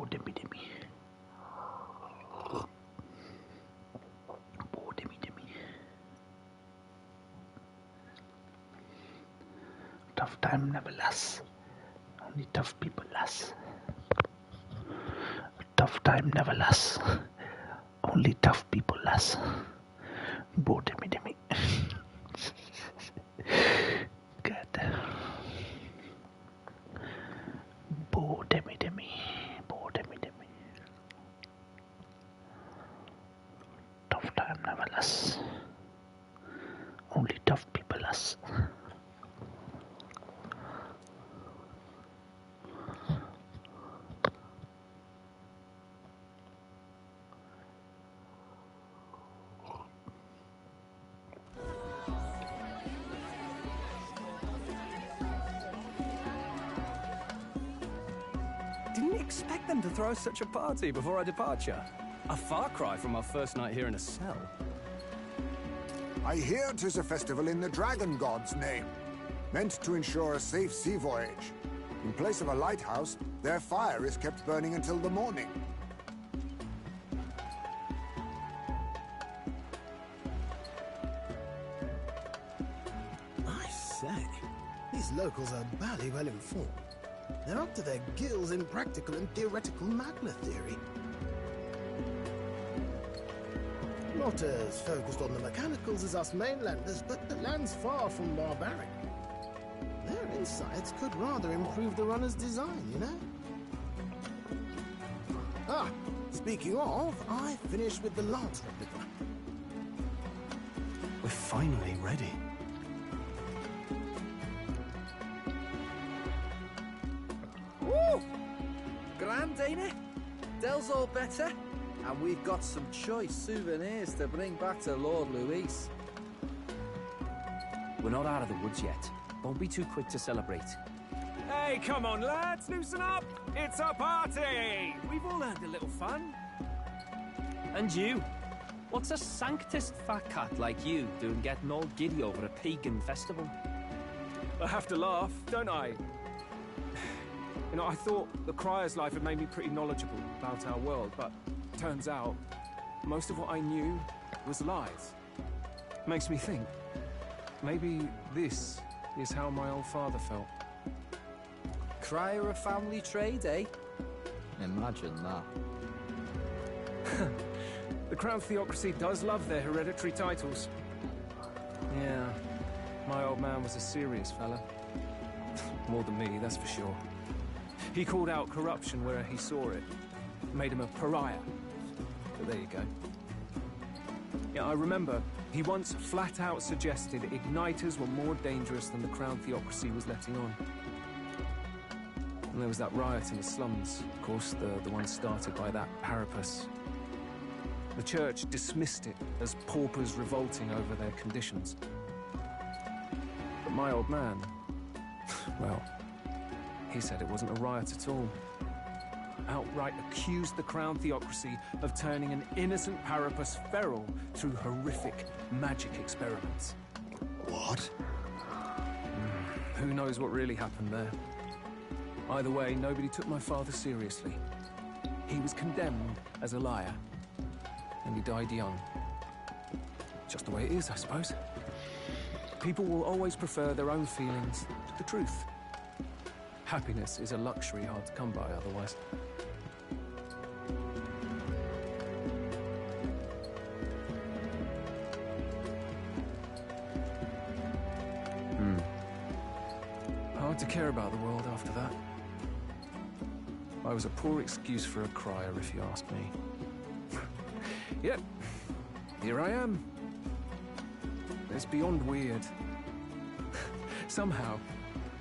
dimmy dimmy. Oh, dimmy dimmy. Tough time never lasts. Only tough people last. Tough time never lasts. Only tough people last. Bo dimmy dimmy. Good. Bo dimmy dimmy. Bo dimmy dimmy. Tough time never lasts. Only tough people last. Didn't expect them to throw such a party before our departure. A far cry from our first night here in a cell. I hear 'tis a festival in the Dragon God's name, meant to ensure a safe sea voyage. In place of a lighthouse, their fire is kept burning until the morning. I say, these locals are bally well informed. They're up to their gills in practical and theoretical magna theory. Not as focused on the mechanicals as us mainlanders, but the land's far from barbaric. Their insights could rather improve the runner's design, you know? Ah, speaking of, I finished with the lance replica. We're finally ready. Woo! Grand, ain't it? Dell's all better, and we've got some choice souvenirs to bring back to Lord Luis. We're not out of the woods yet. Don't be too quick to celebrate. Hey, come on, lads, loosen up! It's a party! We've all earned a little fun. And you? What's a sanctist fat cat like you doing getting all giddy over a pagan festival? I have to laugh, don't I? You know, I thought the Crier's life had made me pretty knowledgeable about our world, but turns out most of what I knew was lies. Makes me think, maybe this is how my old father felt. Crier of family trade, eh? Imagine that. The Crown Theocracy does love their hereditary titles. Yeah, my old man was a serious fella. More than me, that's for sure. He called out corruption where he saw it. Made him a pariah. But there you go. Yeah, I remember he once flat out suggested igniters were more dangerous than the Crown Theocracy was letting on. And there was that riot in the slums, of course, the one started by that Parapus. The church dismissed it as paupers revolting over their conditions. But my old man, well, he said it wasn't a riot at all. Outright accused the Crown Theocracy of turning an innocent Parapus feral through horrific magic experiments. What? Who knows what really happened there? Either way, nobody took my father seriously. He was condemned as a liar, and he died young. Just the way it is, I suppose. People will always prefer their own feelings to the truth. Happiness is a luxury hard to come by otherwise. Hard to care about the world after that. I was a poor excuse for a crier, if you ask me. Yep, here I am. It's beyond weird. Somehow,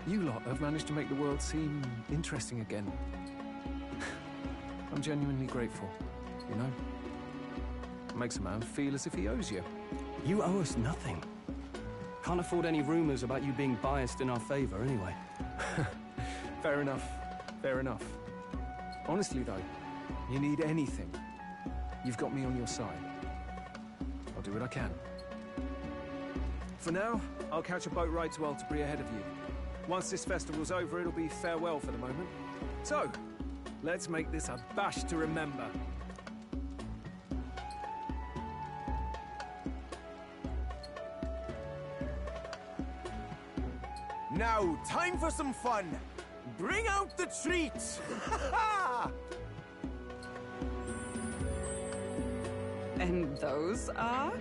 you lot have managed to make the world seem interesting again. I'm genuinely grateful, you know? It makes a man feel as if he owes you. You owe us nothing. Can't afford any rumors about you being biased in our favor, anyway. Fair enough, fair enough. Honestly, though, you need anything, you've got me on your side. I'll do what I can. For now, I'll catch a boat ride to Altabri ahead of you. Once this festival's over, it'll be farewell for the moment. So, Let's make this a bash to remember. Now, time for some fun. Bring out the treats! And those are?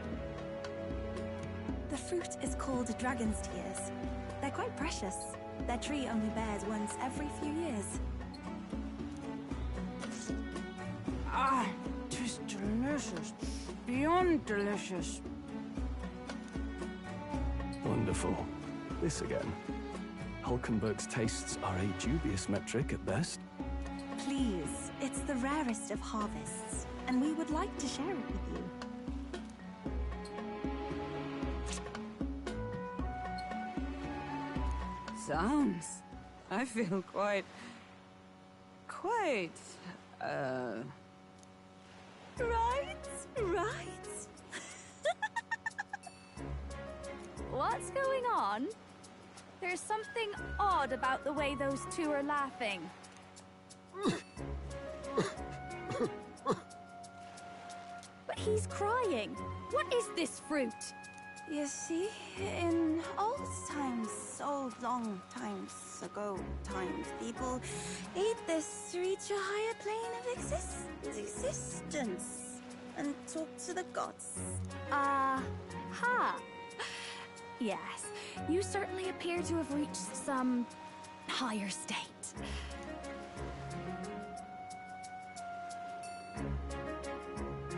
The fruit is called dragon's tears. They're quite precious. Their tree only bears once every few years. Ah, tis delicious. Beyond delicious. Wonderful. This again. Hulkenberg's tastes are a dubious metric at best. Please, it's the rarest of harvests, and we would like to share it with you. Sounds. I feel quite... Right. What's going on? There's something odd about the way those two are laughing. But he's crying. What is this fruit? You see, in old times, so long times ago people ate this to reach a higher plane of existence and talk to the gods. Ha! Yes, you certainly appear to have reached some higher state.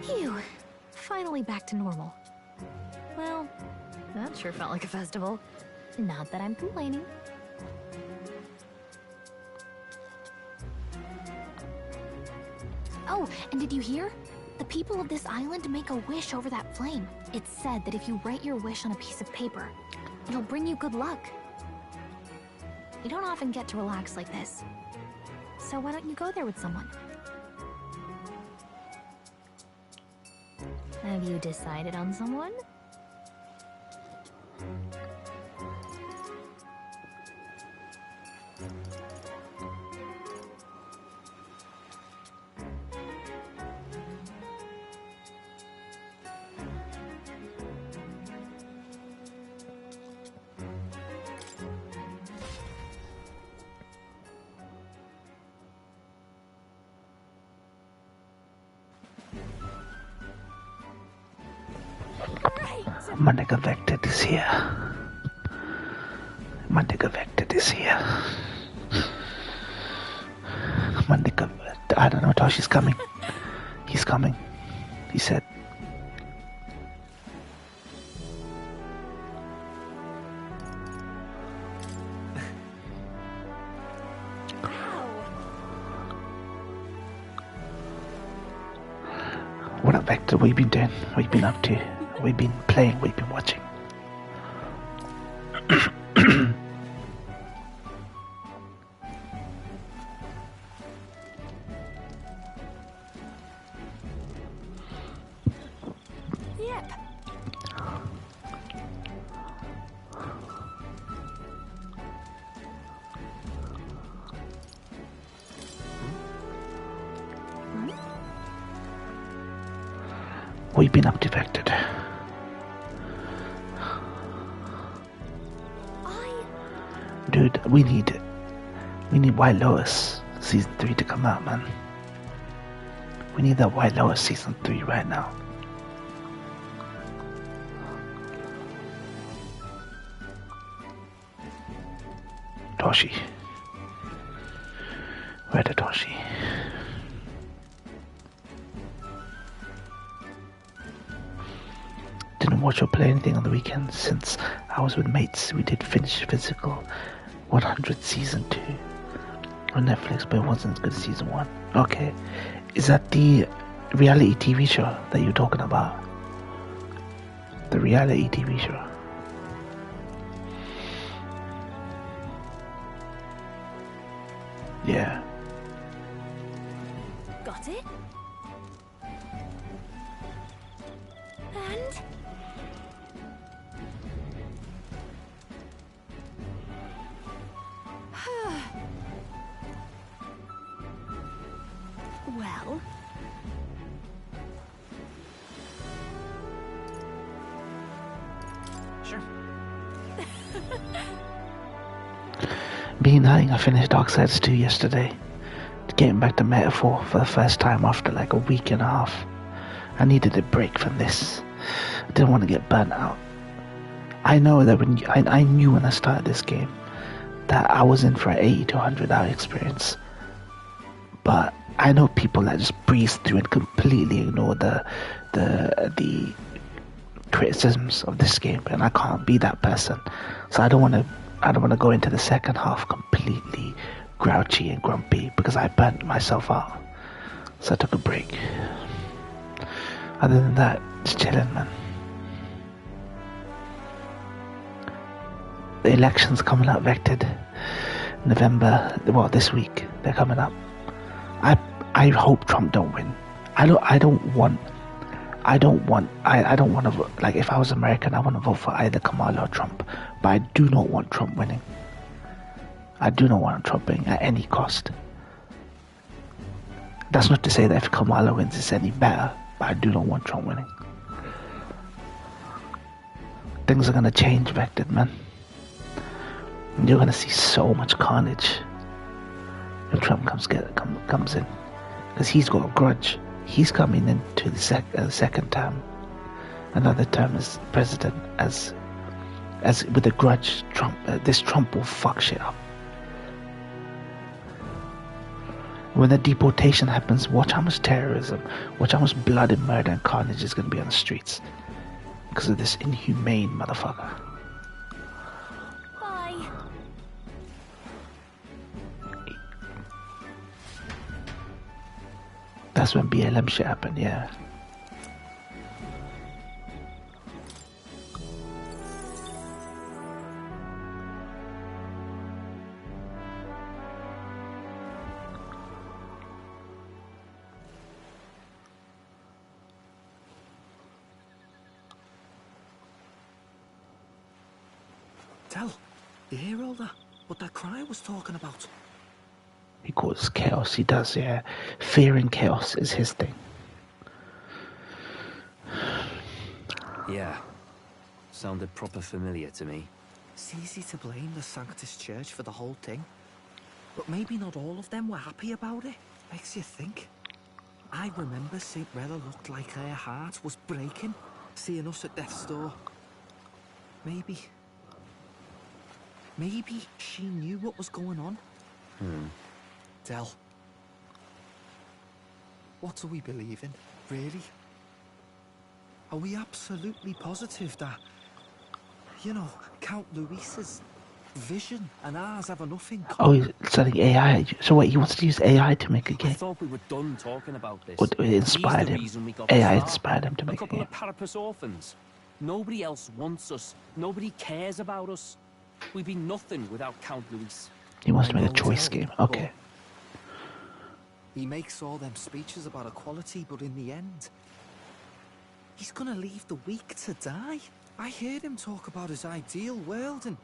Phew. Finally back to normal. Well, that sure felt like a festival. Not that I'm complaining. Oh, and did you hear? The people of this island make a wish over that flame. It's said that if you write your wish on a piece of paper, it'll bring you good luck. You don't often get to relax like this. So why don't you go there with someone? Have you decided on someone? My nigga Vector is here. My nigga Vector is here. My nigga... I don't know, Toshi's coming. He's coming. He said. What up, Vector? What you been doing? What you been up to? We've been playing, we've been watching. Yep. What you been up to, Vector? Dude, we need White Lotus season 3 to come out, man. We need that White Lotus season 3 right now. Toshi. Where the Toshi? Didn't watch or play anything on the weekend since I was with mates. We did finish Physical 100 season 2 on Netflix, but it wasn't as good as season 1. Okay, is that the reality TV show that you're talking about? The reality TV show? Yeah. Got it? And... Sure. Being I finished Darksiders 2 yesterday. Getting back to Metaphor for the first time after like a week and a half. I needed a break from this. I didn't want to get burnt out. I know that I knew when I started this game that I was in for an 80 to 100 hour experience. But I know people that just breeze through and completely ignore the criticisms of this game, and I can't be that person. So I don't want to go into the second half completely grouchy and grumpy because I burnt myself out. So I took a break. Other than that, just chilling, man. The elections coming up, vectored November. Well, this week they're coming up. I hope Trump don't win. I don't want to vote. Like, if I was American, I want to vote for either Kamala or Trump. But I do not want Trump winning. I do not want Trump winning at any cost. That's not to say that if Kamala wins it's any better, but I do not want Trump winning. Things are going to change, vectored, man. You're going to see so much carnage if Trump comes in. Because he's got a grudge. He's coming into the second term, another term as president, as with a grudge. This Trump will fuck shit up. When the deportation happens, watch how much terrorism, watch how much blood and murder and carnage is going to be on the streets because of this inhumane motherfucker. Bye. That's when BLM shit happened, yeah. Tell, you hear all that? What that cry was talking about? He causes chaos, he does, yeah. Fear and chaos is his thing. Yeah. Sounded proper familiar to me. It's easy to blame the Sanctus Church for the whole thing. But maybe not all of them were happy about it. Makes you think. I remember St. Rella looked like her heart was breaking, seeing us at death's door. Maybe she knew what was going on. Del, what are we believing, really? Are we absolutely positive that, you know, Count Luis's vision and ours have enough in common? Oh, he's studying AI. So wait, he wants to use AI to make a game? I thought we were done talking about this. What inspired him? AI inspired him to make a game. A couple of Parapus orphans. Nobody else wants us. Nobody cares about us. We'd be nothing without Count Luis. He wants to make a choice game. Okay. He makes all them speeches about equality, but in the end, he's gonna leave the weak to die. I heard him talk about his ideal world, and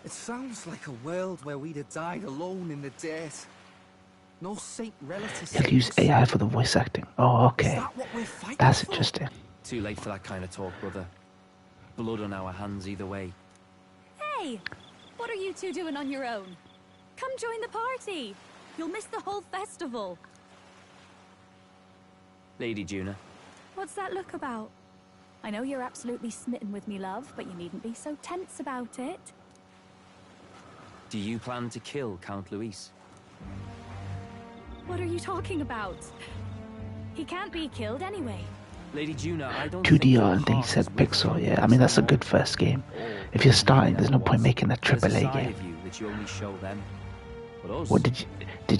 it sounds like a world where we'd have died alone in the dirt. No Saint Relative. He'll use AI for the voice acting. Oh, okay. That's interesting. Too late for that kind of talk, brother. Blood on our hands either way. Hey! What are you two doing on your own? Come join the party! You'll miss the whole festival. Lady Juna. What's that look about? I know you're absolutely smitten with me, love, but you needn't be so tense about it. Do you plan to kill Count Luis? What are you talking about? He can't be killed anyway. Lady Juna, I don't 2DR and then he said Pixel, yeah. I mean, that's a good first game. If you're starting, there's no point making a AAA game. What did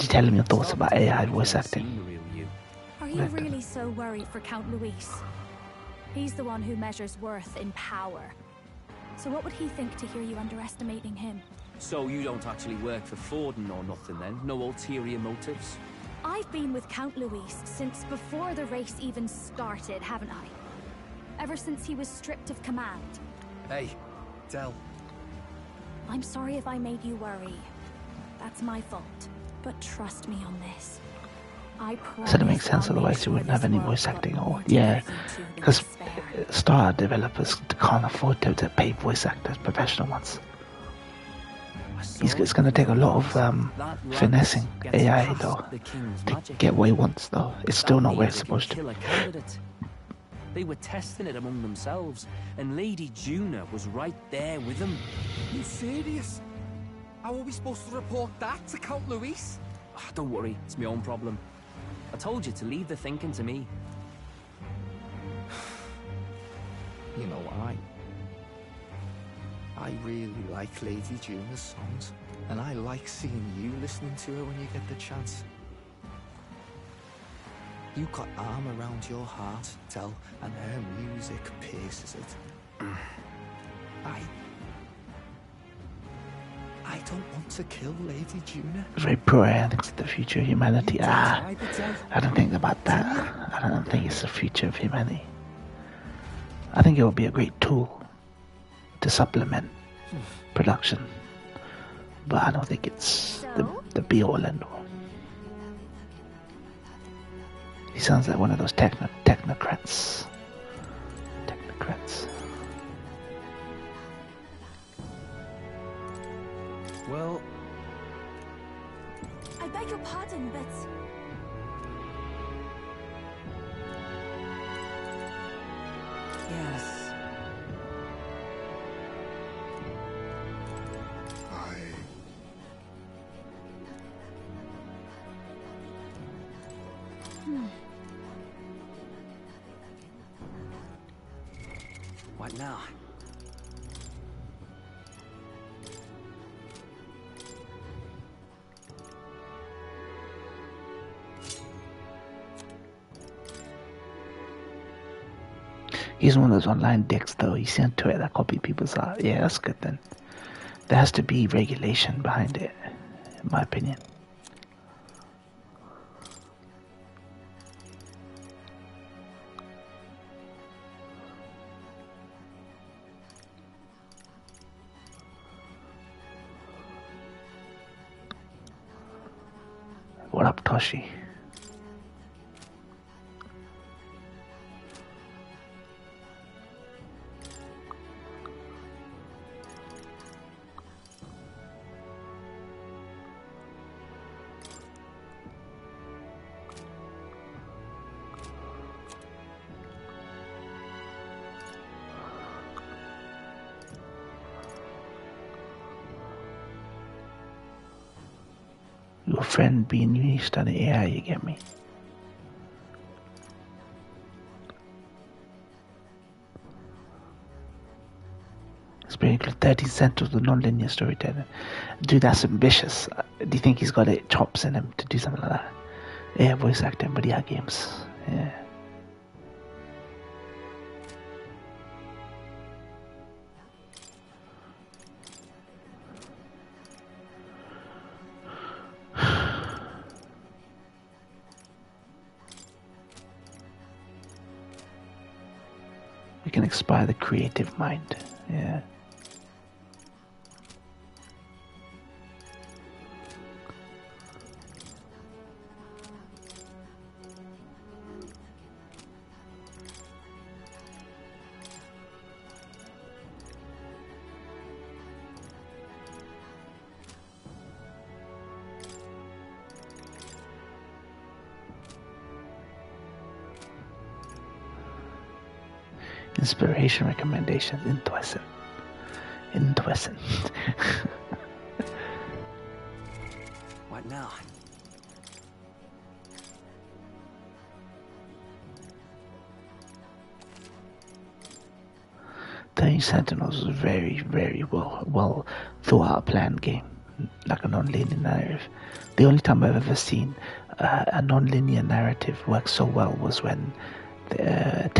you tell him your thoughts about AI voice acting? Are you really so worried for Count Luis? He's the one who measures worth in power. So what would he think to hear you underestimating him? So you don't actually work for Forden or nothing then? No ulterior motives? I've been with Count Luis since before the race even started, haven't I? Ever since he was stripped of command. Hey, Del. I'm sorry if I made you worry. That's my fault. But trust me on this. So it makes sense, otherwise you wouldn't have any voice acting. Or yeah, because Star developers can't afford to pay voice actors, professional ones. It's going to take a lot of finessing AI though to get what he wants though. It's still not where it's supposed to. They were testing it among themselves, and Lady Juna was right there with them. You serious? How are we supposed to report that to Count Luis? Don't worry, it's my own problem. I told you to leave the thinking to me. You know, I really like Lady Juna's songs, and I like seeing you listening to her when you get the chance. You got arm around your heart, Del, and her music pierces it. I don't want to kill Lady Juna. Very poor ethics of the future of humanity. I don't think about that. I don't think it's the future of humanity. I think it will be a great tool to supplement production, but I don't think it's the be-all end-all. He sounds like one of those technocrats. Well, I beg your pardon, but yes. What now? He's one of those online dicks though. He's seen to it that copy people's art. Yeah, that's good then. There has to be regulation behind it, in my opinion. What up, Toshi? Your friend being used on the AI, you get me? It's pretty good. 30 Central to non-linear storytelling. Dude, that's ambitious. Do you think he's got it chops in him to do something like that? Yeah, voice acting, but yeah, games. Yeah. We can inspire the creative mind. Yeah. Inspiration recommendations. Interesting. What now? The Sentinels was a very, very well thought out planned game, like a non-linear narrative. The only time I've ever seen a non-linear narrative work so well was when the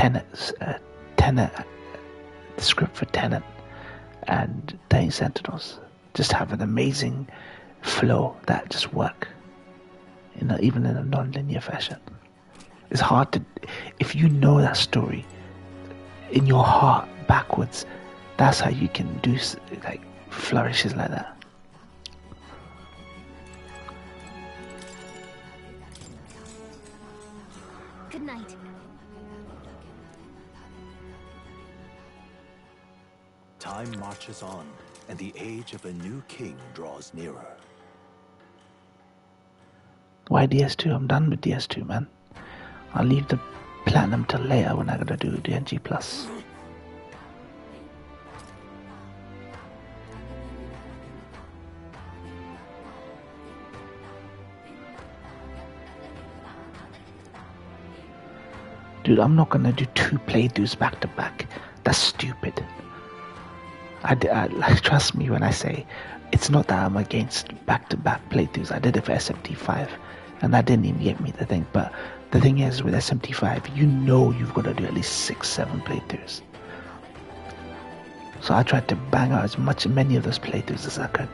the script for Tenet and Dying Sentinels just have an amazing flow that just work even in a non-linear fashion. It's hard to, if you know that story in your heart backwards, that's how you can do like flourishes like that. Time marches on, and the age of a new king draws nearer. Why DS2? I'm done with DS2, man. I'll leave the platinum till later when I gotta do the NG+. Dude, I'm not gonna do 2 playthroughs back to back. That's stupid. Like, trust me when I say it's not that I'm against back-to-back playthroughs. I did it for SMT5 and that didn't even get me the thing. But the thing is, with SMT5, you know you've got to do at least 6-7 playthroughs. So I tried to bang out as many of those playthroughs as I could.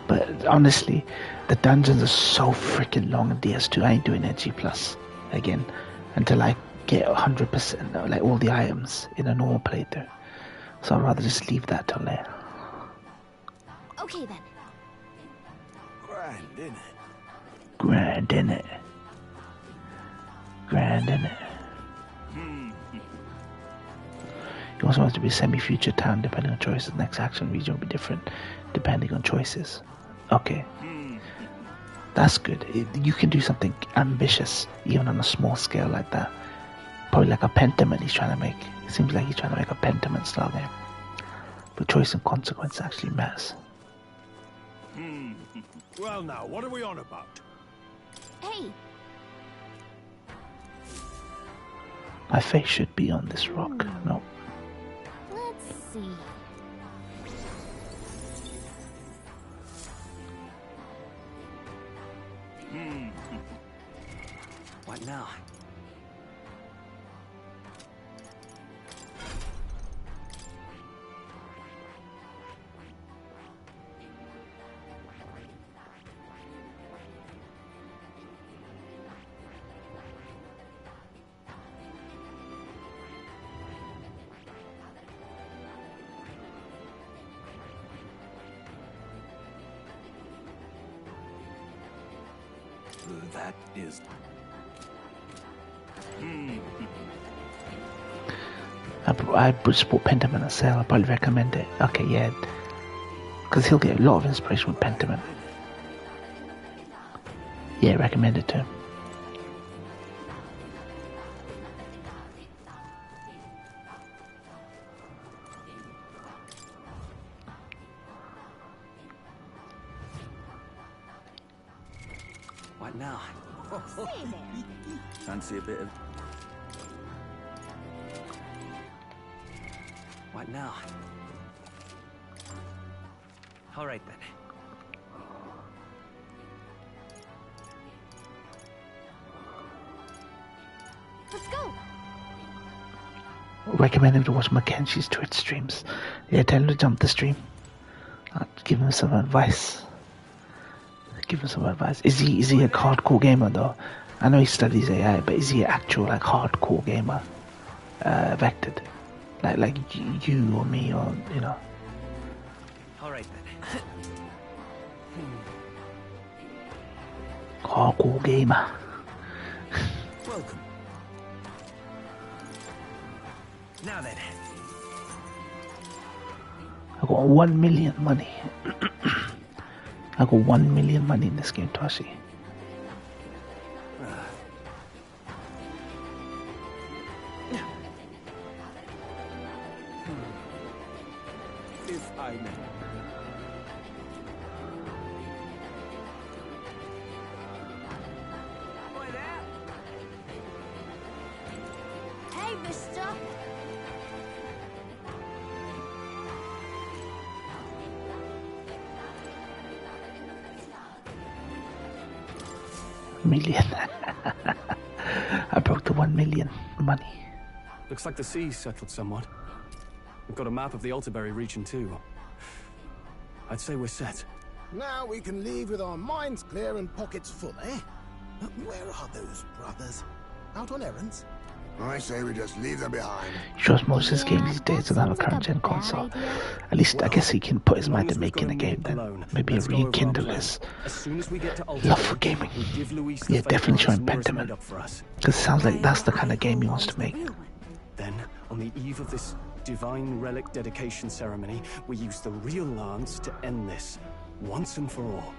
But honestly, the dungeons are so freaking long in DS2. I ain't doing NG Plus again until I get 100%, like all the items in a normal playthrough. So I'd rather just leave that till later. Okay then. Grand, innit? Grand, innit? Grand, innit? It also wants to be a semi-future town depending on choices. Next action region will be different depending on choices. Okay. That's good. You can do something ambitious even on a small scale like that. Probably like a Pentiment he's trying to make. It seems like he's trying to make a Pentiment style game. But choice and consequence actually matters. Well now, what are we on about? Hey! My face should be on this rock. No. Let's see. What now? That is... I just bought Pentiment on sale. I'll probably recommend it. Okay, yeah. Because he'll get a lot of inspiration with Pentiment. Yeah, recommend it to him. What now? Fancy a bit of... What now? All right then. Let's go! Recommend him to watch Mackenzie's Twitch streams. Yeah, tell him to jump the stream. Give him some advice. Give him some advice. Is he a hardcore gamer though? I know he studies AI, but is he an actual like hardcore gamer? Vectored, like you or me or you know. All right then. Hardcore gamer. Welcome. Now then. I got 1 million money. I got 1 million money in this game, Toshi. If I may. Hey, mister! Million. I broke the 1 million money. Looks like the sea's settled somewhat. We've got a map of the Altaberry region too. I'd say we're set. Now we can leave with our minds clear and pockets full, eh? But where are those brothers? Out on errands? I say we just leave them behind. He draws most of his game these days to have a current gen console. At least I guess he can put his mind to making a game then. Maybe rekindle his love for gaming. Yeah, definitely showing Pentiment. Because it sounds like that's the kind of game he wants to make. Then, on the eve of this divine relic dedication ceremony, we use the real lance to end this, once and for all.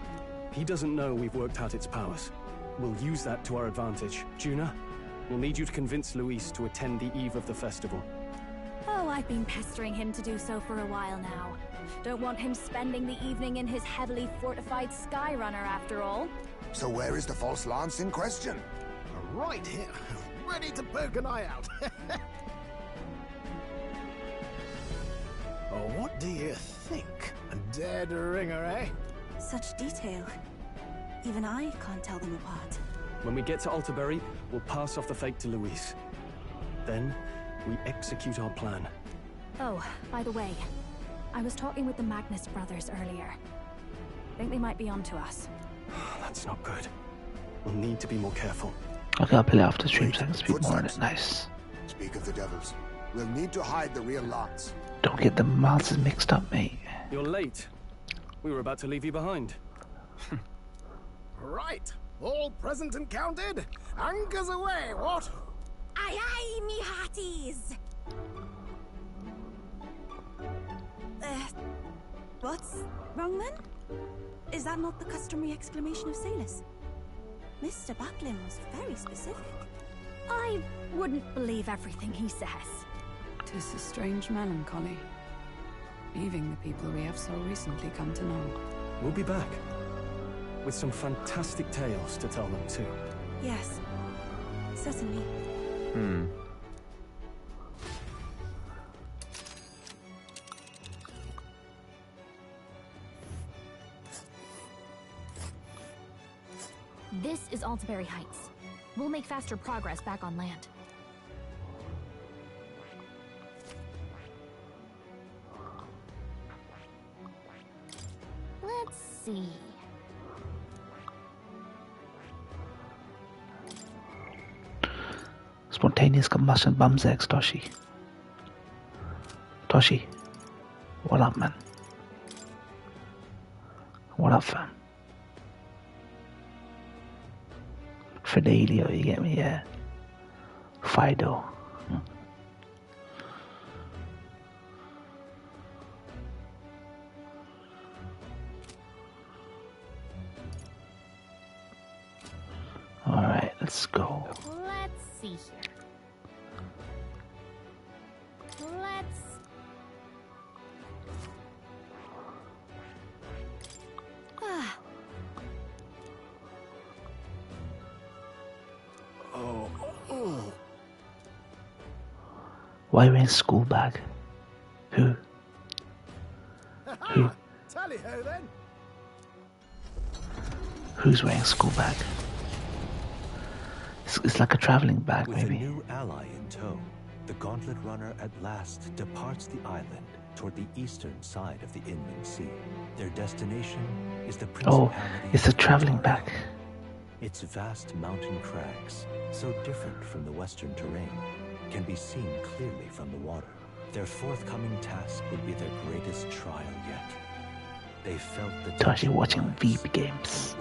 He doesn't know we've worked out its powers. We'll use that to our advantage. Juna, we'll need you to convince Luis to attend the eve of the festival. Oh, I've been pestering him to do so for a while now. Don't want him spending the evening in his heavily fortified Skyrunner after all. So where is the false lance in question? Right here, ready to poke an eye out. Oh, what do you think? A dead ringer, eh? Such detail. Even I can't tell them apart. When we get to Altaberry, we'll pass off the fake to Luis. Then, we execute our plan. Oh, by the way, I was talking with the Magnus brothers earlier. Think they might be onto us. That's not good. We'll need to be more careful. Okay, I'll play after stream so I can speak more on it. Nice. Speak of the devils. We'll need to hide the real lance. Don't get the mouths mixed up, mate. You're late. We were about to leave you behind. Right, all present and counted. Anchors away, what? Aye aye, me hearties! What's wrong then? Is that not the customary exclamation of sailors? Mr. Buckland was very specific. I wouldn't believe everything he says. 'Tis a strange melancholy, leaving the people we have so recently come to know. We'll be back, with some fantastic tales to tell them too. Yes, certainly. This is Altaberry Heights. We'll make faster progress back on land. Let's see. Spontaneous combustion bums eggs, Toshi. Toshi, what up, man? What up, fam? Fidelio, you get me? Yeah. Fido. Alright, let's go. Let's see here. Let's... Why are you wearing school bag? Who? Who? Tally-ho then. Who's wearing school bag? It's like a traveling bag, With maybe. a new ally in tow, the Gauntlet Runner at last departs the island toward the eastern side of the Inland Sea. Their destination is the Principality. Oh, it's a traveling bag. Its vast mountain crags, so different from the western terrain, can be seen clearly from the water. Their forthcoming task would be their greatest trial yet. They felt the Toshi watching Veep games.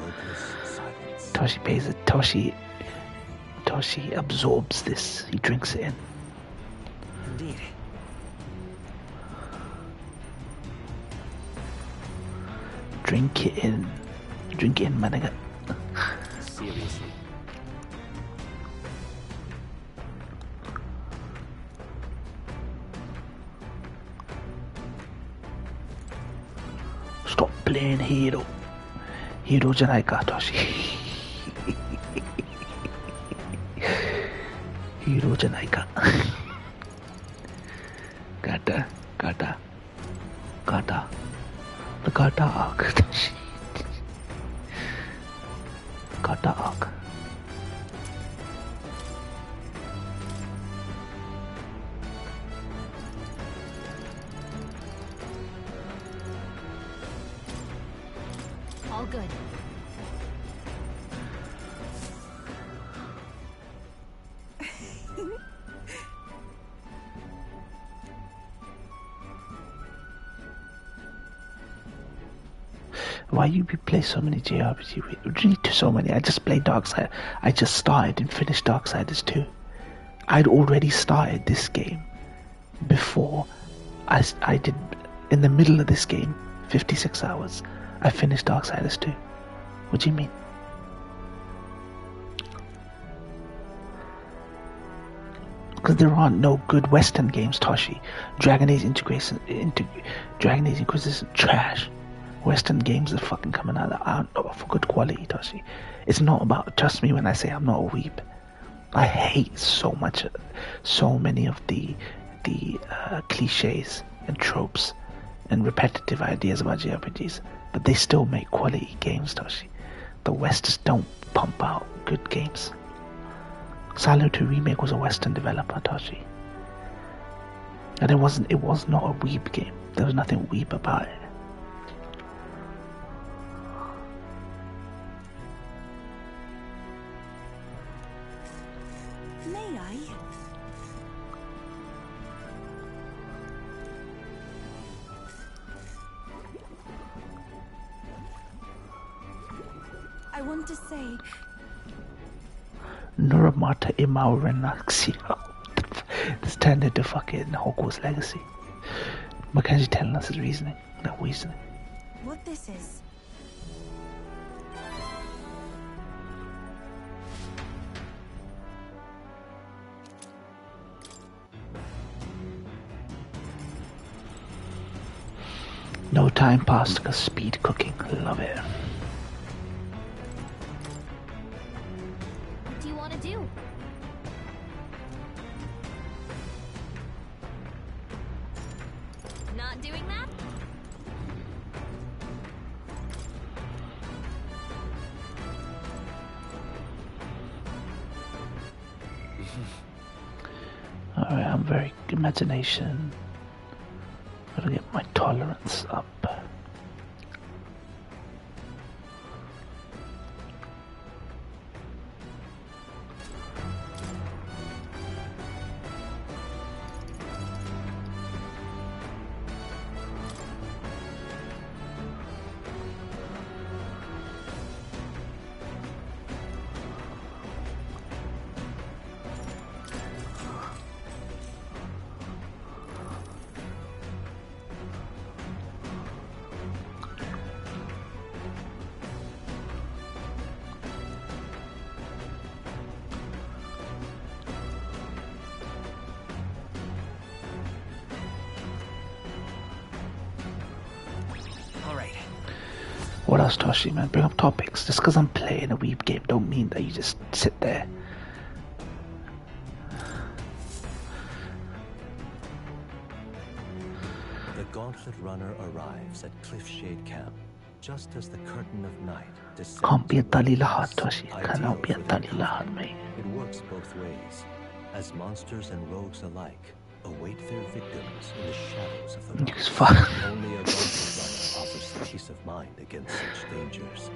Toshi pays it. Toshi absorbs this. He drinks it in. Indeed. Drink it in. Drink it in, my nigga. Seriously. Stop playing hero. Hero じゃないか、Toshi. ヒーローじゃないか。Gata. The Gata arc. Gata arc. All good. Why you play so many JRPG? You need to so many. I just played Darkside. I just started and finished Darksiders 2. I'd already started this game before I did. In the middle of this game, 56 hours, I finished Darksiders 2. What do you mean? Because there aren't no good Western games, Toshi. Dragon Age Inquisition trash. Western games are fucking coming out of good quality, Toshi. It's not about, trust me when I say I'm not a weeb. I hate so many of the cliches and tropes and repetitive ideas about JRPGs, but they still make quality games, Toshi. The West just don't pump out good games. Silent 2 Remake was a Western developer, Toshi. And it was not a weeb game. There was nothing weeb about it. May I? I want to say... Nuramata Imao Renaxio. This turned into fucking Hogwarts Legacy. Mackenzie's telling us his reasoning. That reasoning. what this is. No time passed because speed cooking. Love it. What do you want to do? Not doing that? Alright, I'm very imagination. Gotta get my tolerance up. What else, Toshi, man? Bring up topics. Just because I'm playing a weeb game don't mean that you just sit there. The Gauntlet Runner arrives at Cliffshade Camp, just as the curtain of night descends. Can't be a tali lahat, Toshi. Cannot be a tali lahat, mate. It works both ways, as monsters and rogues alike await their victims in the shadows of the dark. Only a Gauntlet Runner offers the peace of mind against such dangers.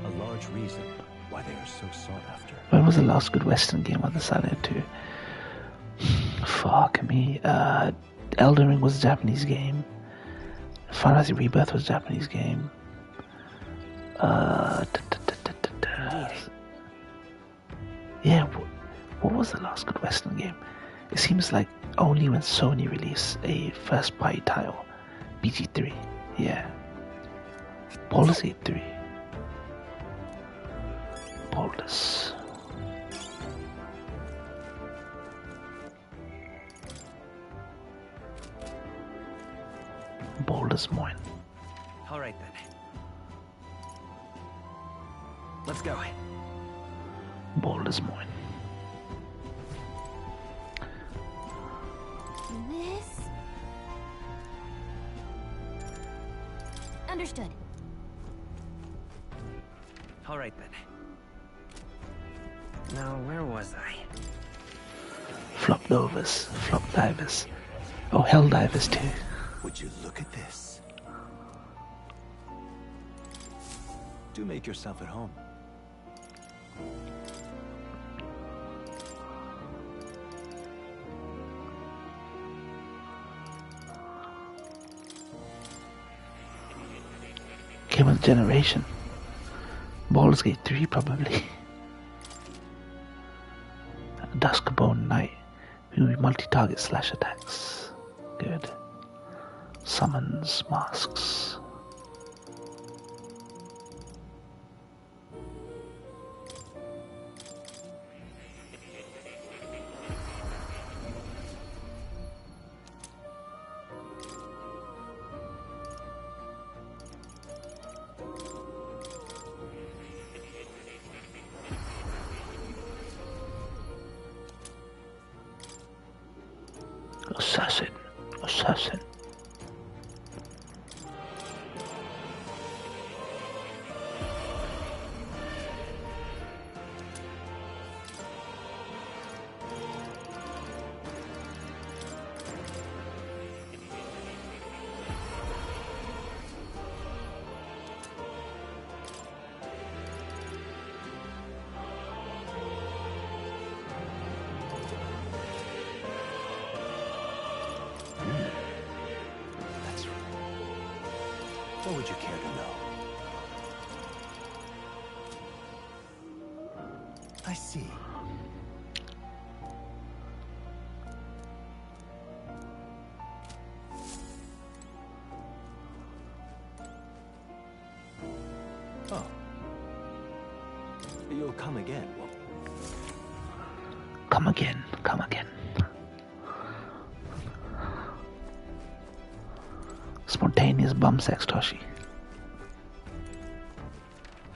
A large reason why they are so sought after. When was the last good Western game on the Silent 2? Fuck me. Elden Ring was a Japanese game. Final Fantasy Rebirth was a Japanese game. Yeah, what was the last good Western game? It seems like only when Sony released a first party title. BG3, yeah. Baldur's Gate 3. Baldur's. Baldur's Moin. All right then. Let's go. Baldur's Moin. This? Understood. All right then. Now, where was I? Flop Novas, Flop Divers. Oh, Hell Divers too. Would you look at this? Do make yourself at home. Game of the Generation. Baldur's Gate 3 probably. Duskbone Knight. Multi-target slash attacks. Good. Summons masks. Assassin. What would you care to know? I see. Oh. You'll come again. Come again. Come again. Spontaneous bum sex, Toshi.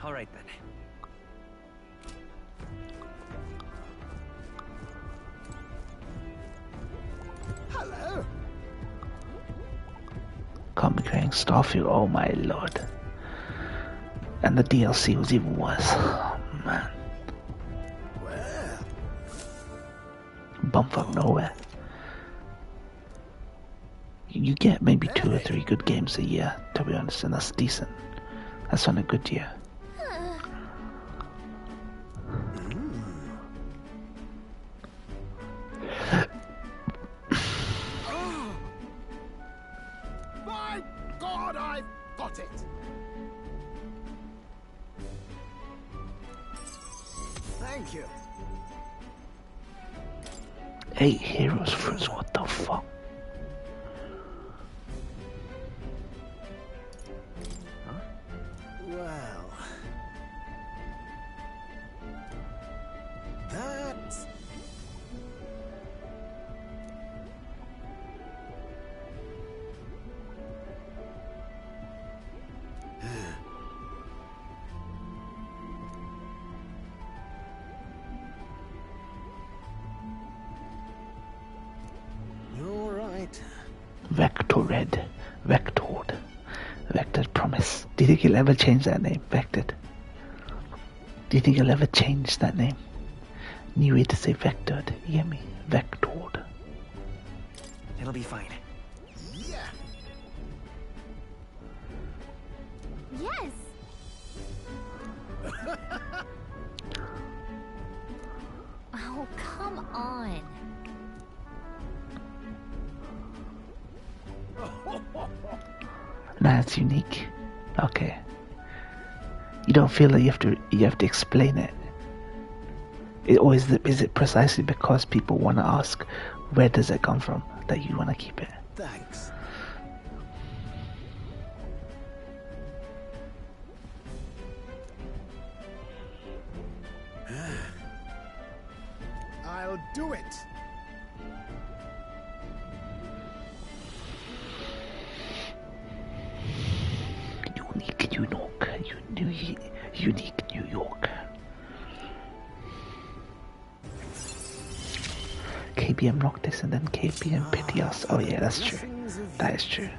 All right then. Hello. Comic Ring Starfield, oh my lord. And the DLC was even worse. Oh, man. Where? Bumfuck nowhere. You get maybe 2 or 3 good games a year, to be honest, and that's decent. That's on a good year. My God, I've got it! Thank you. 8 heroes fruits, what the fuck? Well, that's... You're right. Vectored. Vectored Promise. Do you think he'll ever change that name? Vectored. Do you think he'll ever change that name? New way to say vectored. You get me? Vectored. It'll be fine. Yeah. Yes. Oh, come on. Nah, it's unique. Okay. You don't feel that you have to explain it. Or is it precisely because people want to ask where does it come from that you want to keep it? Thanks. I'll do it. Unique New York. KBM Noctis and then KBM Pity Us. Oh yeah, that's true. That is true.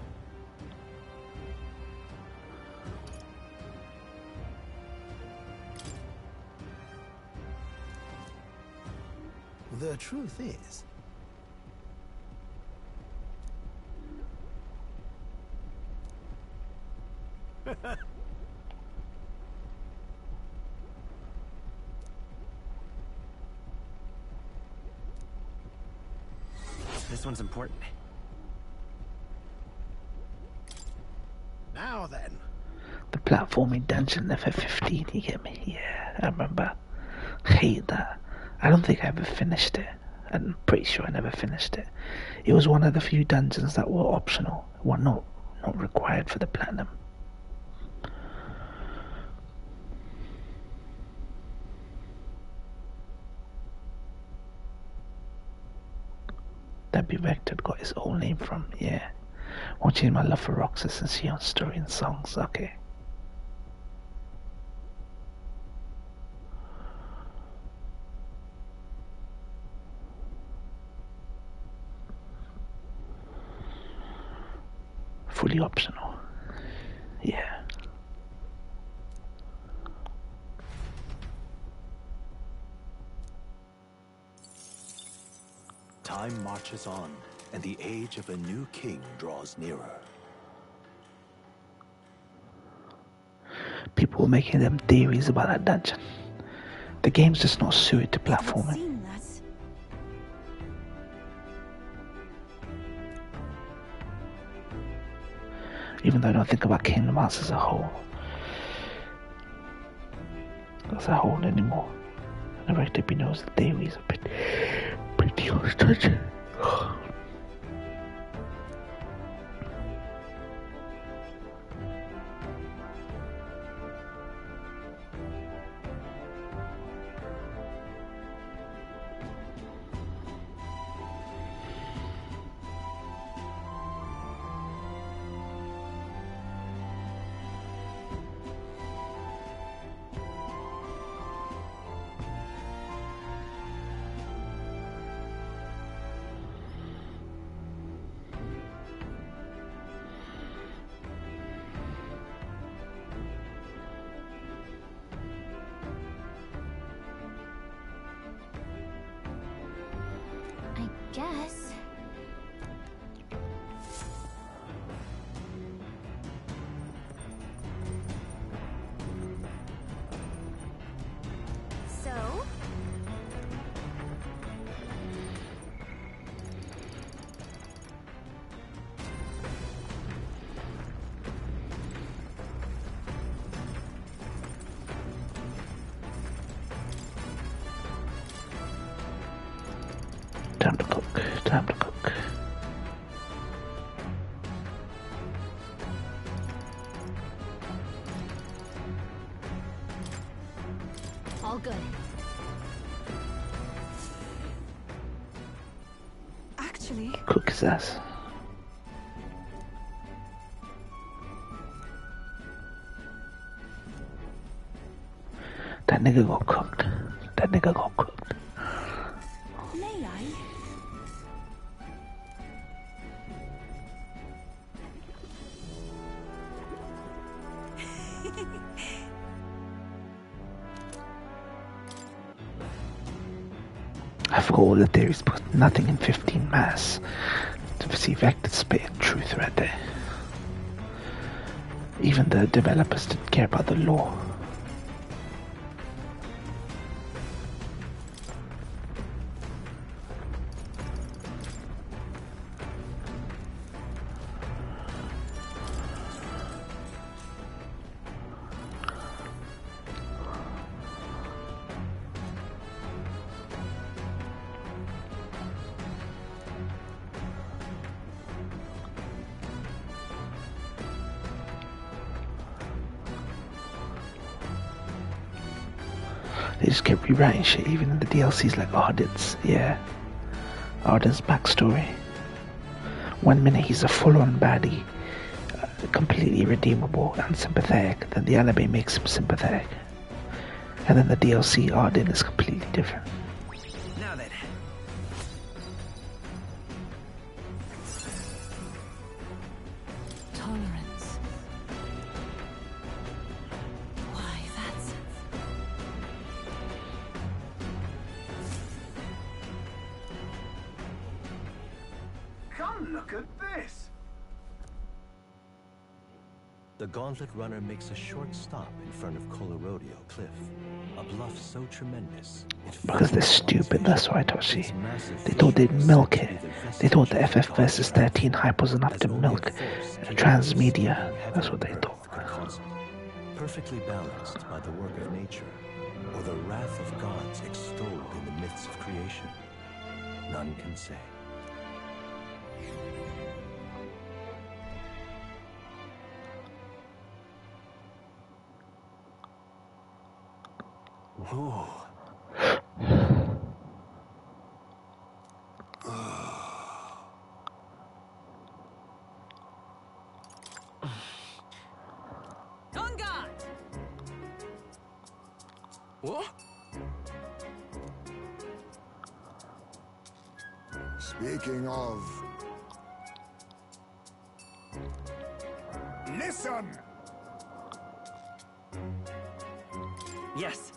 The truth is, This one's important. now then. The platforming dungeon FF15, you get me? Yeah, I remember. Hate that. I don't think I ever finished it. I'm pretty sure I never finished it. It was one of the few dungeons that were optional, were not required for the platinum. That be Vector got his own name from, yeah. Won't change my love for Roxas and Sion's story and songs, okay. Fully optional. Yeah. Time marches on, and the age of a new king draws nearer. People were making them theories about that dungeon. The game's just not suited to platforming. Even though I don't think about Kingdom Hearts as a whole. Anymore. I never actually knows the theories a bit pretty on this dungeon. Guess. So? Time to cook. Time to cook. All good. Actually, Cook his ass. That nigga got cooked. That nigga got cooked. may I? I forgot all the theories, but nothing in 15 mass to see Vector spitting truth right there. Even the developers didn't care about the lore. They just kept rewriting shit, even in the DLCs like Arden's, yeah. Arden's backstory. One minute he's a full-on baddie, completely redeemable and sympathetic, then the anime makes him sympathetic. And then the DLC Arden is completely different. Now then. Tolerance. Why, that's... Come look at this. The Gauntlet Runner makes a short stop in front of Colorodeo Cliff, a bluff so tremendous. Because they're stupid, that's why, Toshi. They thought they'd milk it. They thought the FF versus 13 hype was enough to milk transmedia. That's what they thought. perfectly balanced by the work of nature, or the wrath of gods extolled in the myths of creation? None can say. Whoa. What? Speaking of... Listen! Yes.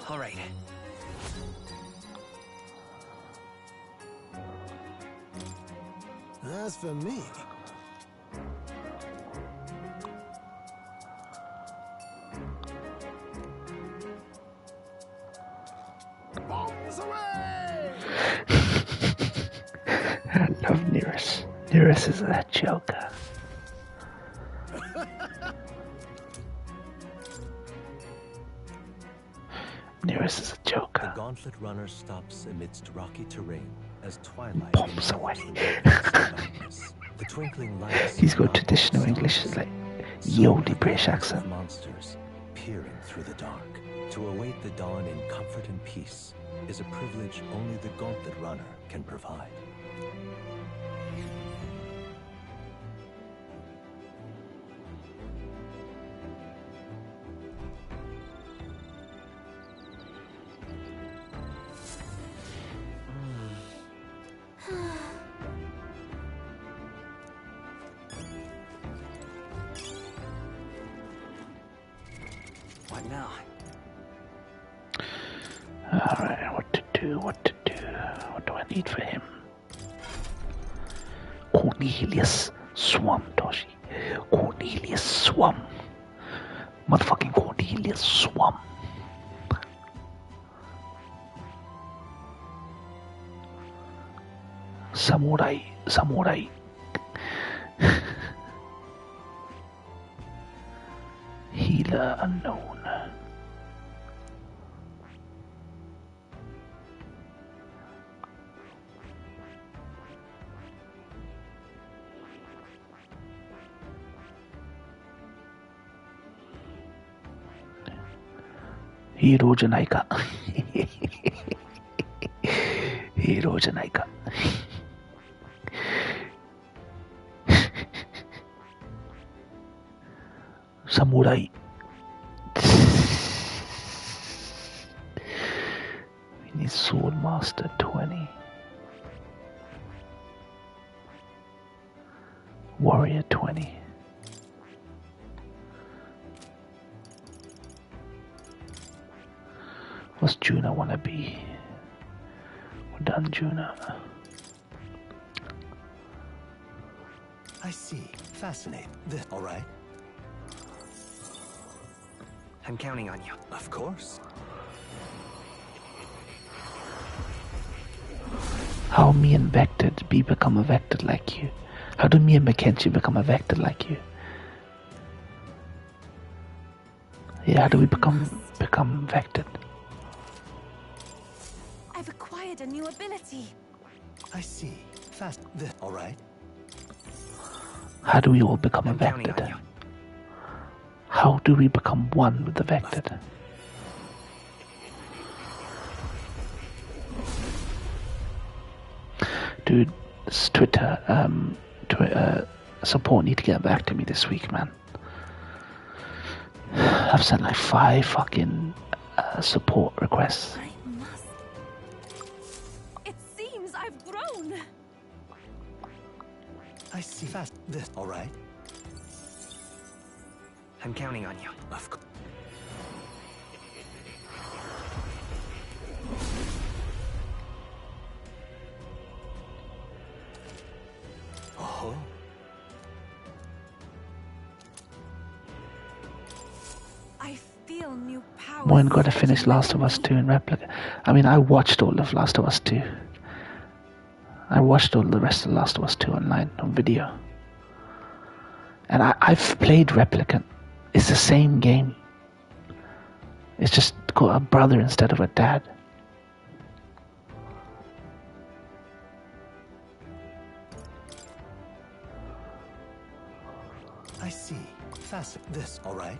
All right. As for me... Bombs away! I love Nereus. Nereus is a joker. Nereus is a joker. The gauntlet runner stops amidst rocky terrain as twilight bombs away. The twinkling lights. He's got traditional English, like Yodi British accent. Monsters peering through the dark. To await the dawn in comfort and peace is a privilege only the gauntlet runner can provide. What now? Alright, what to do? What do I need for him? Cornelius Swam, Toshi. Cornelius Swam. Motherfucking Cornelius Swam. Samurai. Healer unknown. Heroじゃないか。ヒーローじゃないか。Samurai. We need Sword Master 20. Warrior 20. What's Juna wanna be? We're done, Juna. I see. Fascinating. All right. I'm counting on you. Of course. How me and Vector become a Vector like you? How do me and Mackenzie become a Vector like you? Yeah, how do we become Vector? I've acquired a new ability. I see. Fast. All right. How do we all become a Vector? How do we become one with the Vector? Dude, it's Twitter support need to get back to me this week, man. I've sent like 5 fucking support requests. I must. It seems I've grown. I see. Fast. All right. I'm counting on you. Of course. Oh. I feel feel new power. Moin gotta finish Last of Us 2 in replica. I mean, I watched all of Last of Us 2. I watched all the rest of Last of Us 2 online on video. And I've played Replicant. It's the same game. It's just got a brother instead of a dad. I see. Fasten this, all right?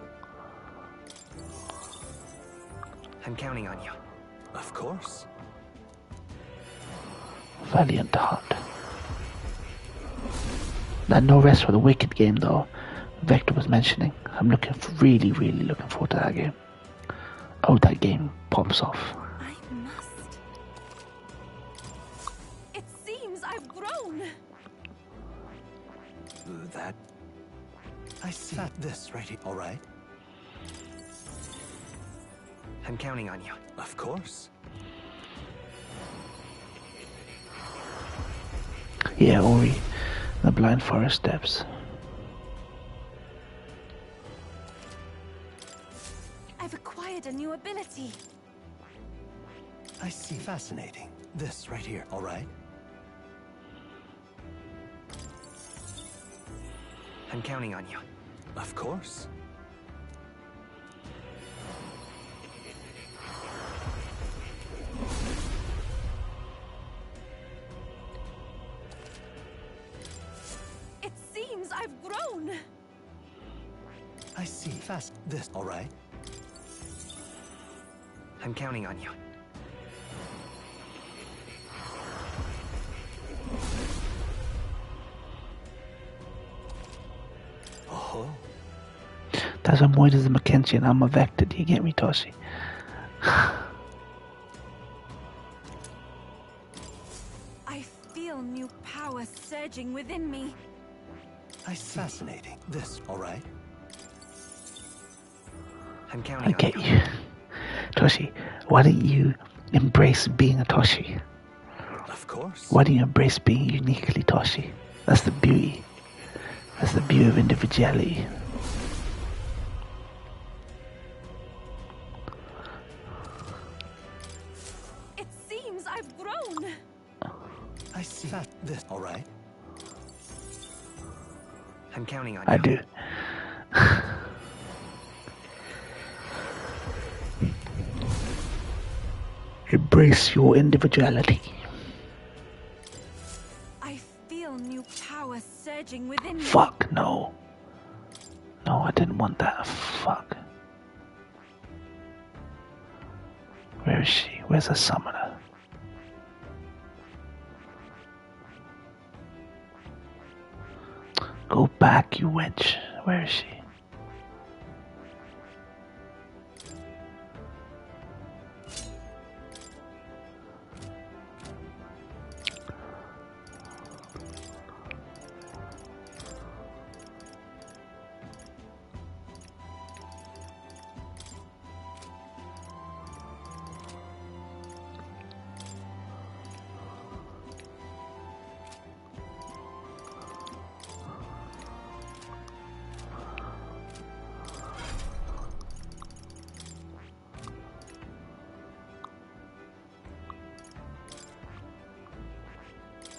I'm counting on you. Of course. Valiant Heart. That No Rest for the Wicked game though, Vector was mentioning. I'm really looking forward to that game. Oh, that game pops off. I must. It seems I've grown. That... I see. This right here, all right? I'm counting on you. Of course. Yeah, Ori, the Blind Forest Steps. I've acquired a new ability. I see. Fascinating. This right here, all right? I'm counting on you. Of course. It seems I've grown. I see. Fast. This, all right? I'm counting on you. Oh. That's why Moid is a Mackenzie and I'm a Vector. Do you get me, Toshi? I feel new power surging within me. I see. Fascinating. This, all right? I'm I counting get on you. Toshi, why don't you embrace being a Toshi? Of course. Why don't you embrace being uniquely Toshi? That's the beauty. That's the beauty of individuality. It seems I've grown. I see. This, all right? I'm counting on I you. do. Embrace your individuality. I feel new power surging within me. Fuck, no. No, I didn't want that. Fuck. Where is she? Where's the summoner? Go back, you wench. Where is she?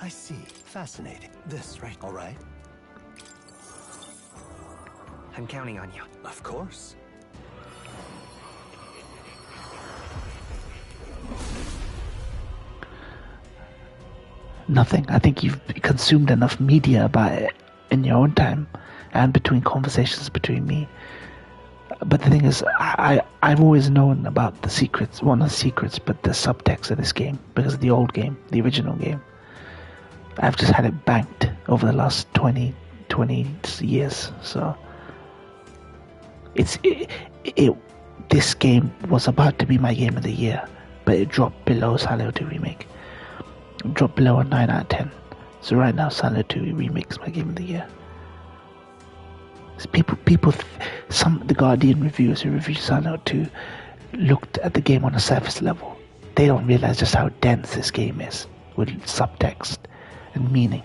I see. Fascinating. This, right? All right? I'm counting on you. Of course. Nothing. I think you've consumed enough media about it in your own time and between conversations between me. But the thing is, I've always known about the secrets, well, not the secrets, but the subtext of this game, because of the old game, the original game. I've just had it banked over the last 20 years, so this game was about to be my game of the year, but it dropped below Silent Hill 2 Remake. It dropped below a 9 out of 10. So right now, Silent Hill 2 Remake is my game of the year. So some of the Guardian reviewers who reviewed Silent Hill 2 looked at the game on a surface level. They don't realize just how dense this game is with subtext and meaning.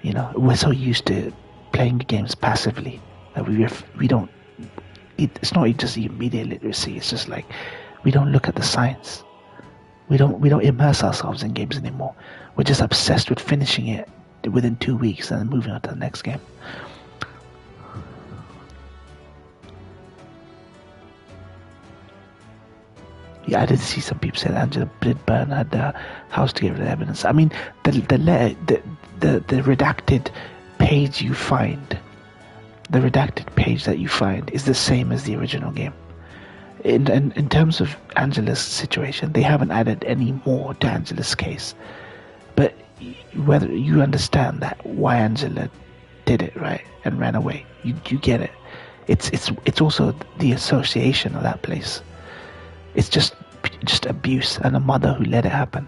You know, we're so used to playing games passively that we don't it's not just media literacy. It's just like we don't look at the science. We don't immerse ourselves in games anymore. We're just obsessed with finishing it within 2 weeks and then moving on to the next game. Yeah, I did see some people say that Angela did burn her house to get rid of evidence. I mean, the letter, the redacted page you find, the redacted page that you find is the same as the original game. In terms of Angela's situation, they haven't added any more to Angela's case. But whether you understand that why Angela did it, right, and ran away, you get it. It's also the association of that place. It's just abuse and a mother who let it happen.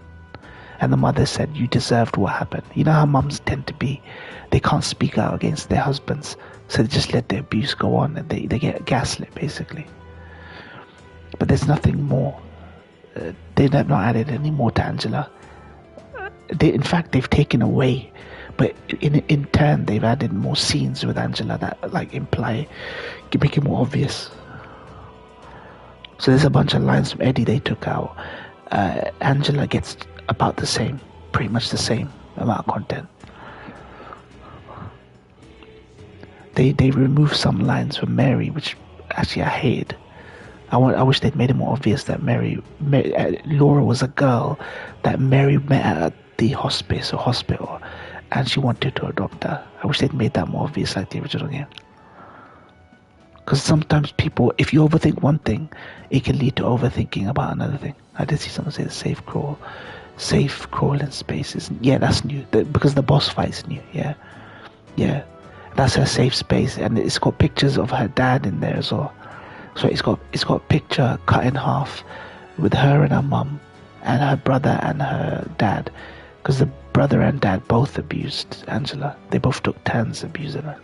And the mother said, you deserved what happened. You know how mums tend to be. They can't speak out against their husbands, so they just let the abuse go on and they get gaslit, basically. But there's nothing more. They've not added any more to Angela. In fact, they've taken away. But in turn, they've added more scenes with Angela that like make it more obvious. So there's a bunch of lines from Eddie they took out. Angela gets about the same, pretty much the same amount of content. They removed some lines from Mary, which actually I hated. I wish they'd made it more obvious that Laura was a girl that Mary met at the hospital, and she wanted to adopt her. I wish they'd made that more obvious like the original game. Because sometimes people, if you overthink one thing, it can lead to overthinking about another thing. I did see someone say the safe crawl in spaces. Yeah, that's new. Because the boss fight's new. Yeah. That's her safe space, and it's got pictures of her dad in there as well. So it's got a picture cut in half with her and her mum, and her brother and her dad. Because the brother and dad both abused Angela. They both took turns abusing her.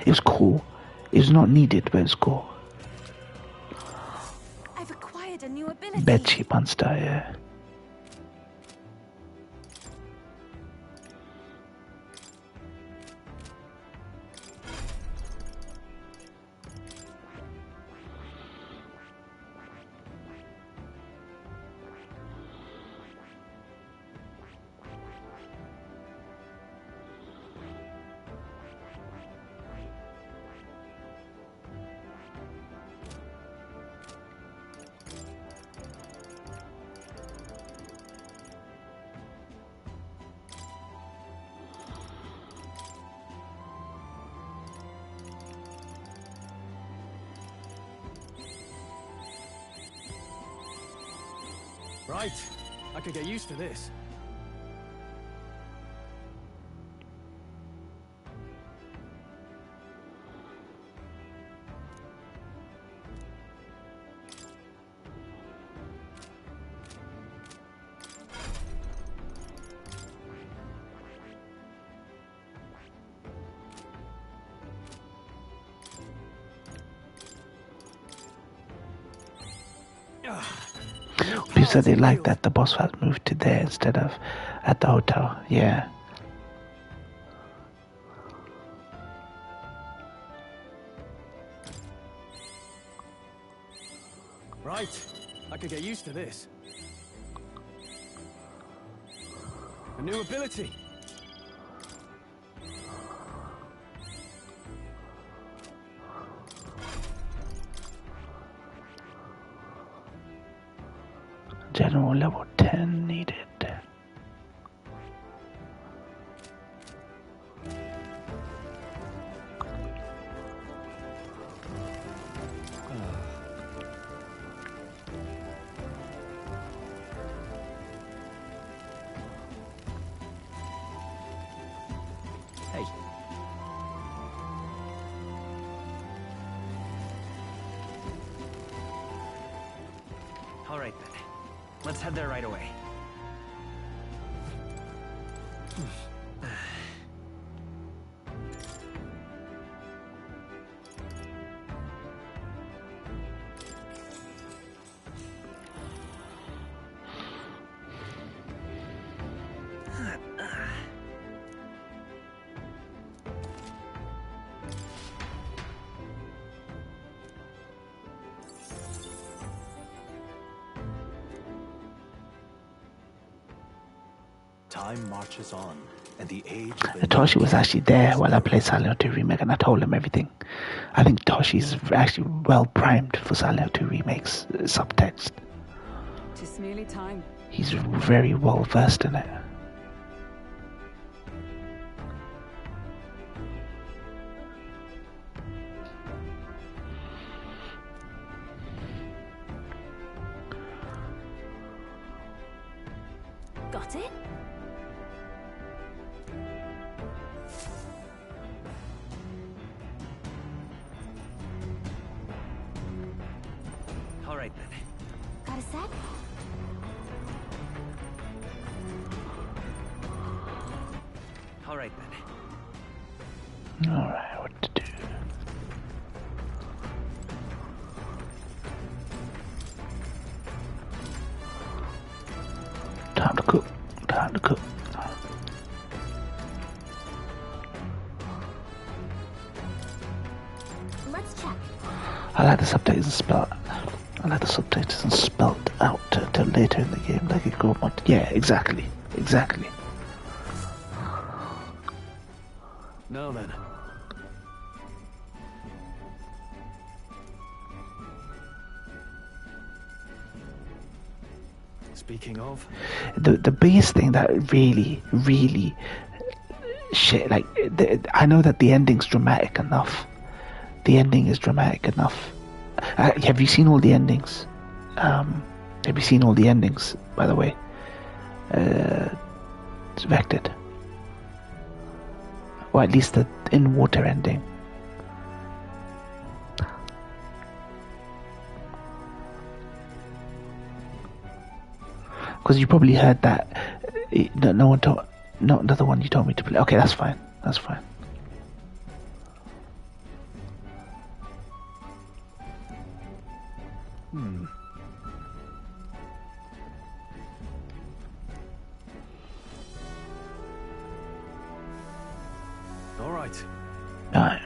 It was cool. It was not needed, but it was cool. I've acquired a new ability. Bedsheet monster, yeah. Right, I could get used to this. People said they liked that the boss fight moved to there instead of at the hotel. Yeah. Right, I could get used to this. A new ability. General level 10 needed. Hey. All right then. Let's head there right away. Time marches on, and the age of the Toshi was actually there while I played Silent Hill 2 Remake, and I told him everything. I think Toshi's actually well primed for Silent Hill 2 Remake's subtext. Tis nearly time. He's very well versed in it. Got it? All right then. Got a set? All right then. Alright, what to do? Time to cook. Time to cook. Let's check. I like the subtitles spelled. I like the subtitles and spelled out till later in the game, like it go on. Yeah, exactly, exactly. Now then. Speaking of, the biggest thing that really shit, like I know that the ending's dramatic enough. The ending is dramatic enough. Have you seen all the endings? Have you seen all the endings, by the way? It's Vected. Or at least the in-water ending. Because you probably heard that no one told, not the one you told me to play. Okay, that's fine. That's fine. all right. Alright.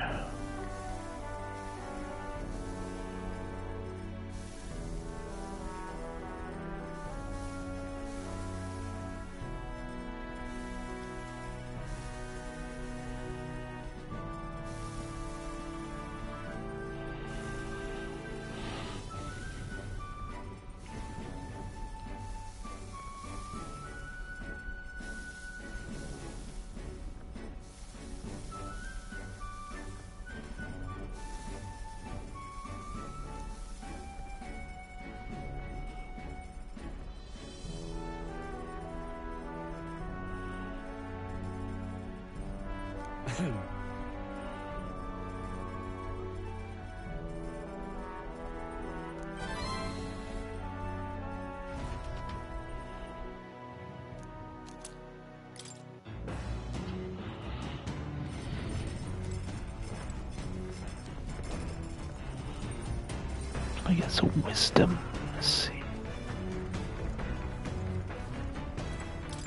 I get some wisdom. Let's see.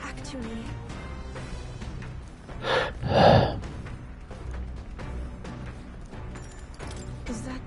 Actually, is that...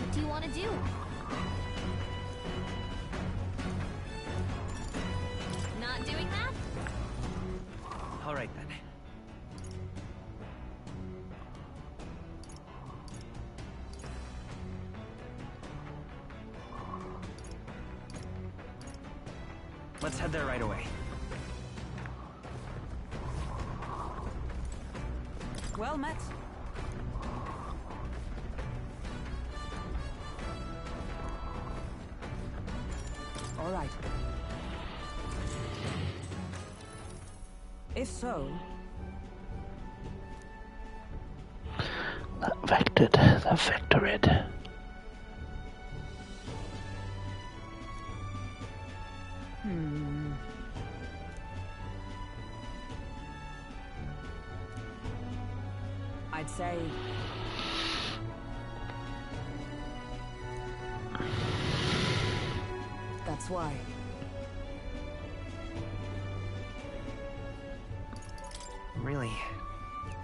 What do you want to do? Not doing that? All right then. Let's head there right away. Well met. All right. If so... That vectored. I'd say... That's why. Really?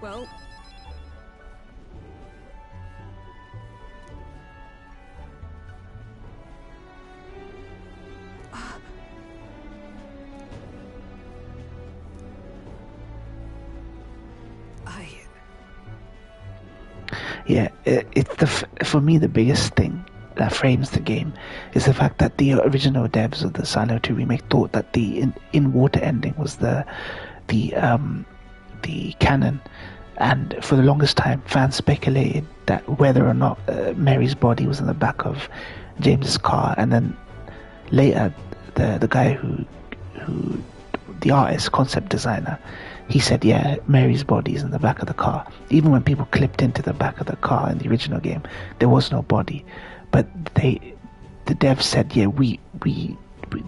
Well... Yeah, for me the biggest thing that frames the game is the fact that the original devs of the Silent 2 remake thought that the in-water ending was the canon, and for the longest time fans speculated that whether or not Mary's body was in the back of James's car, and then later the guy who the artist, concept designer, he said, yeah, Mary's body is in the back of the car. Even when people clipped into the back of the car in the original game, there was no body. But the devs said, yeah, we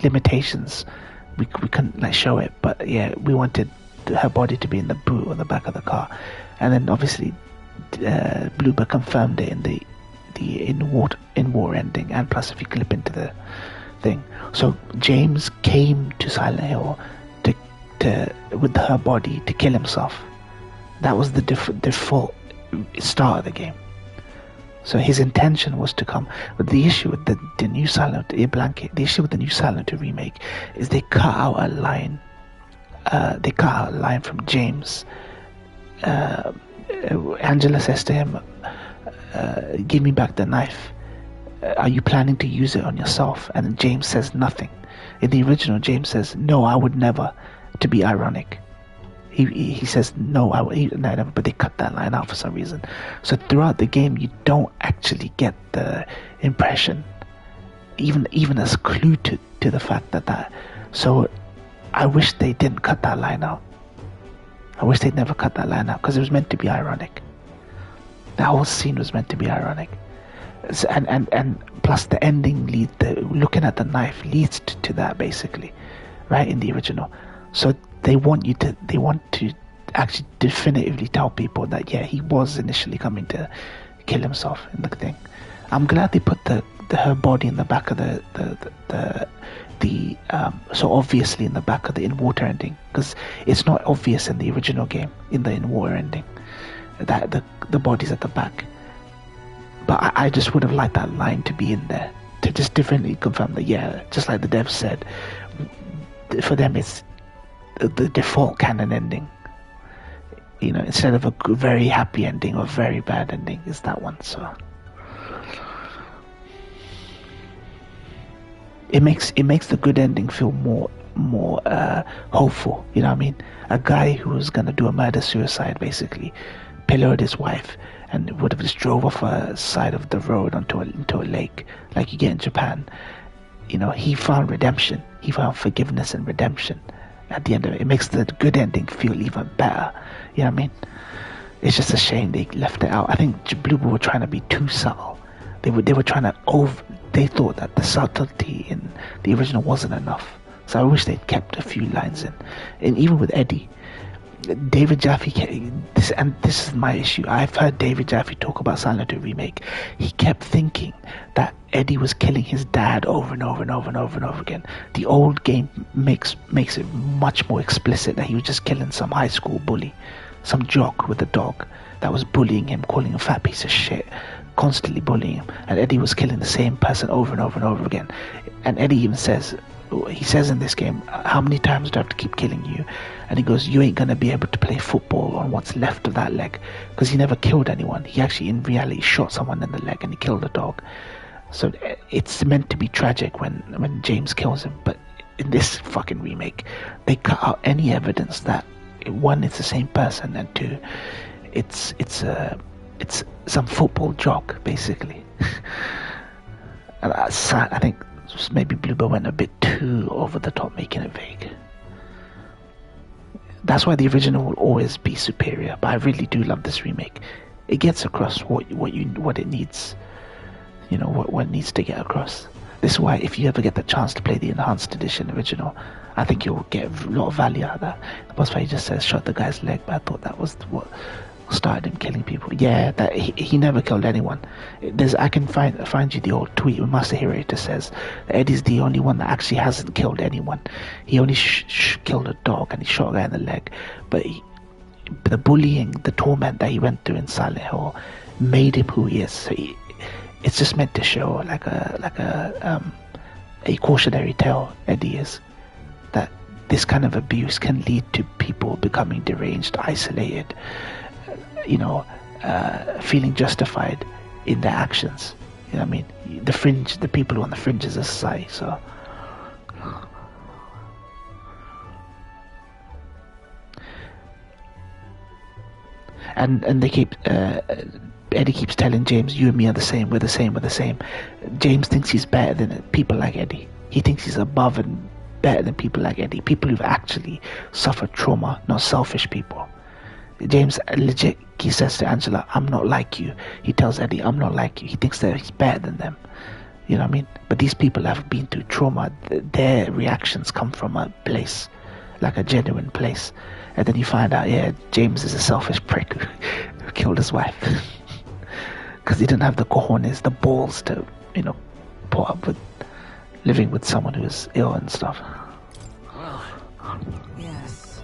limitations, we couldn't show it, but yeah, we wanted her body to be in the boot on the back of the car. And then obviously Bloober confirmed it in the in-war ending, and plus if you clip into the thing. So James came to Silent Hill with her body to kill himself. That was the default start of the game. So his intention was to come. But the issue with the new Silent the issue with the new Silent 2 remake is they cut out a line. They cut out a line from James. Angela says to him, "Give me back the knife. Are you planning to use it on yourself?" And James says nothing. In the original, James says, "No, I would never." To be ironic, he says no, never. But they cut that line out for some reason. So throughout the game, you don't actually get the impression, even as clue to the fact that. So I wish they didn't cut that line out. I wish they'd never cut that line out, because it was meant to be ironic. The whole scene was meant to be ironic. So, and plus the ending looking at the knife leads to that, basically, right, in the original. So they want to actually definitively tell people that yeah, he was initially coming to kill himself in the thing. I'm glad they put her body in the back of so obviously in the back of the in-water ending, because it's not obvious in the original game, in the in-water ending, that the body's at the back. But I just would have liked that line to be in there to just definitely confirm that yeah, just like the devs said, for them it's the default canon ending. You know, instead of a very happy ending or very bad ending, is that one. So it makes the good ending feel more hopeful. You know what I mean? A guy who was gonna do a murder suicide, basically pillowed his wife and would have just drove off a side of the road into a lake, like you get in Japan. You know, he found redemption. He found forgiveness and redemption at the end of it. It makes the good ending feel even better. You know what I mean? It's just a shame they left it out. I think Bloober were trying to be too subtle. They were trying to they thought that the subtlety in the original wasn't enough. So I wish they'd kept a few lines in. And even with Eddie, David Jaffe, this is my issue. I've heard David Jaffe talk about Silent 2 remake. He kept thinking that Eddie was killing his dad over and over and over and over and over again. The old game makes it much more explicit that he was just killing some high school bully, some jock with a dog that was bullying him, calling him a fat piece of shit, constantly bullying him. And Eddie was killing the same person over and over and over again. And Eddie even says in this game, how many times do I have to keep killing you? And he goes, you ain't gonna be able to play football on what's left of that leg, because he never killed anyone. He actually in reality shot someone in the leg and he killed a dog. So it's meant to be tragic when James kills him, but in this fucking remake they cut out any evidence that one, it's the same person, and two, it's some football jock basically. And that's sad. I think Just maybe Bluebird went a bit too over the top, making it vague. That's why the original will always be superior. But I really do love this remake. It gets across what it needs. You know what needs to get across. This is why if you ever get the chance to play the enhanced edition original, I think you'll get a lot of value out of that. The boss fight just says shot the guy's leg, but I thought that was what started him killing people. Yeah, that he never killed anyone. I can find you the old tweet where Master Hirator says that Eddie's the only one that actually hasn't killed anyone. He only killed a dog and he shot a guy in the leg. But the bullying, the torment that he went through in Silent Hill made him who he is. So it's just meant to show like a cautionary tale. Eddie is that this kind of abuse can lead to people becoming deranged, isolated, feeling justified in their actions. You know what I mean? The people who are on the fringes of society. So and they keep Eddie keeps telling James, you and me are the same, we're the same. James thinks he's better than people like Eddie. He thinks he's above and better than people like Eddie, people who've actually suffered trauma, not selfish people. James legit, he says to Angela, I'm not like you. He tells Eddie, I'm not like you. He thinks that he's better than them. You know what I mean? But these people have been through trauma. Their reactions come from a place, like a genuine place. And then you find out, yeah, James is a selfish prick who killed his wife. Because he didn't have the cojones, the balls to, put up with living with someone who is ill and stuff. Well, yes.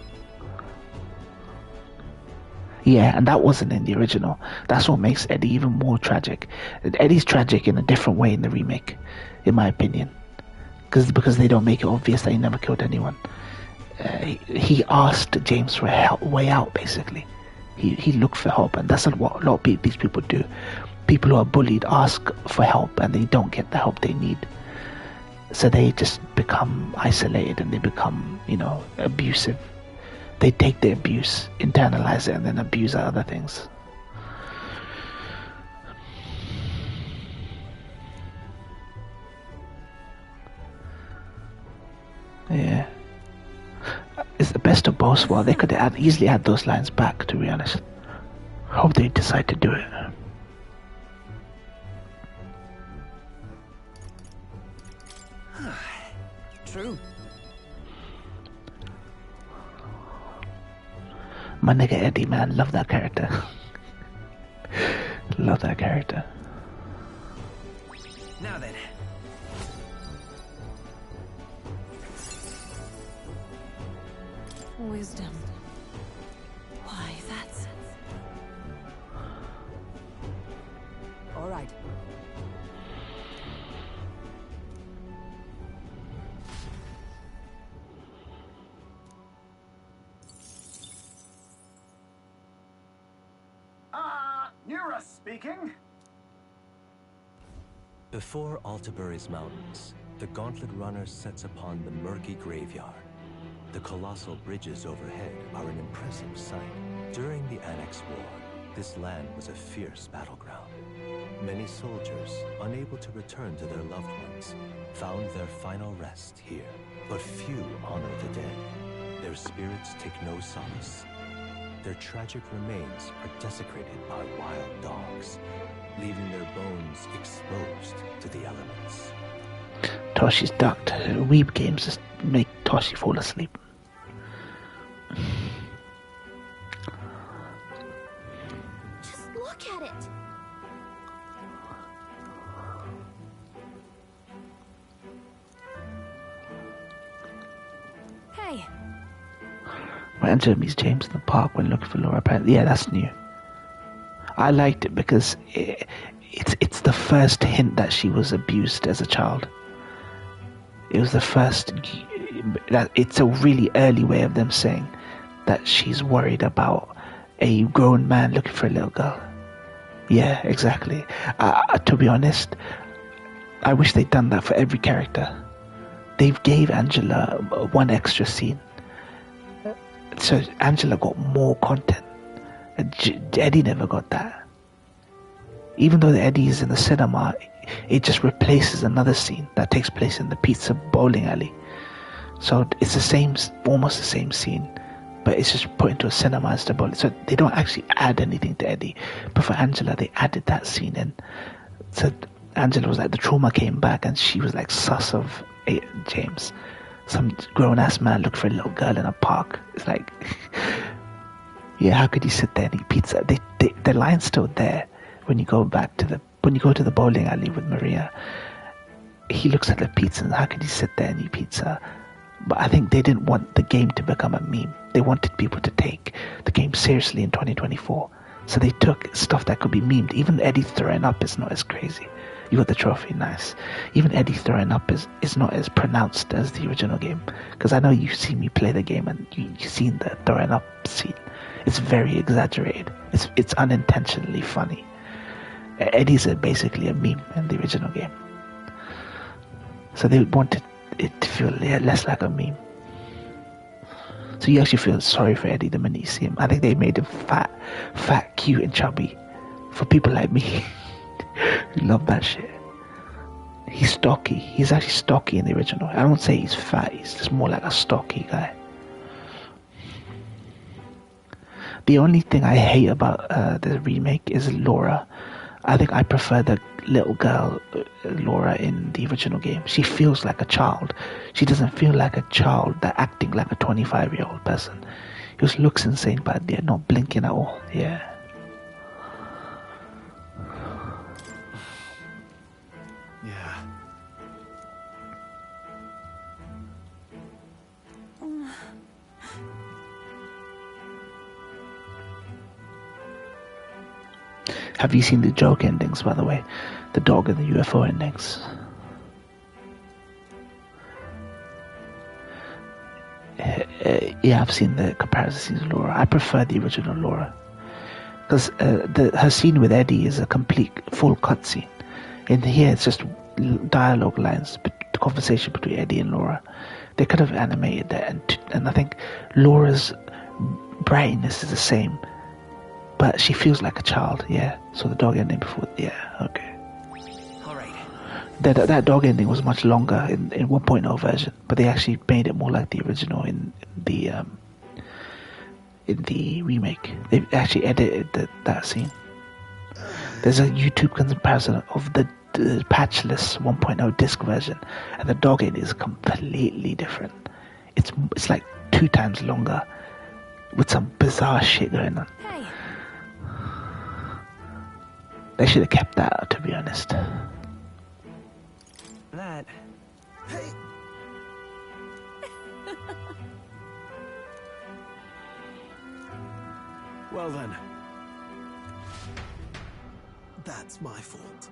Yeah, and that wasn't in the original. That's what makes Eddie even more tragic. Eddie's tragic in a different way in the remake, in my opinion. Because they don't make it obvious that he never killed anyone. He asked James for a way out, basically. He looked for help, and that's what a lot of these people do. People who are bullied ask for help, and they don't get the help they need. So they just become isolated, and they become, abusive. They take the abuse, internalize it, and then abuse other things. Yeah. It's the best of both worlds. They could easily add those lines back, to be honest. Hope they decide to do it. True. My nigga Eddie, man, love that character. Love that character. Now then. Wisdom. Why, that's... All right. Nura speaking. Before Altabury's mountains, the Gauntlet Runner sets upon the murky graveyard. The colossal bridges overhead are an impressive sight. During the Annex War, this land was a fierce battleground. Many soldiers, unable to return to their loved ones, found their final rest here. But few honor the dead. Their spirits take no solace. Their tragic remains are desecrated by wild dogs, leaving their bones exposed to the elements. Toshi's ducked. Weeb games just make Toshi fall asleep. Just look at it. Hey. Angela meets James in the park when looking for Laura. Apparently, yeah, that's new. I liked it because it's the first hint that she was abused as a child. It was the first. It's a really early way of them saying that she's worried about a grown man looking for a little girl. Yeah, exactly. To be honest, I wish they'd done that for every character. They gave Angela one extra scene. So Angela got more content. Eddie never got that. Even though Eddie is in the cinema, it just replaces another scene that takes place in the pizza bowling alley. So it's the same, almost the same scene, but it's just put into a cinema instead of bowling. So they don't actually add anything to Eddie. But for Angela, they added that scene in. So Angela was like, the trauma came back, and she was like sus of James. Some grown-ass man looked for a little girl in a park. It's like, yeah, how could you sit there and eat pizza? The line's still there when you go to the bowling alley with Maria. He looks at the pizza and how could you sit there and eat pizza? But I think they didn't want the game to become a meme. They wanted people to take the game seriously in 2024. So they took stuff that could be memed. Even Eddie throwing up is not as crazy. You got the trophy, nice. Even Eddie throwing up is not as pronounced as the original game. Because I know you've seen me play the game and you've seen the throwing up scene. It's very exaggerated. It's unintentionally funny. Eddie's basically a meme in the original game. So they wanted it to feel less like a meme. So you actually feel sorry for Eddie the minute you see him. I think they made him fat, cute, and chubby. For people like me who love that shit. He's stocky. He's actually stocky in the original. I don't say he's fat. He's just more like a stocky guy. The only thing I hate about the remake is Laura. I think I prefer the little girl, Laura, in the original game. She feels like a child. She doesn't feel like a child that acting like a 25-year-old person. He just looks insane, but they're not blinking at all. Yeah. Yeah. Have you seen the joke endings, by the way? The dog and the UFO endings. Yeah, I've seen the comparison scenes of Laura. I prefer the original Laura. Because her scene with Eddie is a complete, full cutscene. In here, it's just dialogue lines, the conversation between Eddie and Laura. They could have animated that, and I think Laura's brightness is the same. But she feels like a child, yeah. So the dog ending before, yeah, okay. Alright. That dog ending was much longer in 1.0 version, but they actually made it more like the original in the remake. They actually edited that scene. There's a YouTube comparison of the patchless 1.0 disc version, and the dog ending is completely different. It's like 2 times longer, with some bizarre shit going on. Hey. They should have kept that, to be honest. That. Hey! Well then. That's my fault.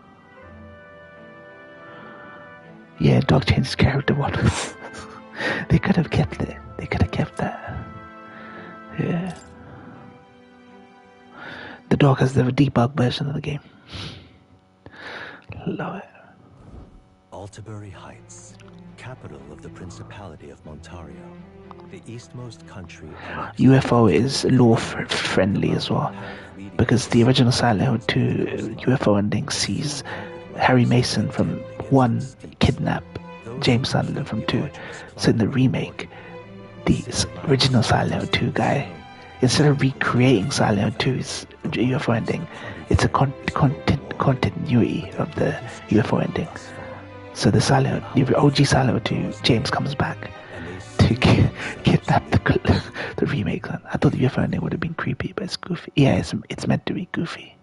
Yeah, dog changed his character once. They could have kept it. They could have kept that. Yeah. The dog has the debug version of the game. Love it. Altabury Heights, capital of the Principality of Montario, the eastmost country. UFO is law-friendly as well, because the original Silent Hill 2 UFO ending sees Harry Mason from 1 kidnap James Sunderland from 2. So in the remake, the original Silent Hill 2 guy, instead of recreating Silent Hill 2's UFO ending, it's a continuity of the UFO ending. So the OG Silent Hill 2, James comes back to kidnap the remake. I thought the UFO ending would have been creepy, but it's goofy. Yeah, it's meant to be goofy.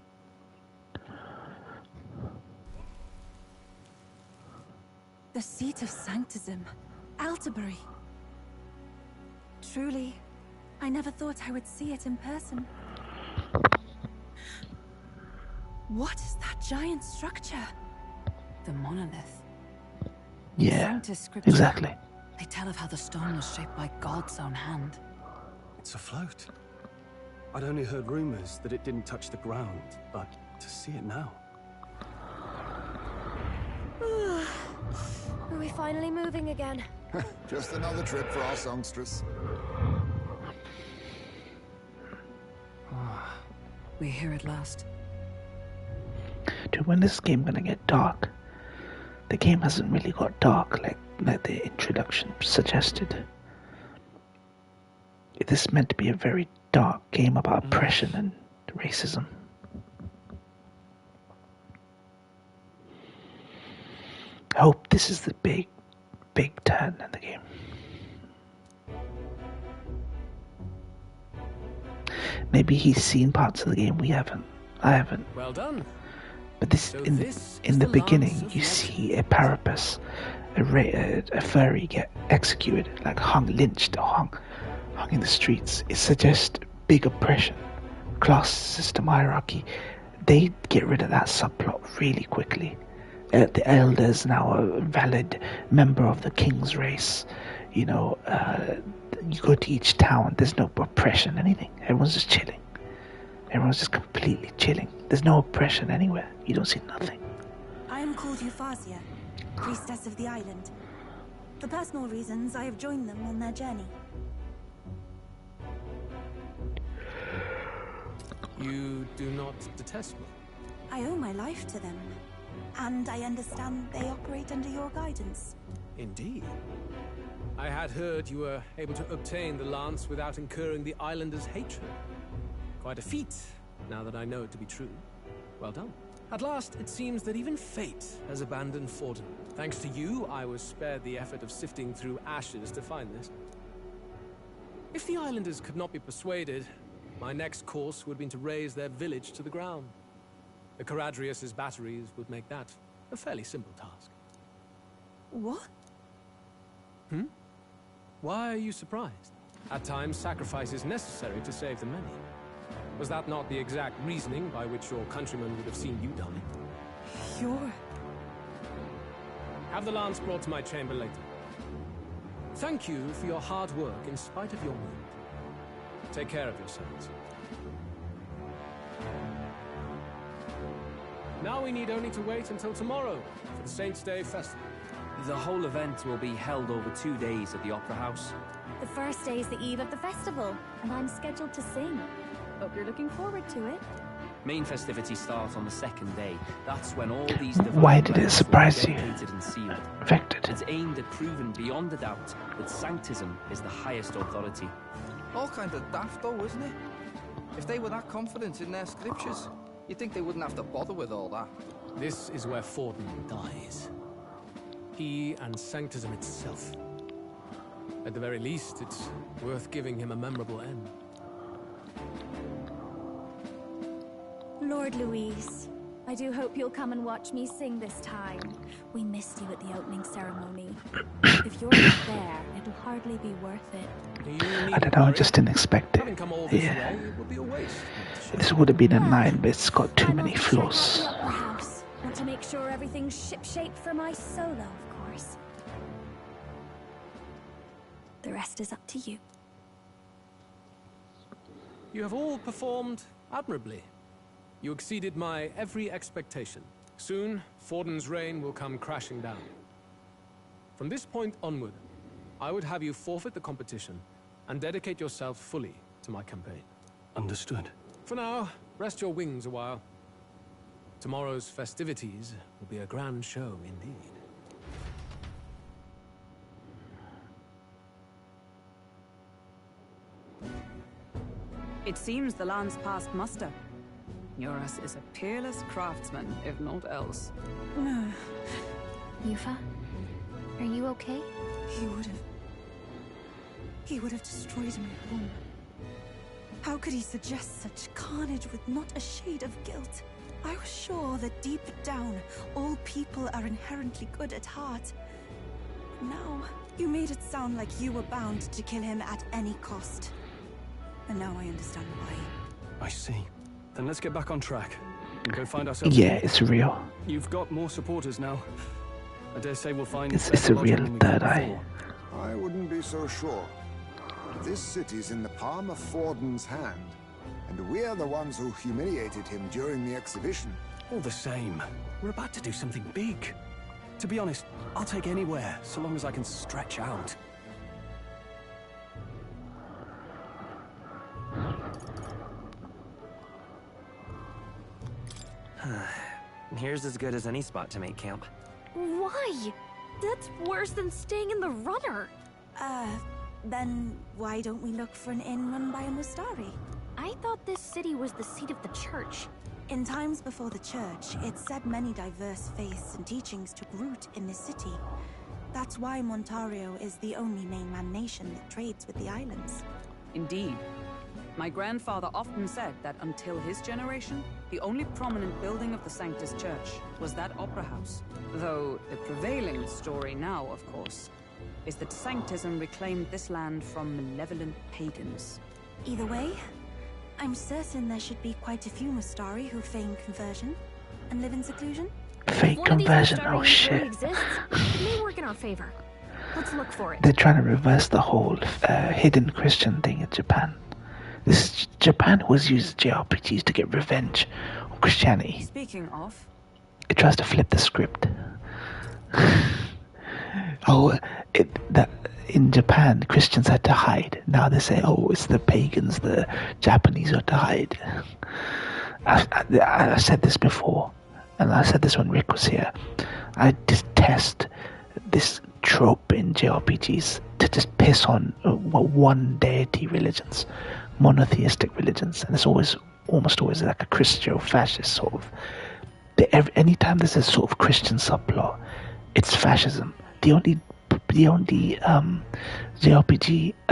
The seat of sanctism, Altabury. Truly, I never thought I would see it in person. What is that giant structure? The monolith. Yeah, Sanctus scripture. exactly. They tell of how the stone was shaped by God's own hand. It's afloat. I'd only heard rumors that it didn't touch the ground, but to see it now. Are we finally moving again? Just another trip for our songstress. We're here at last. dude, when this game gonna get dark? The game hasn't really got dark like the introduction suggested. This is meant to be a very dark game about oppression and racism. I hope this is the big turn in the game. Maybe he's seen parts of the game we haven't. I haven't. Well done. But in the beginning, you see a Parapus, a furry get executed, like lynched, or hung in the streets. It suggests big oppression, class system hierarchy. They get rid of that subplot really quickly. The elder's now a valid member of the king's race. You know, you go to each town, there's no oppression, anything. Everyone's just chilling. Everyone's just completely chilling. There's no oppression anywhere. You don't see nothing. I am called Refantazio, priestess of the island. For personal reasons, I have joined them on their journey. You do not detest me? I owe my life to them, and I understand they operate under your guidance. Indeed. I had heard you were able to obtain the lance without incurring the islanders' hatred. Quite a feat, now that I know it to be true. Well done. At last, it seems that even fate has abandoned Forden. Thanks to you, I was spared the effort of sifting through ashes to find this. If the islanders could not be persuaded, my next course would have been to raise their village to the ground. The Caradrius' batteries would make that a fairly simple task. What? Why are you surprised? At times, sacrifice is necessary to save the many. Was that not the exact reasoning by which your countrymen would have seen you die? You're... Have the lance brought to my chamber later. Thank you for your hard work in spite of your wound. Take care of yourselves. Now we need only to wait until tomorrow for the Saints' Day Festival. The whole event will be held over 2 days at the Opera House. The first day is the eve of the festival, and I'm scheduled to sing. Hope you're looking forward to it. Main festivities start on the second day. That's when all these Why did it surprise you? and sealed. Vectored. It's aimed at proving beyond a doubt that sanctism is the highest authority. All kind of daft though, isn't it? If they were that confident in their scriptures, you'd think they wouldn't have to bother with all that. This is where Forden dies. He and sanctism itself. At the very least, it's worth giving him a memorable end. Lord Louise, I do hope you'll come and watch me sing this time. We missed you at the opening ceremony. If you're not there, it'll hardly be worth it. I don't know, I just didn't expect it. Yeah. This would have been a 9, but it's got too many flaws. House. Want to make sure everything's shipshape for my solo, of course. The rest is up to you. You have all performed admirably. You exceeded my every expectation. Soon, Forden's reign will come crashing down. From this point onward, I would have you forfeit the competition and dedicate yourself fully to my campaign. Understood. For now, rest your wings a while. Tomorrow's festivities will be a grand show indeed. It seems the lance passed muster. Eurus is a peerless craftsman, if not else. Yufa, are you okay? He would have destroyed my home. How could he suggest such carnage with not a shade of guilt? I was sure that deep down, all people are inherently good at heart. Now, you made it sound like you were bound to kill him at any cost. And now I understand why. I see. Then let's get back on track and go find ourselves. Yeah, it's real. You've got more supporters now. I dare say we'll find it's a real third eye. I wouldn't be so sure. This city's in the palm of Forden's hand, and we're the ones who humiliated him during the exhibition. All the same, we're about to do something big. To be honest, I'll take anywhere, so long as I can stretch out. Here's as good as any spot to make camp. Why? That's worse than staying in the runner. Then why don't we look for an inn run by a Mustari? I thought this city was the seat of the church. In times before the church, it said many diverse faiths and teachings took root in this city. That's why Montario is the only mainland nation that trades with the islands. Indeed. My grandfather often said that until his generation, the only prominent building of the Sanctus Church was that opera house. Though the prevailing story now, of course, is that Sanctism reclaimed this land from malevolent pagans. Either way, I'm certain there should be quite a few Mustari who feign conversion and live in seclusion. Fake conversion, oh shit. Exists, it may work in our favor. Let's look for it. They're trying to reverse the whole hidden Christian thing in Japan. Japan always uses JRPGs to get revenge on Christianity. Speaking of, it tries to flip the script. In Japan, Christians had to hide. Now they say, oh, it's the pagans, the Japanese are to hide. I said this before, and I said this when Rick was here. I detest this trope in JRPGs to just piss on one deity religions, monotheistic religions, and it's almost always like a Christo-fascist sort of. Anytime there's a sort of Christian subplot, it's fascism. The only JRPG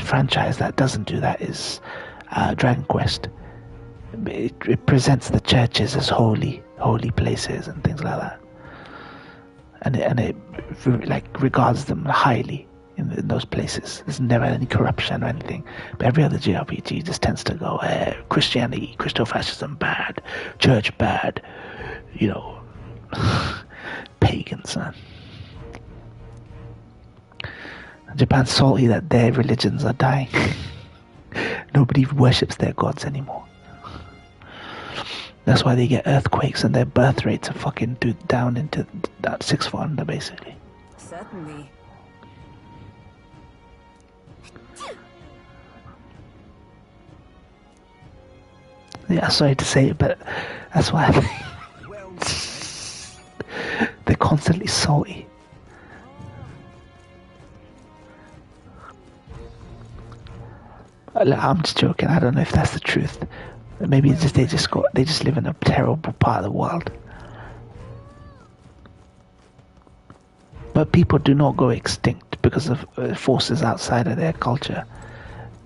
franchise that doesn't do that is Dragon Quest. It presents the churches as holy places and things like that, and it like regards them highly in those places. There's never any corruption or anything. But every other JRPG just tends to go Christianity, Christo-fascism bad, church bad, pagans, man. Japan's salty that their religions are dying. Nobody worships their gods anymore. That's why they get earthquakes and their birth rates are fucking down into that 6 foot under, basically. Certainly. Yeah, sorry to say it, but that's why they're constantly salty. I'm just joking. I don't know if that's the truth. Maybe it's just they just live in a terrible part of the world. But people do not go extinct because of forces outside of their culture.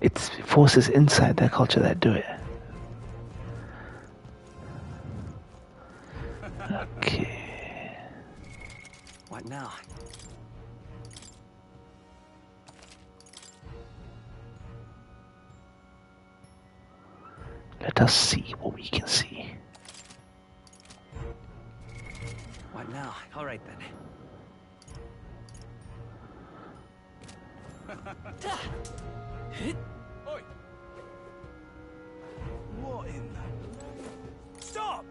It's forces inside their culture that do it. Okay. What now? Let us see what we can see. What now? All right then. Oi! What in the... Stop!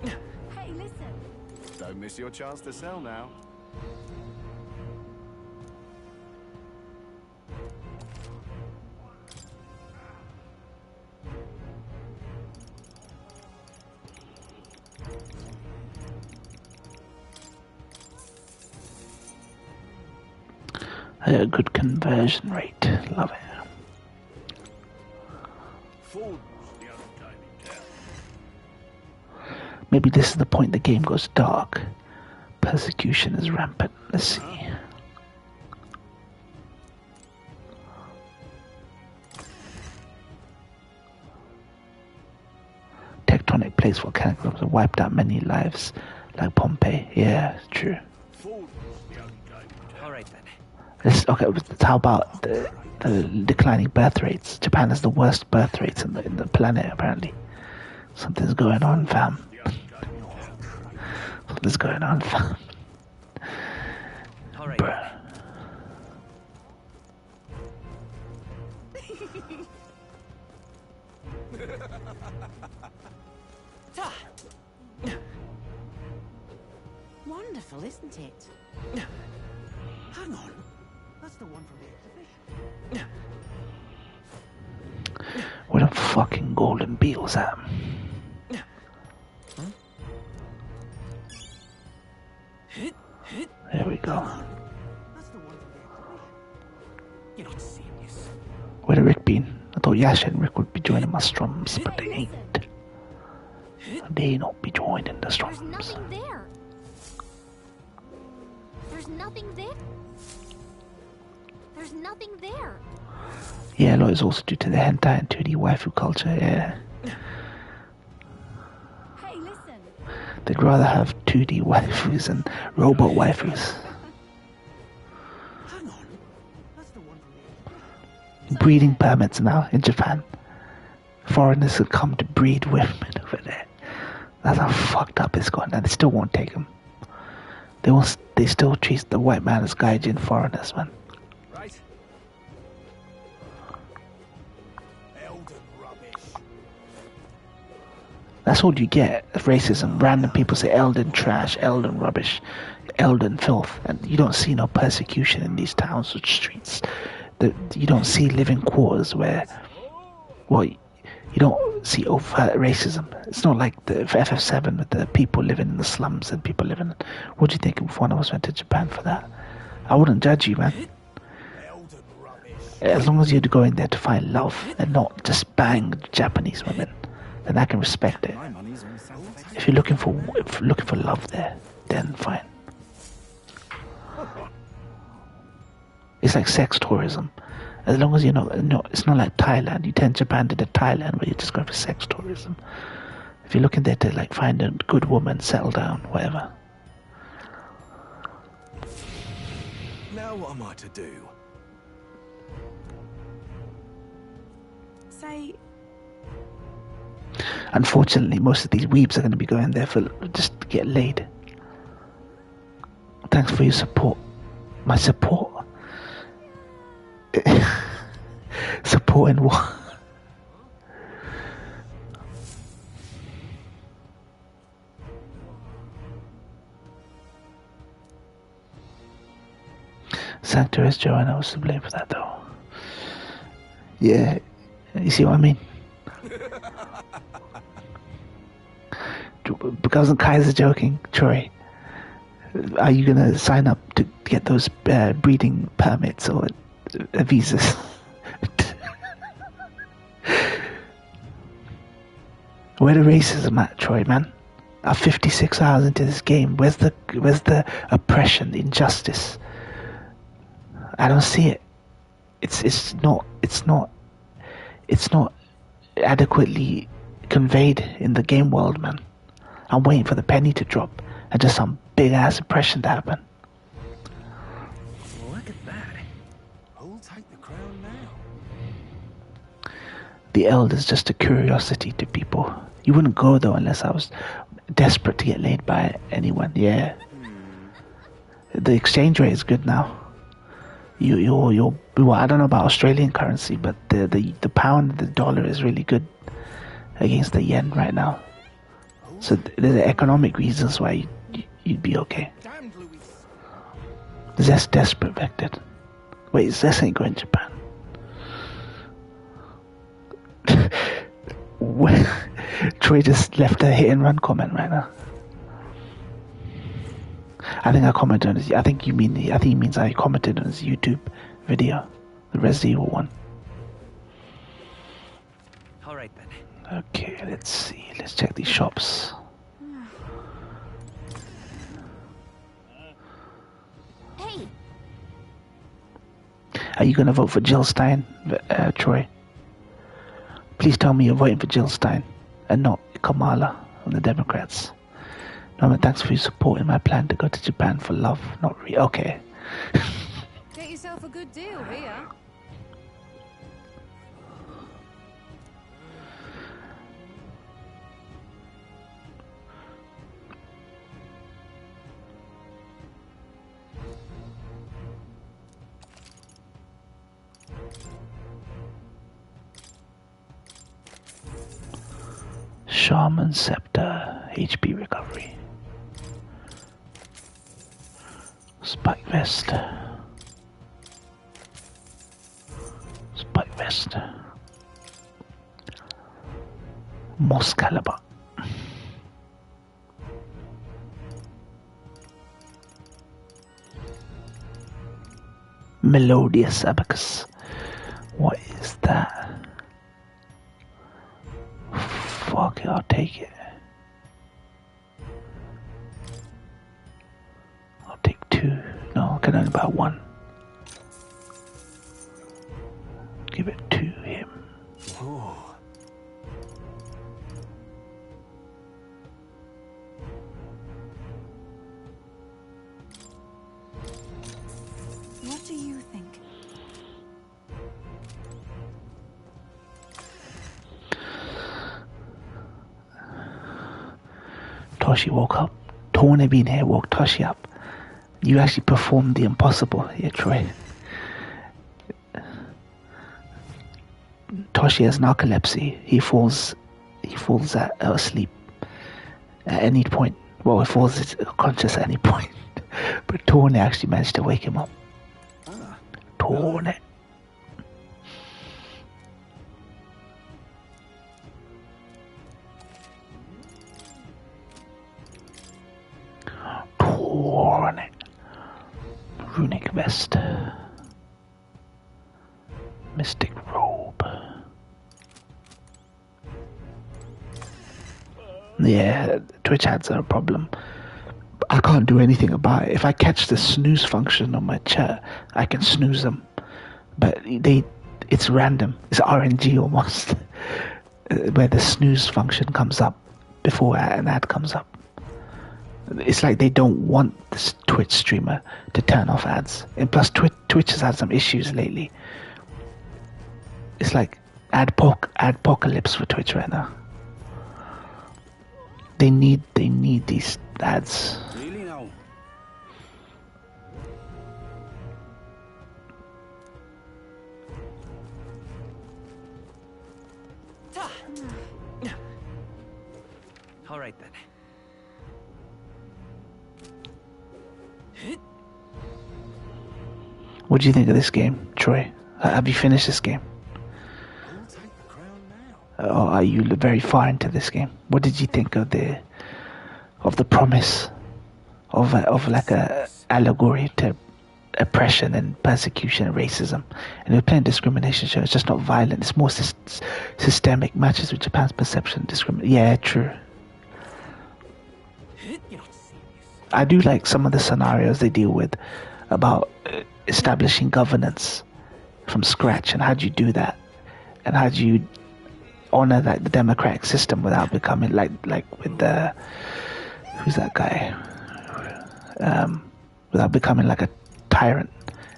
Hey, listen. Don't miss your chance to sell now. A good conversion rate. Love it. Maybe this is the point the game goes dark. Persecution is rampant. Let's see. Tectonic plates volcanic rocks have wiped out many lives, like Pompeii. Yeah, it's true. All right then. Okay, how about the declining birth rates? Japan has the worst birth rates in the planet, apparently. Something's going on, fam. Something's going on, fam. All right. Bruh. Wonderful, isn't it? Hang on. That's the one from the exhibition. Where the fucking golden beetles at? There we go. You're not serious. Where'd Rick been? I thought Yash and Rick would be joining my strums, but they ain't. They don't be joining the strums. There's nothing there. There's nothing there. There's nothing there. Yeah, a lot is also due to the hentai and 2D waifu culture, yeah. Hey, listen. They'd rather have 2D waifus and robot waifus. Breeding permits now in Japan. Foreigners could come to breed women over there. That's how fucked up it's gone, and they still won't take them. They still treat the white man as gaijin foreigners, man. Right. Elden rubbish. That's all you get, racism. Random people say Elden trash, Elden rubbish, Elden filth, and you don't see no persecution in these towns or streets. You don't see living quarters where, well, you don't see overt racism. It's not like the FF7 with the people living in the slums and people living. What do you think if one of us went to Japan for that? I wouldn't judge you, man. As long as you're going there to find love and not just bang Japanese women, then I can respect it. If you're looking for love there, then fine. It's like sex tourism. As long as you're not, it's not like Thailand. You turn Japan to the Thailand where you're just going for sex tourism. If you're looking there to like find a good woman, settle down, whatever. Now what am I to do? Say. Unfortunately, most of these weebs are going to be going there for just to get laid. Thanks for your support. My support? Support in what? Sanctuary's Joanna was to blame for that, though. Yeah, you see what I mean? Because Kaiser joking, Troy, are you gonna sign up to get those breeding permits or visas? Where the racism at, Troy, man? I'm 56 hours into this game. Where's the oppression, the injustice? I don't see it. It's not adequately conveyed in the game world, man. I'm waiting for the penny to drop and just some big ass oppression to happen. Look at that. Who'll take the crown now? The Elder's just a curiosity to people. You wouldn't go though unless I was desperate to get laid by anyone. Yeah. The exchange rate is good now. Well, I don't know about Australian currency, but the pound, the dollar is really good against the yen right now. So there's economic reasons why you'd be okay. Zest desperate vectored. Wait, Zest ain't going to Japan. Troy just left a hit and run comment right now. I think I commented on his. I think he means I commented on his YouTube video, the Resident Evil one. All right then. Okay, let's see. Let's check these shops. Hey. Are you gonna vote for Jill Stein, Troy? Please tell me you're voting for Jill Stein and not Kamala from the Democrats. Norman, thanks for your support in my plan to go to Japan for love. Not really. Okay. Get yourself a good deal here. Shaman Scepter, HP recovery. Spike Vest. Spike Vest. Moscalaba. Melodious abacus. What is that? Fuck it, I'll take it. I'll take 2. No, I can only buy 1. Give it to him. Oh. What do you think? Toshi woke up. Torna being here woke Toshi up. You actually performed the impossible here, Troy. Toshi has narcolepsy. He falls asleep at any point. Well, he falls conscious at any point. But Torna actually managed to wake him up. Torna. Torna. Runic vest. Mystic robe. Yeah, Twitch ads are a problem. I can't do anything about it. If I catch the snooze function on my chat, I can snooze them. But it's random. It's RNG almost. Where the snooze function comes up before an ad comes up. It's like they don't want this Twitch streamer to turn off ads. And plus Twitch has had some issues lately. It's like adpocalypse for Twitch right now. They need these ads. Really now? All right then. What do you think of this game, Troy? Have you finished this game? Or are you very far into this game? What did you think of the promise of like a allegory to oppression and persecution and racism? And we're playing discrimination show. It's just not violent. It's more systemic. Matches with Japan's perception of discrimination. Yeah, true. I do like some of the scenarios they deal with about establishing governance from scratch, and how do you do that, and how do you honor the democratic system without becoming like with the who's that guy, without becoming like a tyrant.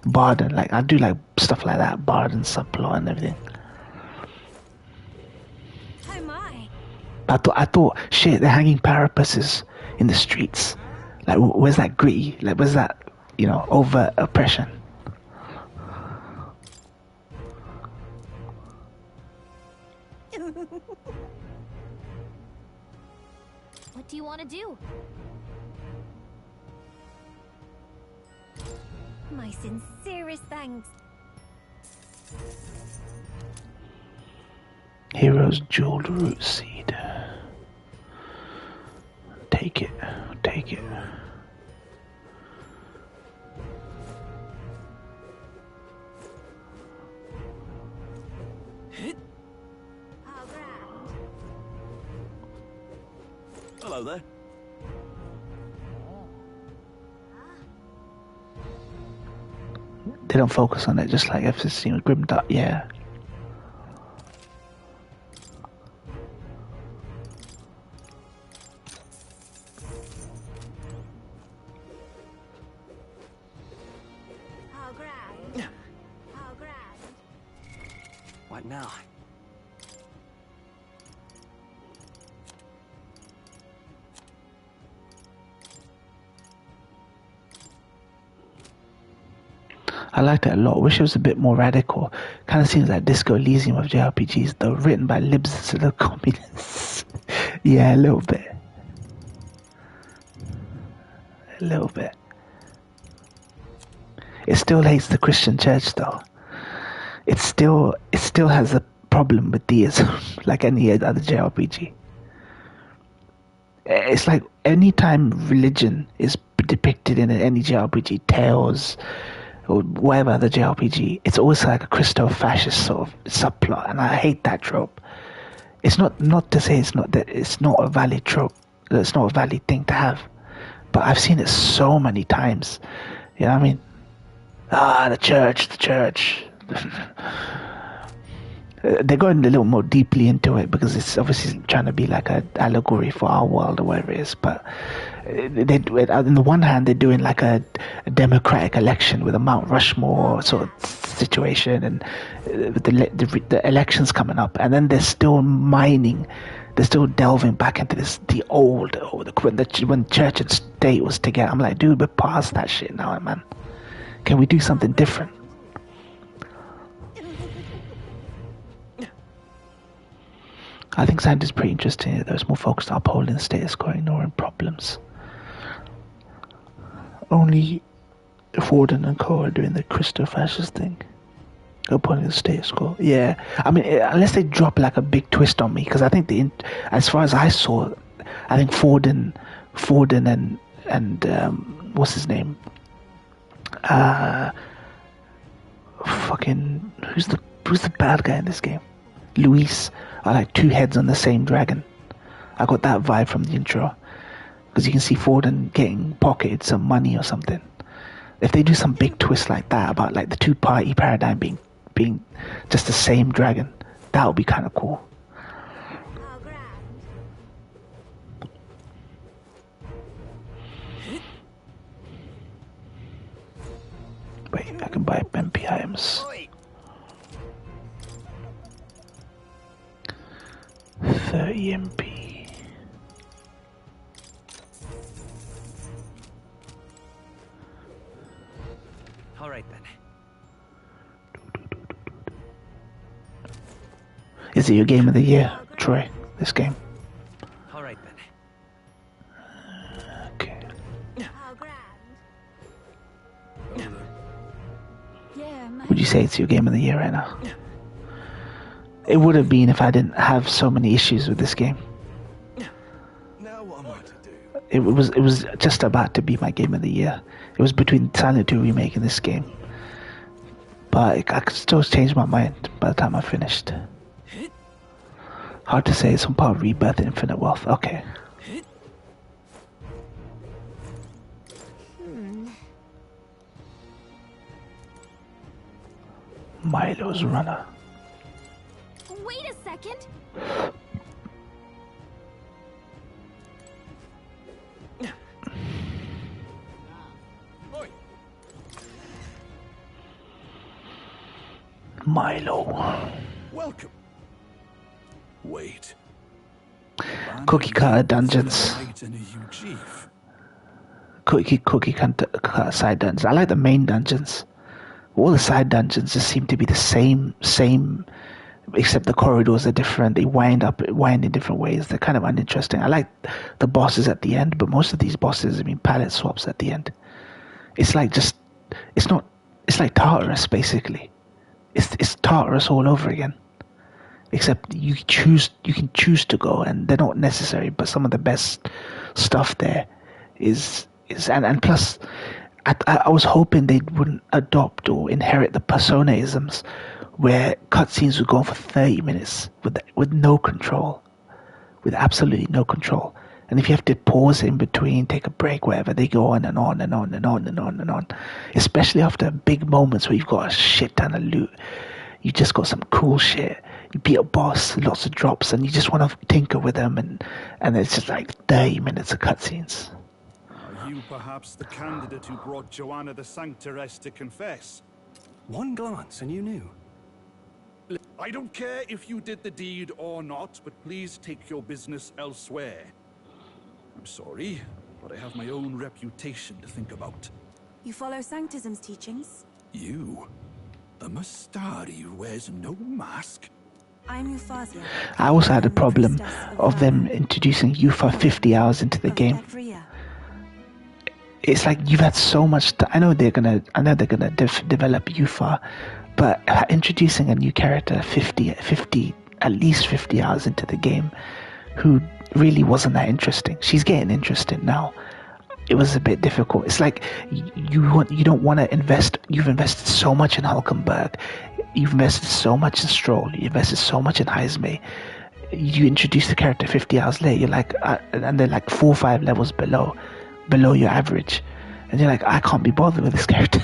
Barden, like I do like stuff like that, Barden subplot and everything. Oh my! I thought shit, they're hanging parapuses in the streets. Like where's that gritty? Like where's that overt oppression? What do you want to do? My sincerest thanks. Hero's jeweled root seed. Take it. Take it. Hello there. They don't focus on it, just like F-16 with Grim Dot. Yeah. How grand. How grand. What now? I liked it a lot. Wish it was a bit more radical. Kind of seems like Disco Elysium of JRPGs, though written by libs instead of communists. Yeah, a little bit. A little bit. It still hates the Christian church, though. It still has problem with deism, like any other JRPG. It's like anytime religion is depicted in any JRPG, Tales, or whatever other JRPG, it's always like a Christo-fascist sort of subplot, and I hate that trope. It's not to say it's not a valid trope, that it's not a valid thing to have, but I've seen it so many times. You know what I mean? The church. They're going a little more deeply into it because it's obviously trying to be like an allegory for our world or whatever it is. But on the one hand, they're doing like a democratic election with a Mount Rushmore sort of situation, and the elections coming up, and then they're still they're still delving back into the old, when church and state was together. I'm like, dude, we're past that shit now, man. Can we do something different? I think Sand is pretty interesting. There's more focused on upholding the status quo, ignoring problems. Only Forden and Co are doing the Christo-fascist thing, upholding the status quo. Yeah, I mean, unless they drop like a big twist on me, because I think as far as I saw, I think Forden and what's his name? Fucking who's the bad guy in this game? Luis are like two heads on the same dragon. I got that vibe from the intro, because you can see Forden getting pocketed some money or something. If they do some big twist like that about like the two-party paradigm being just the same dragon, that would be kind of cool. Wait, I can buy MP items. 30 MP. All right then. Is it your game of the year, Troy? This game? All right then. Okay. Would you say it's your game of the year right now? It would have been if I didn't have so many issues with this game. Now what am I to do? It was just about to be my game of the year. It was between Silent 2 Remake and this game. But I could still change my mind by the time I finished. Hard to say, it's some part of Rebirth and Infinite Wealth. Okay. Milo's Runner. Wait a second. Milo. Welcome. Wait. Cookie cutter dungeons. Cookie cutter side dungeons. I like the main dungeons. All the side dungeons just seem to be the same, except the corridors are different. They wind in different ways. They're kind of uninteresting. I like the bosses at the end, but most of these bosses, palette swaps at the end. It's like it's like Tartarus basically. It's Tartarus all over again. Except you can choose to go, and they're not necessary, but some of the best stuff there is and plus I was hoping they wouldn't adopt or inherit the Persona-isms where cutscenes would go on for 30 minutes with no control, with absolutely no control. And if you have to pause in between, take a break, whatever, they go on and on and on and on and on and on. Especially after big moments where you've got a shit ton of loot. You just got some cool shit. You beat a boss, lots of drops, and you just want to tinker with them, and it's just like 30 minutes of cutscenes. Are you perhaps the candidate who brought Joanna the Sanctoress to confess? One glance and you knew. I don't care if you did the deed or not, but please take your business elsewhere. I'm sorry, but I have my own reputation to think about. You follow Sanctism's teachings? You? A Mustari who wears no mask? I'm Refantazio. I also had a problem of them introducing Yuffie 50 hours into the game. It's like you've had so much. I know they're gonna develop Yuffie, But introducing a new character at least 50 hours into the game, who really wasn't that interesting. She's getting interesting now. It was a bit difficult. It's like you don't want to invest. You've invested so much in Hulkenberg, you've invested so much in Stroll, you invested so much in Heisme. You introduce the character 50 hours later, you're like, and they're like 4 or 5 levels below your average, and you're like, I can't be bothered with this character.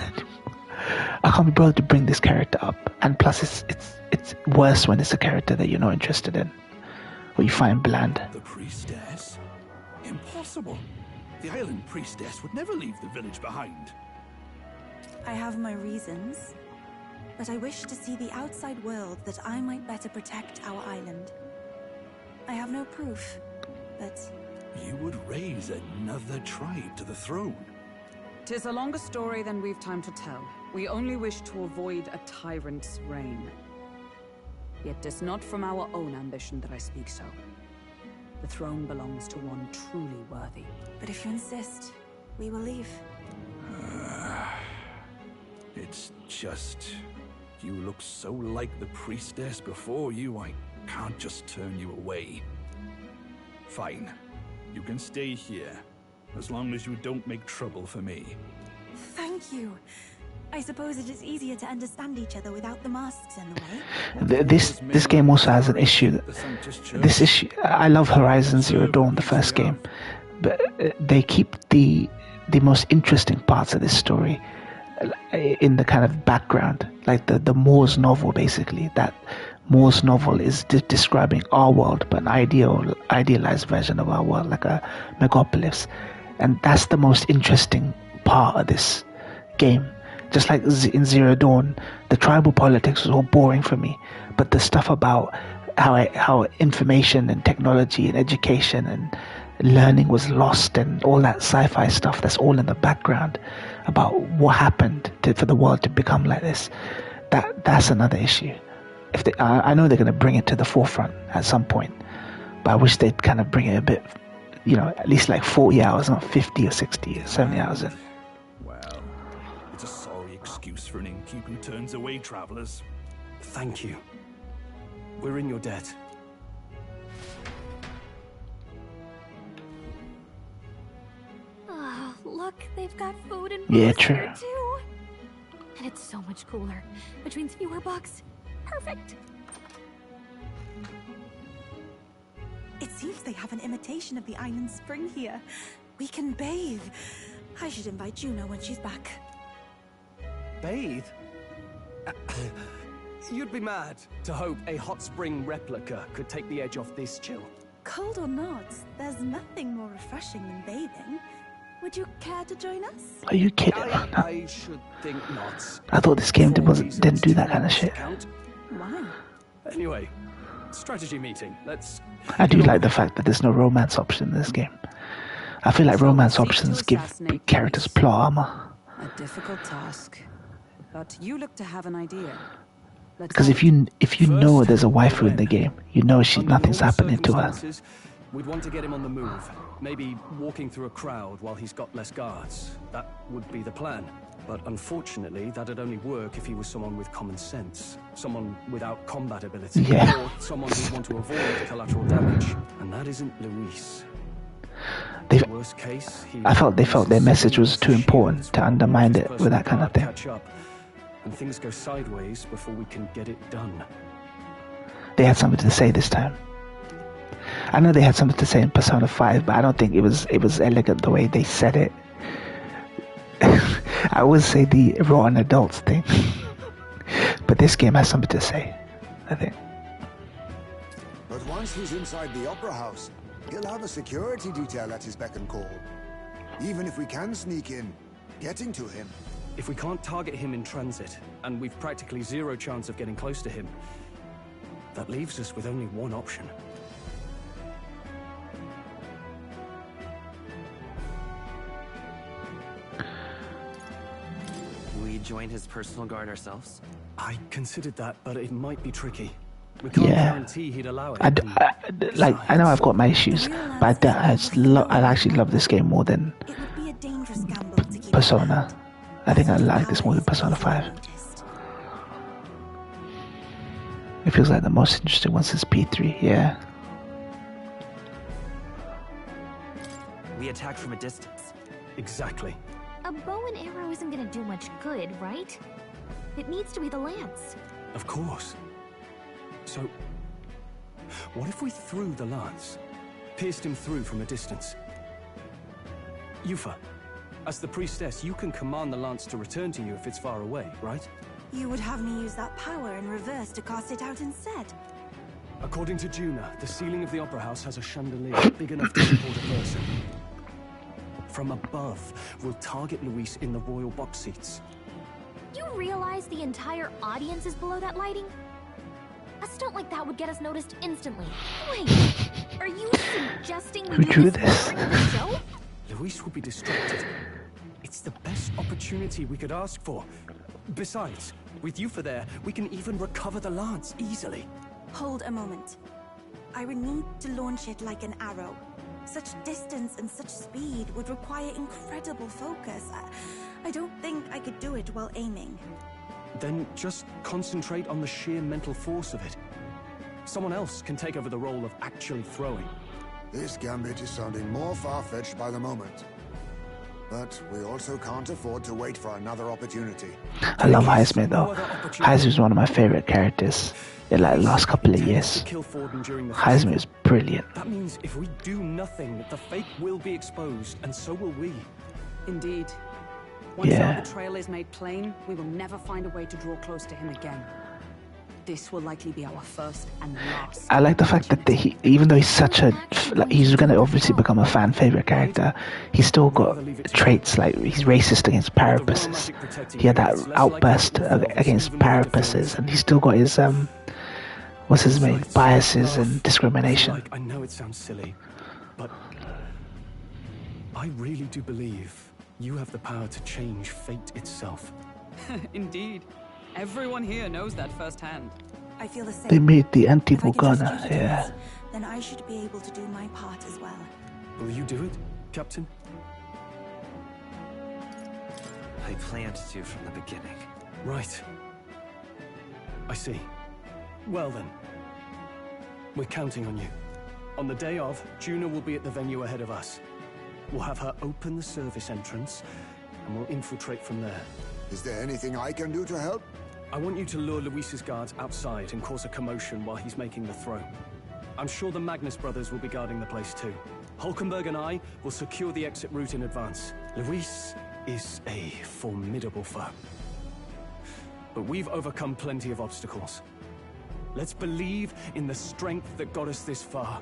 I can't be bothered to bring this character up. And plus, it's worse when it's a character that you're not interested in, or you find bland. The priestess? Impossible. The island priestess would never leave the village behind. I have my reasons, but I wish to see the outside world that I might better protect our island. I have no proof, but... You would raise another tribe to the throne. 'Tis a longer story than we've time to tell. We only wish to avoid a tyrant's reign. Yet 'tis not from our own ambition that I speak so. The throne belongs to one truly worthy. But if you insist, we will leave. It's just... You look so like the priestess before you, I can't just turn you away. Fine. You can stay here, as long as you don't make trouble for me. Thank you. I suppose it is easier to understand each other without the masks in the way. This game also has an issue. This issue, I love Horizon Zero Dawn, the first game, but they keep the most interesting parts of this story in the kind of background, like the Moore's novel. Basically, that Moore's novel is describing our world, but an idealized version of our world, like a megapolis, and that's the most interesting part of this game. Just like in Zero Dawn, the tribal politics was all boring for me, but the stuff about how information and technology and education and learning was lost and all that sci-fi stuff, that's all in the background about what happened for the world to become like this. That's another issue. I know they're going to bring it to the forefront at some point, but I wish they'd kind of bring it a bit, at least like 40 hours, not 50 or 60 or 70 hours in. It's a sorry excuse for an innkeep who turns away travelers. Thank you. We're in your debt. Oh, look, they've got food and Yeah, booze true. here too. And it's so much cooler, which means fewer bugs. Perfect. It seems they have an imitation of the island spring here. We can bathe. I should invite Juno when she's back. Bathe? You'd be mad to hope a hot spring replica could take the edge off this chill. Cold or not, there's nothing more refreshing than bathing. Would you care to join us? Are you kidding? I should think not. I thought this game didn't do that kind of shit. Why? Anyway, strategy meeting. Let's... I do like the fact that there's no romance option in this game. I feel like romance options give characters plot armor. A difficult task, but you look to have an idea. Because if you know there's a waifu in the game, you know nothing's happening to her. We'd want to get him on the move. Maybe walking through a crowd while he's got less guards. That would be the plan. But unfortunately, that'd only work if he was someone with common sense. Someone without combat ability. Yeah. Or someone who'd want to avoid collateral damage. And that isn't Luis. Worst case, I felt they felt their message was too important to undermine it with that kind of thing. Catch up, and things go sideways before we can get it done. They had something to say this time. I know they had something to say in Persona 5, but I don't think it was elegant the way they said it. I always say the rotten adults thing, but this game has something to say, I think. But once he's inside the Opera House, he'll have a security detail at his beck and call. Even if we can sneak in, getting to him. If we can't target him in transit, and we've practically zero chance of getting close to him, that leaves us with only one option. We join his personal guard ourselves? I considered that, but it might be tricky. We can't guarantee he'd allow it. I know I've got my issues, but I actually love this game more than Persona. I think I like this more than Persona 5. It feels like the most interesting one since P3, yeah. We attack from a distance. Exactly. A bow and arrow isn't gonna do much good, right? It needs to be the lance. Of course. So, what if we threw the lance? Pierced him through from a distance? Yufa, as the priestess, you can command the lance to return to you if it's far away, right? You would have me use that power in reverse to cast it out instead. According to Juna, the ceiling of the Opera House has a chandelier big enough to support a person. From above, we'll target Luis in the royal box seats. You realize the entire audience is below that lighting? A stunt like that would get us noticed instantly. Wait, are you suggesting we do this during the show? Luis will be distracted. It's the best opportunity we could ask for. Besides, with Yufa there, we can even recover the lance easily. Hold a moment. I would need to launch it like an arrow. Such distance and such speed would require incredible focus. I don't think I could do it while aiming. Then just concentrate on the sheer mental force of it. Someone else can take over the role of actually throwing. This gambit is sounding more far-fetched by the moment. But we also can't afford to wait for another opportunity. I love Heisman though. Heisman is one of my favorite characters in like the last couple of years. Heisman is brilliant. That means if we do nothing, the fake will be exposed, and so will we. Indeed. Once our betrayal is made plain, we will never find a way to draw close to him again. This will likely be our first and last. I like the fact that even though he's such a, he's going to obviously become a fan favorite character, he's still got traits like he's racist against parabuses. He had that outburst against parabuses, and he's still got his what's his name, biases and discrimination. I know it sounds silly, but I really do believe you have the power to change fate itself. Indeed. Everyone here knows that firsthand. I feel the same. They made the anti-Morgana, yeah. Then I should be able to do my part as well. Will you do it, Captain? I planned to from the beginning. Right. I see. Well then. We're counting on you. On the day of, Juna will be at the venue ahead of us. We'll have her open the service entrance, and we'll infiltrate from there. Is there anything I can do to help? I want you to lure Luis's guards outside and cause a commotion while he's making the throw. I'm sure the Magnus brothers will be guarding the place too. Hulkenberg and I will secure the exit route in advance. Luis is a formidable foe. But we've overcome plenty of obstacles. Let's believe in the strength that got us this far.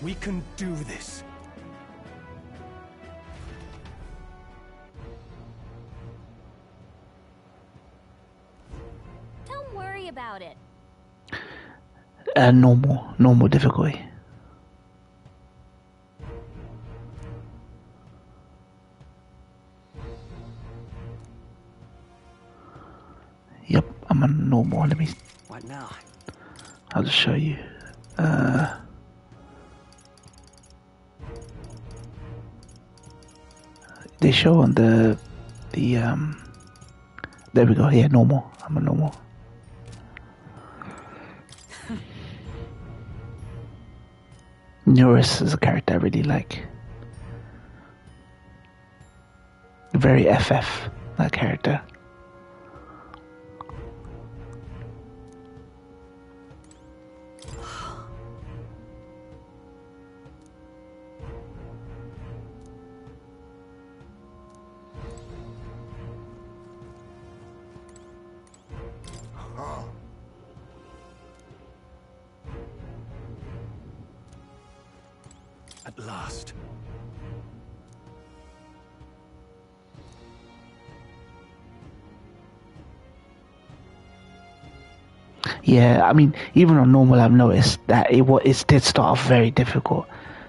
We can do this. Don't worry about it. Normal difficulty. Yep, I'm on normal. Let me. What now? I'll just show you. They show on the there we go. Yeah, normal. I'm a normal. Norris is a character I really like. Very FF, that character. At last. Yeah, I mean, even on normal, I've noticed that it did start off very difficult,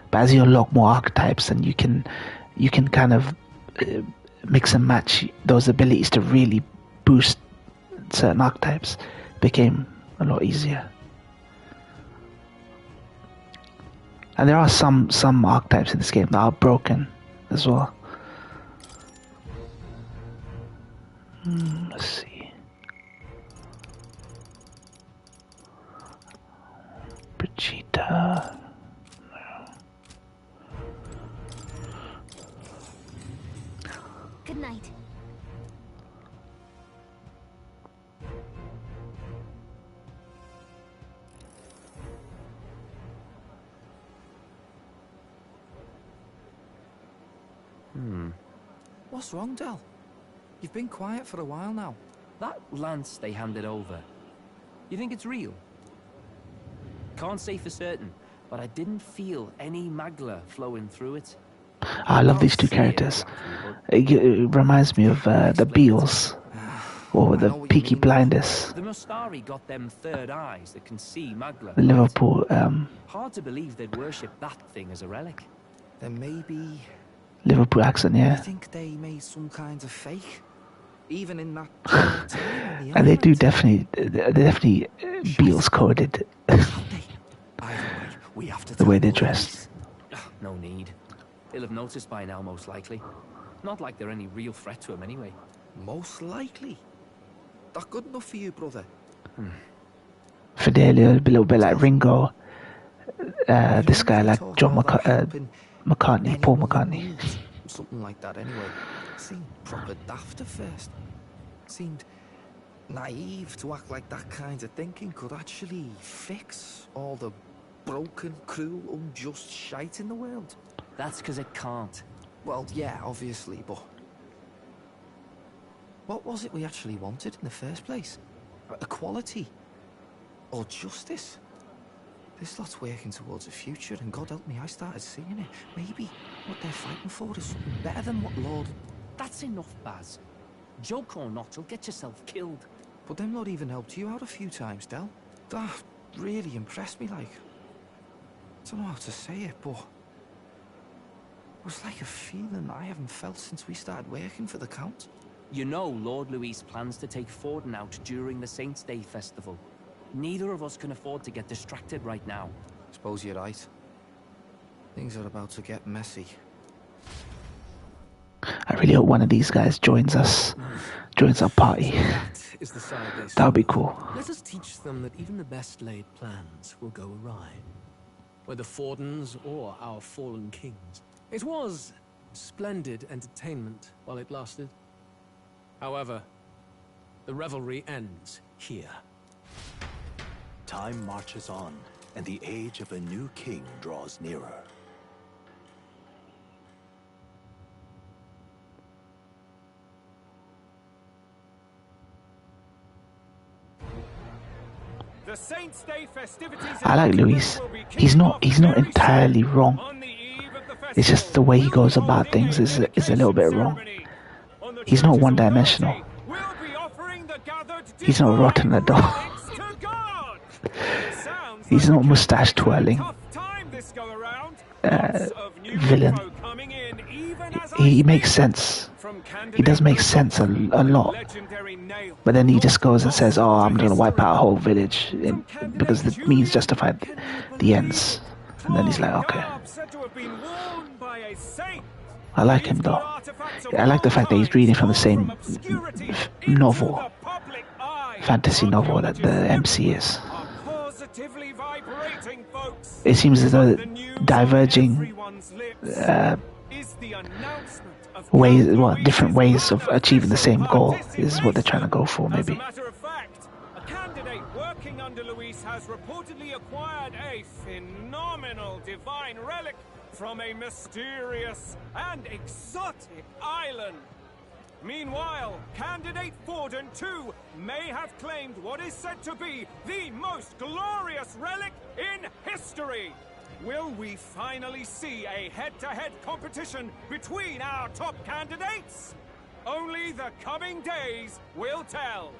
but as you unlock more archetypes, and you can kind of mix and match those abilities to really boost certain archetypes, it became a lot easier. And there are some archetypes in this game that are broken as well. Let's see. Good night. What's wrong, Del? You've been quiet for a while now. That lance they handed over, you think it's real? Can't say for certain, but I didn't feel any magla flowing through it. I love these two characters. It reminds me of the Beals or the Peaky Blinders. The Mustari got them third eyes that can see magla. The Liverpool. Hard to believe they'd worship that thing as a relic. Then maybe... Liverpool accent, yeah. I think they made some kind of fake. Even in that And they do definitely Beals coded. We have to the way they're dressed. No need. They'll have noticed by now, most likely. Not like they're any real threat to him anyway. Most likely? That good enough for you, brother? Fidelio, a little bit like Ringo. This guy like John McCartney, Paul McCartney. Something like that anyway. Seemed proper daft at first. Seemed naive to act like that kind of thinking could actually fix all the broken, cruel, unjust shite in the world. That's because it can't. Well, yeah, obviously, but... what was it we actually wanted in the first place? Equality? Or justice? This lot's working towards a future, and God help me, I started seeing it. Maybe what they're fighting for is something better than what Lord... That's enough, Baz. Joke or not, you'll get yourself killed. But them not even helped you out a few times, Del. That really impressed me, like... I don't know how to say it, but... it was like a feeling I haven't felt since we started working for the Count. You know Lord Louis plans to take Forden out during the Saints' Day festival. Neither of us can afford to get distracted right now. Suppose you're right. Things are about to get messy. I really hope one of these guys joins us, joins our party. Is the side they That would be cool. Let us teach them that even the best laid plans will go awry. Whether Forden's or our fallen kings. It was splendid entertainment while it lasted. However, the revelry ends here. Time marches on, and the age of a new king draws nearer. The Saints' Day festivities I like Luis. He's not entirely wrong. It's just the way he goes about things is a little bit wrong. He's not one-dimensional. He's not rotten at all. He's not mustache twirling villain. He makes sense. He does make sense a lot. But then he just goes and says, "Oh, I'm going to wipe out a whole village because the means justify the ends." And then he's like, "Okay." I like him though. I like the fact that he's reading from the same novel, fantasy novel that the MC is. It seems as though diverging different ways of achieving the same goal is what they're trying to go for, maybe. A candidate working under Luis has reportedly acquired a phenomenal divine relic from a mysterious and exotic island. Meanwhile, candidate Forden, too, may have claimed what is said to be the most glorious relic in history. Will we finally see a head-to-head competition between our top candidates? Only the coming days will tell.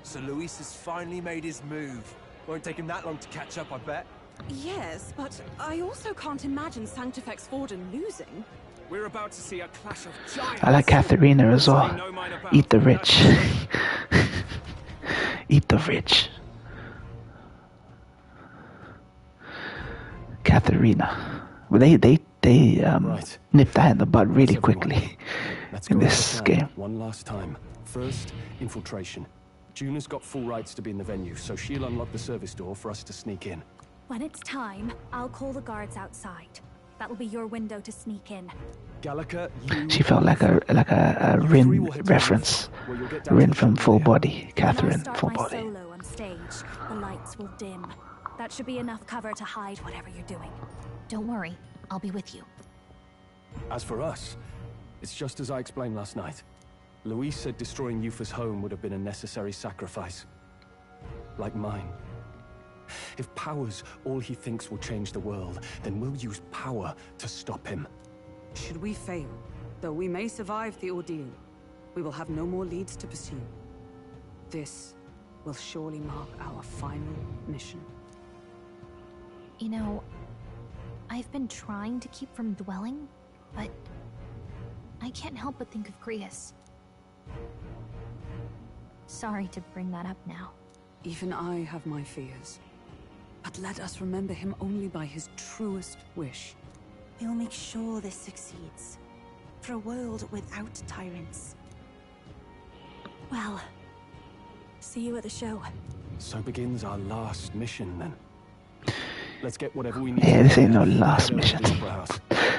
So Luis has finally made his move. Won't take him that long to catch up, I bet. Yes, but I also can't imagine Sanctifex Forden losing. We're about to see a clash of giants. I like Katharina as well. Eat the rich. Eat the rich. Katharina. Well, they nipped that in the bud really quickly in this game. One last time. First, infiltration. Juna's got full rights to be in the venue, so she'll unlock the service door for us to sneak in. When it's time, I'll call the guards outside. That'll be your window to sneak in. Gallica, you... She felt like a Rin reference. Rin from Full Body. Catherine, Full Body. Solo on stage. The lights will dim. That should be enough cover to hide whatever you're doing. Don't worry, I'll be with you. As for us, it's just as I explained last night. Louise said destroying Yufa's home would have been a necessary sacrifice. Like mine. If power's all he thinks will change the world, then we'll use power to stop him. Should we fail, though we may survive the ordeal, we will have no more leads to pursue. This will surely mark our final mission. You know, I've been trying to keep from dwelling, but I can't help but think of Grius. Sorry to bring that up now. Even I have my fears. But let us remember him only by his truest wish. We'll make sure this succeeds. For a world without tyrants. Well, see you at the show. So begins our last mission, then. Let's get whatever we need. Yeah, this ain't no last mission.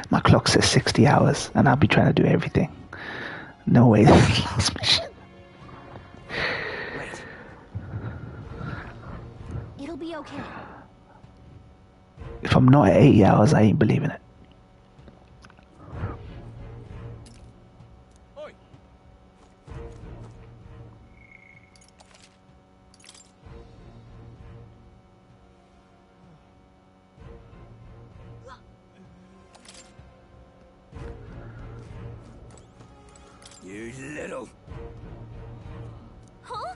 My clock says 60 hours, and I'll be trying to do everything. No way this is last mission. It'll be okay. If I'm not at 80 hours, I ain't believing it. You little... Huh?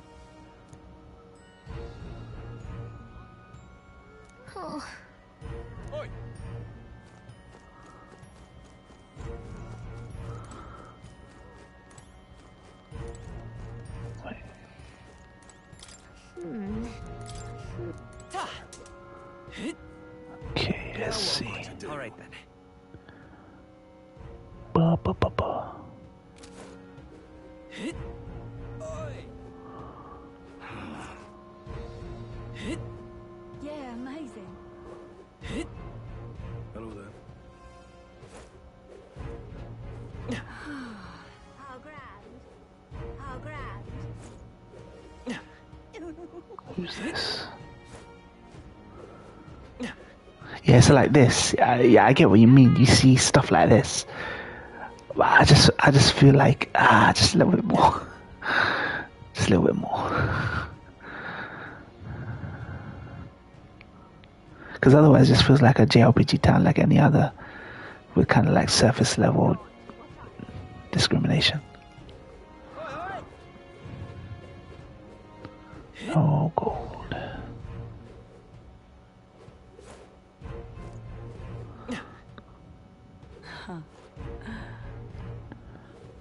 Oh. Oi. Okay, let's see. All right then. Ba ba ba ba. Yeah, amazing. Hello there. How grand. How grand. Who's this? Yeah, so like this. Yeah, I get what you mean. You see stuff like this. But I just feel like just a little bit more. Just a little bit more. Because otherwise it just feels like a JRPG town like any other, with kind of like surface level discrimination. Oh, gold.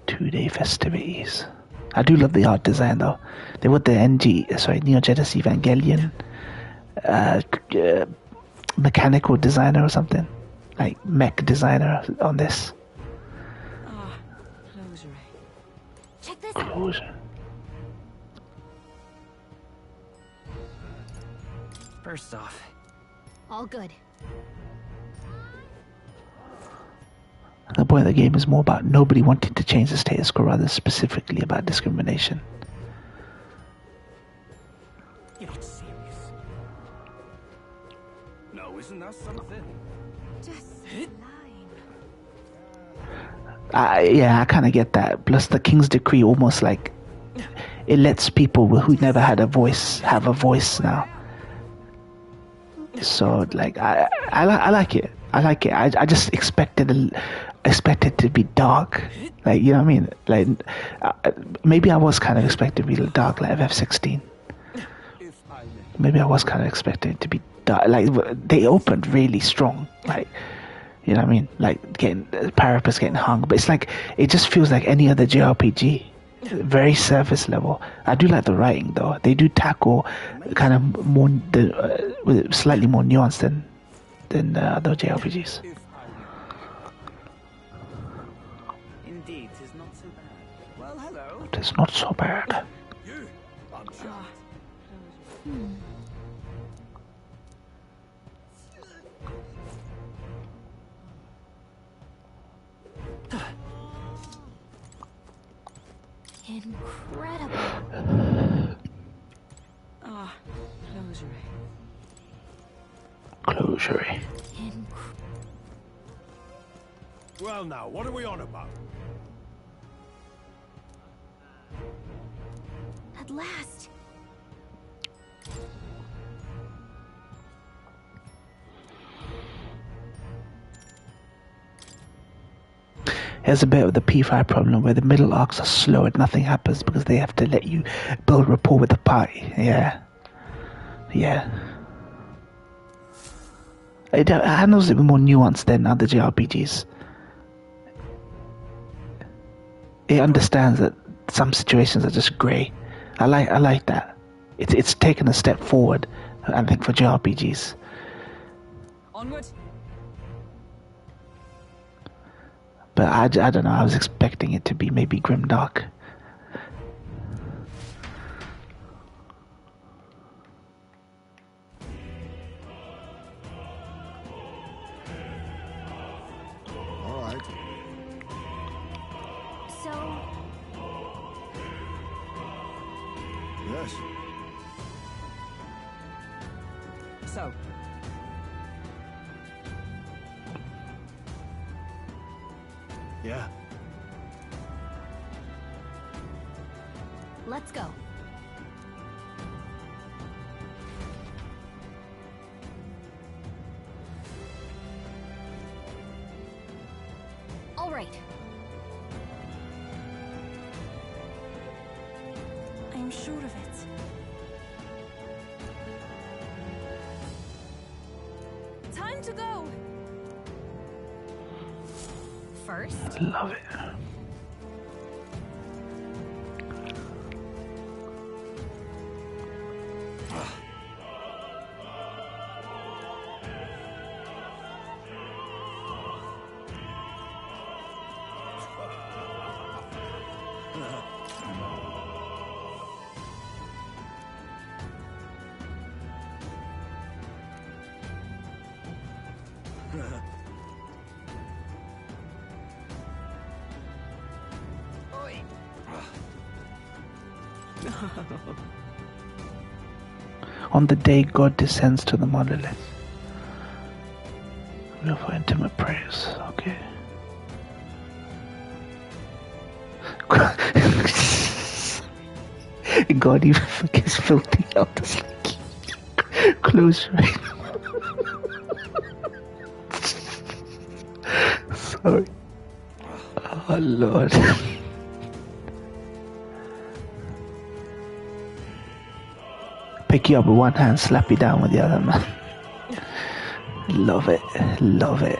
2-day festivities. I do love the art design though. They put the Neo Genesis Evangelion mechanical designer or something, like mech designer on this. Check this Closure. First off, all good. The point of the game is more about nobody wanting to change the status quo, rather specifically about discrimination. you're not serious. No, isn't that something? Just Yeah, I kind of get that. Plus, the King's Decree almost like it lets people who never had a voice have a voice now. So, like, I like it. I like it. I just expected it to be dark. Like, you know what I mean? Like, maybe I was kind of expecting it to be dark, like FF16. Maybe I was kind of expecting it to be dark. Like, they opened really strong. Like, you know what I mean? Like, Parapet's getting hung. But it's like, it just feels like any other JRPG. Very surface level. I do like the writing, though. They do tackle kind of more, slightly more nuanced than other JRPGs. Indeed, 'tis not so bad. Well, hello. It's not so bad. Incredible. Ah, Closure. Well now, what are we on about? At last. Here's a bit of the P5 problem where the middle arcs are slow and nothing happens because they have to let you build rapport with the party. Yeah. It handles it with more nuance than other JRPGs. It understands that some situations are just grey. I like that. It's taken a step forward, I think, for JRPGs. Onward. But I don't know, I was expecting it to be maybe grimdark. All right. So... Yes. So... Yeah. Let's go. All right. I'm sure of it. Time to go. First. Love it. On the day God descends to the monolith, we offer intimate prayers. Okay. God even forgives filthy elders like you. Close right. Sorry. Oh Lord. Pick you up with one hand, slap you down with the other, man. Love it. Love it.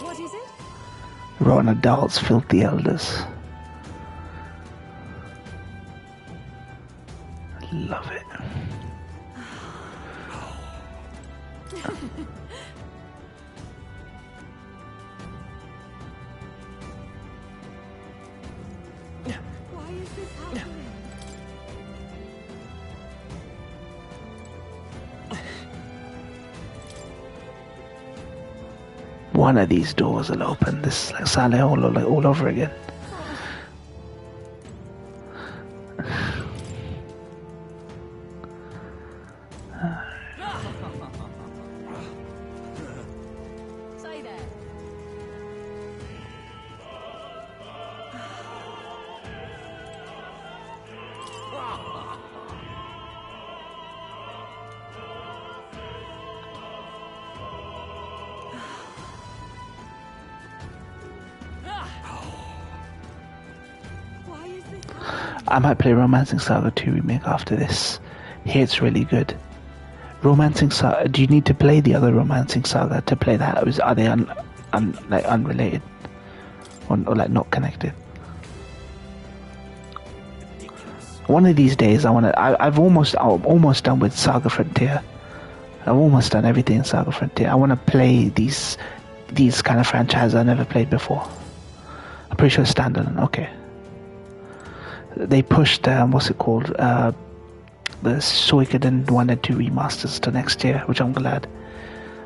What is it? Rotten adults, filthy elders. Love it. Why is this happening? One of these doors will open. This is like Silent Hill all over again. Say there. Why is this happening? I might play Romancing Saga 2 Remake after this. Here it's really good. Romancing Saga, do you need to play the other Romancing Saga to play that? Or are they like unrelated? Or like not connected? One of these days I'm almost done with Saga Frontier. I've almost done everything in Saga Frontier. I want to play these kind of franchises I never played before. I'm pretty sure it's standalone. Okay. They pushed what's it called? The Suikoden 1 and 2 remasters to next year, which I'm glad.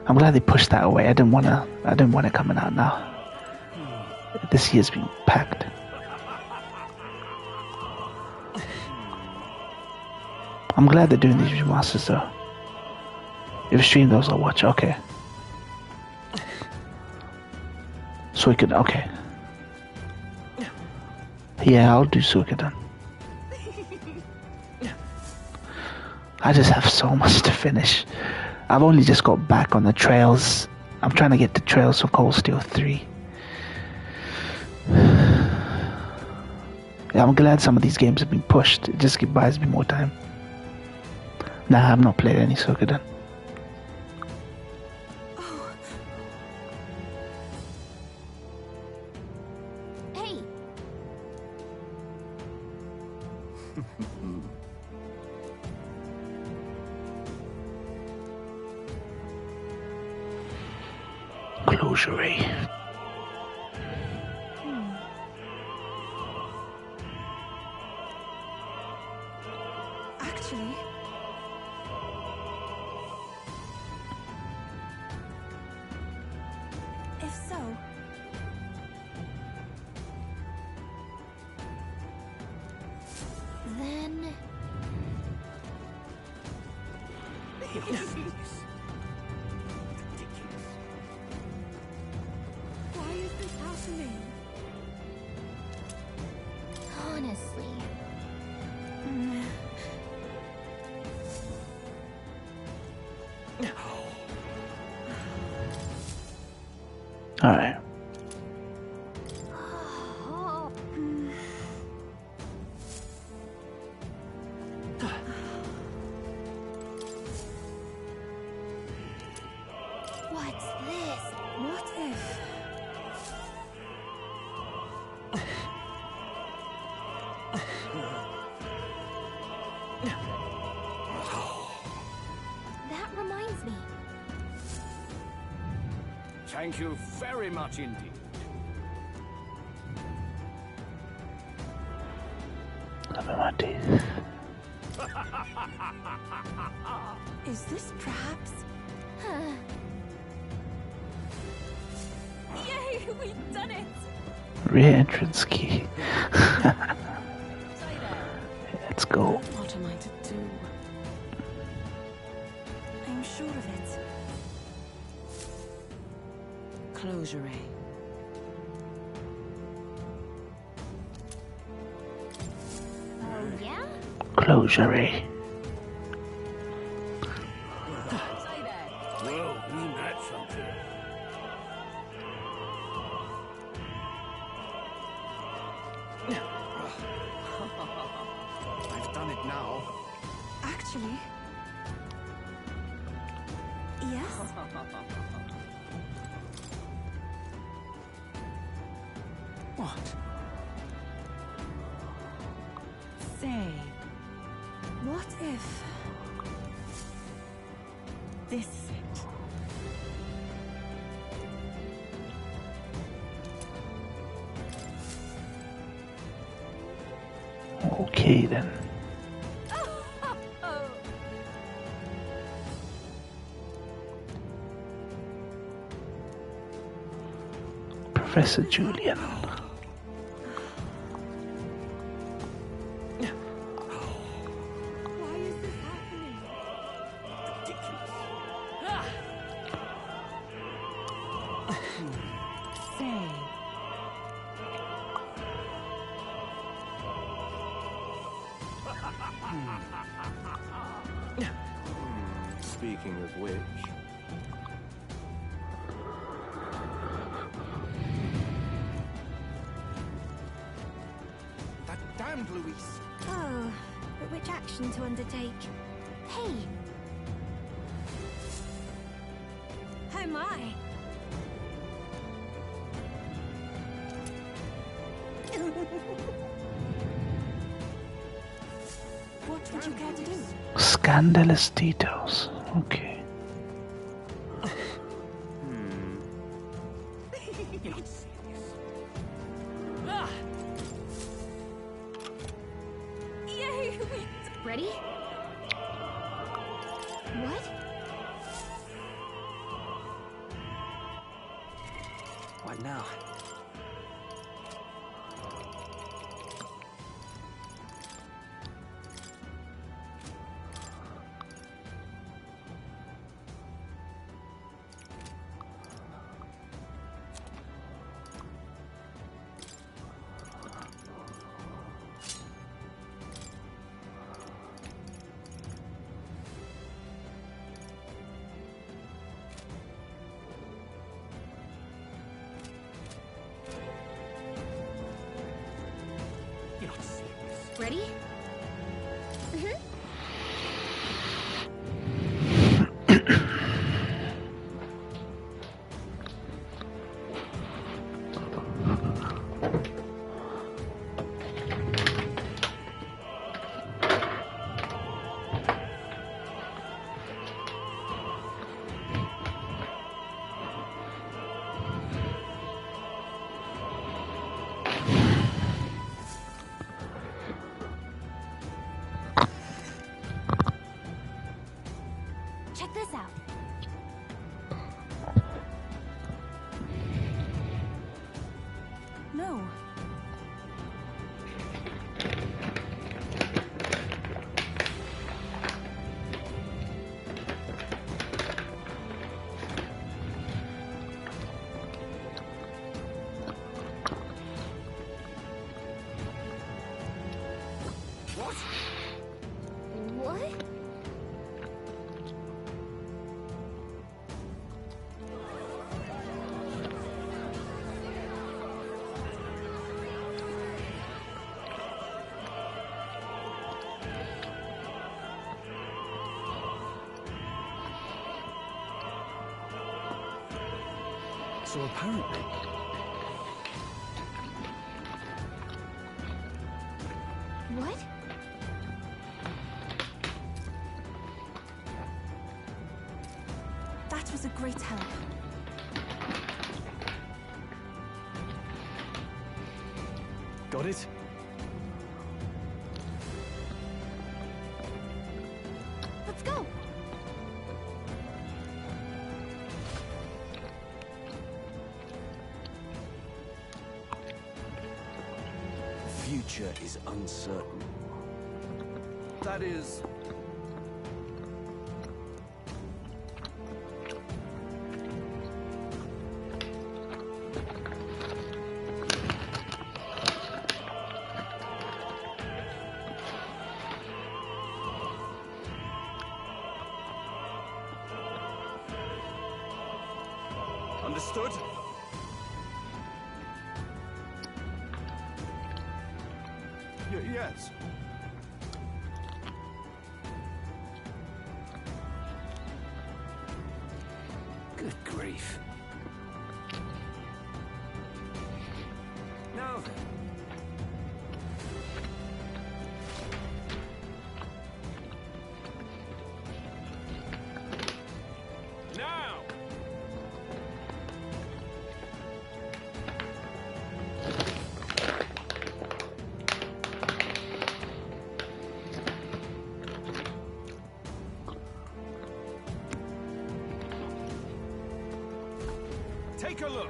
I'm glad they pushed that away. I didn't want it coming out now. This year's been packed. I'm glad they're doing these remasters though. If stream those, I'll watch. Okay. Suikoden, okay. Yeah, I'll do Suikoden. I just have so much to finish. I've only just got back on the trails. I'm trying to get the trails for Cold Steel 3. Yeah, I'm glad some of these games have been pushed. It just buys me more time. Nah, I've not played any Suikoden. Hey! Closure. Actually, if so, Then... Why is this happening? Honestly... Alright. what's this? What if? That reminds me. Thank you very much indeed. Look at my teeth. Is this perhaps? Yay, we've done it! Rear entrance key. Let's go. What am I to do? I'm sure of it. Closure. Oh, yeah? Closure. Well, isn't that something? I've done it now. Actually, yes. What? Say, what if this is it? Okay then. Professor Julian. Why is this happening? Say, Speaking of which... That damned Luis. Oh, but which action to undertake? Hey! Oh my! what would you care to do? Scandalous details. Okay. Yay, we Ready? What? What now? Ready? Check this out. No. What? What? So apparently... What? That was a great help. Got it? Let's go! The future is uncertain. That is... Understood? Yes. Good grief. Now then. Now! Take a look.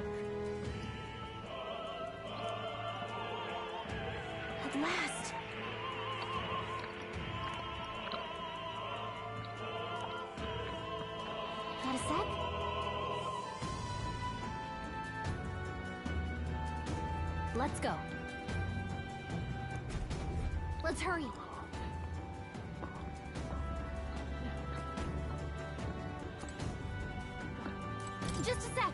At last! Got a sec? Let's go. Let's hurry. Just a sec.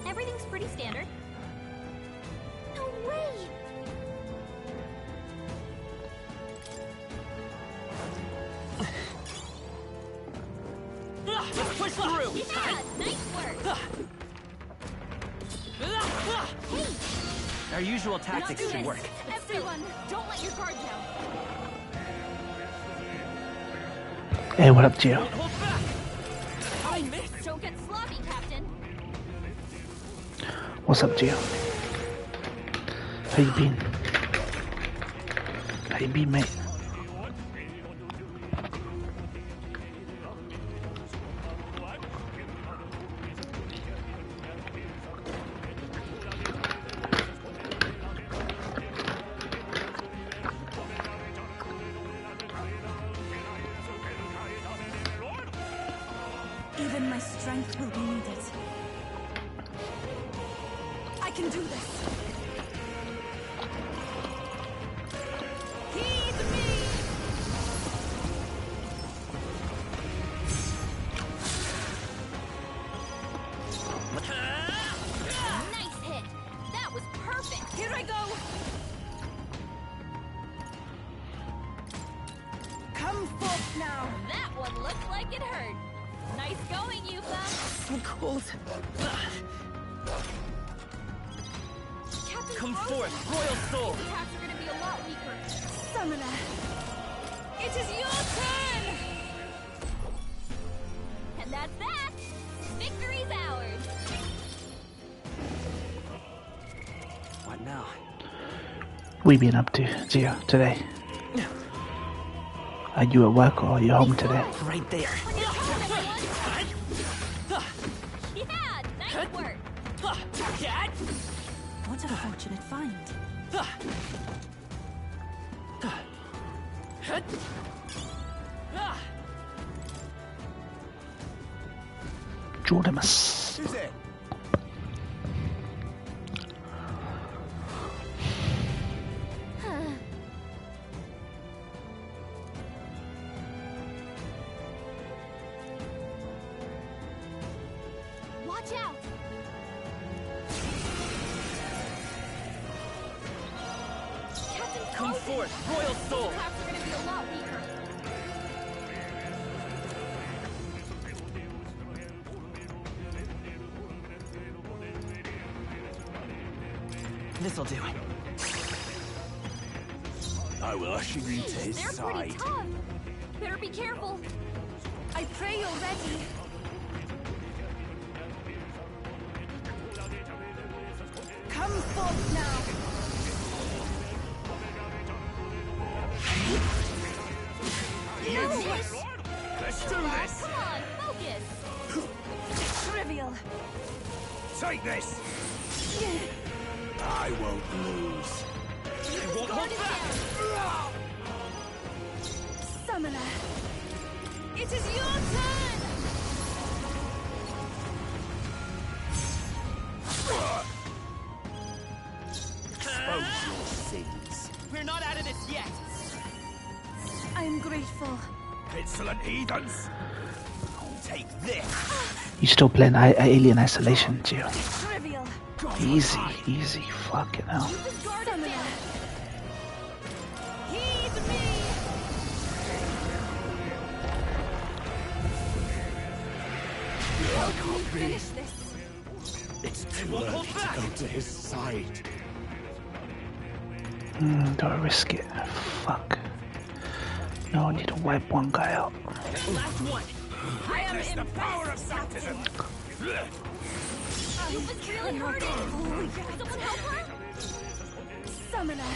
Everything's pretty standard. No way! Let's push through! Yeah, nice work! Hey! Our usual tactics should work. Everyone, don't let your guard down. Hey, what up, Gio? I missed. Don't get sloppy, Captain. What's up, Gio? How you been? How you been, mate? Even my strength will be needed. I can do this. Heed me! Come forth now. That one looked like it hurt. Nice going, Yufa. So cold. Come forth, royal soul. These attacks are gonna be a lot weaker. Summoner, it is your turn. And that's that. Victory's ours. What now? We been up to, Zio, today? Are you at work or are you home today? Right there. Yeah, nice work. What a fortunate find. Jordamus. Who's it? Watch out. Come forth, royal soul. These attacks are gonna be a lot weaker. This'll do. I will usher you to his They're pretty side. tough. Better be careful. I pray you're ready. Come forth now. Let's do this. Come on, focus. Trivial. Take this. I won't lose. Guard it down. Summoner, it is your turn. Expose your sins. We're not out of this yet. I'm grateful. Insolent heathens. Take this. You still playing Alien Isolation, Gio? Trivial. Easy, easy, fucking hell. Guard it down. Heed me. I can't be. Finish this. It's too early to go to his side. Do I risk it? Fuck. No, I need to wipe one guy out. Last one. I am The power of baptism. You was really hurting. Someone help her? Summoner.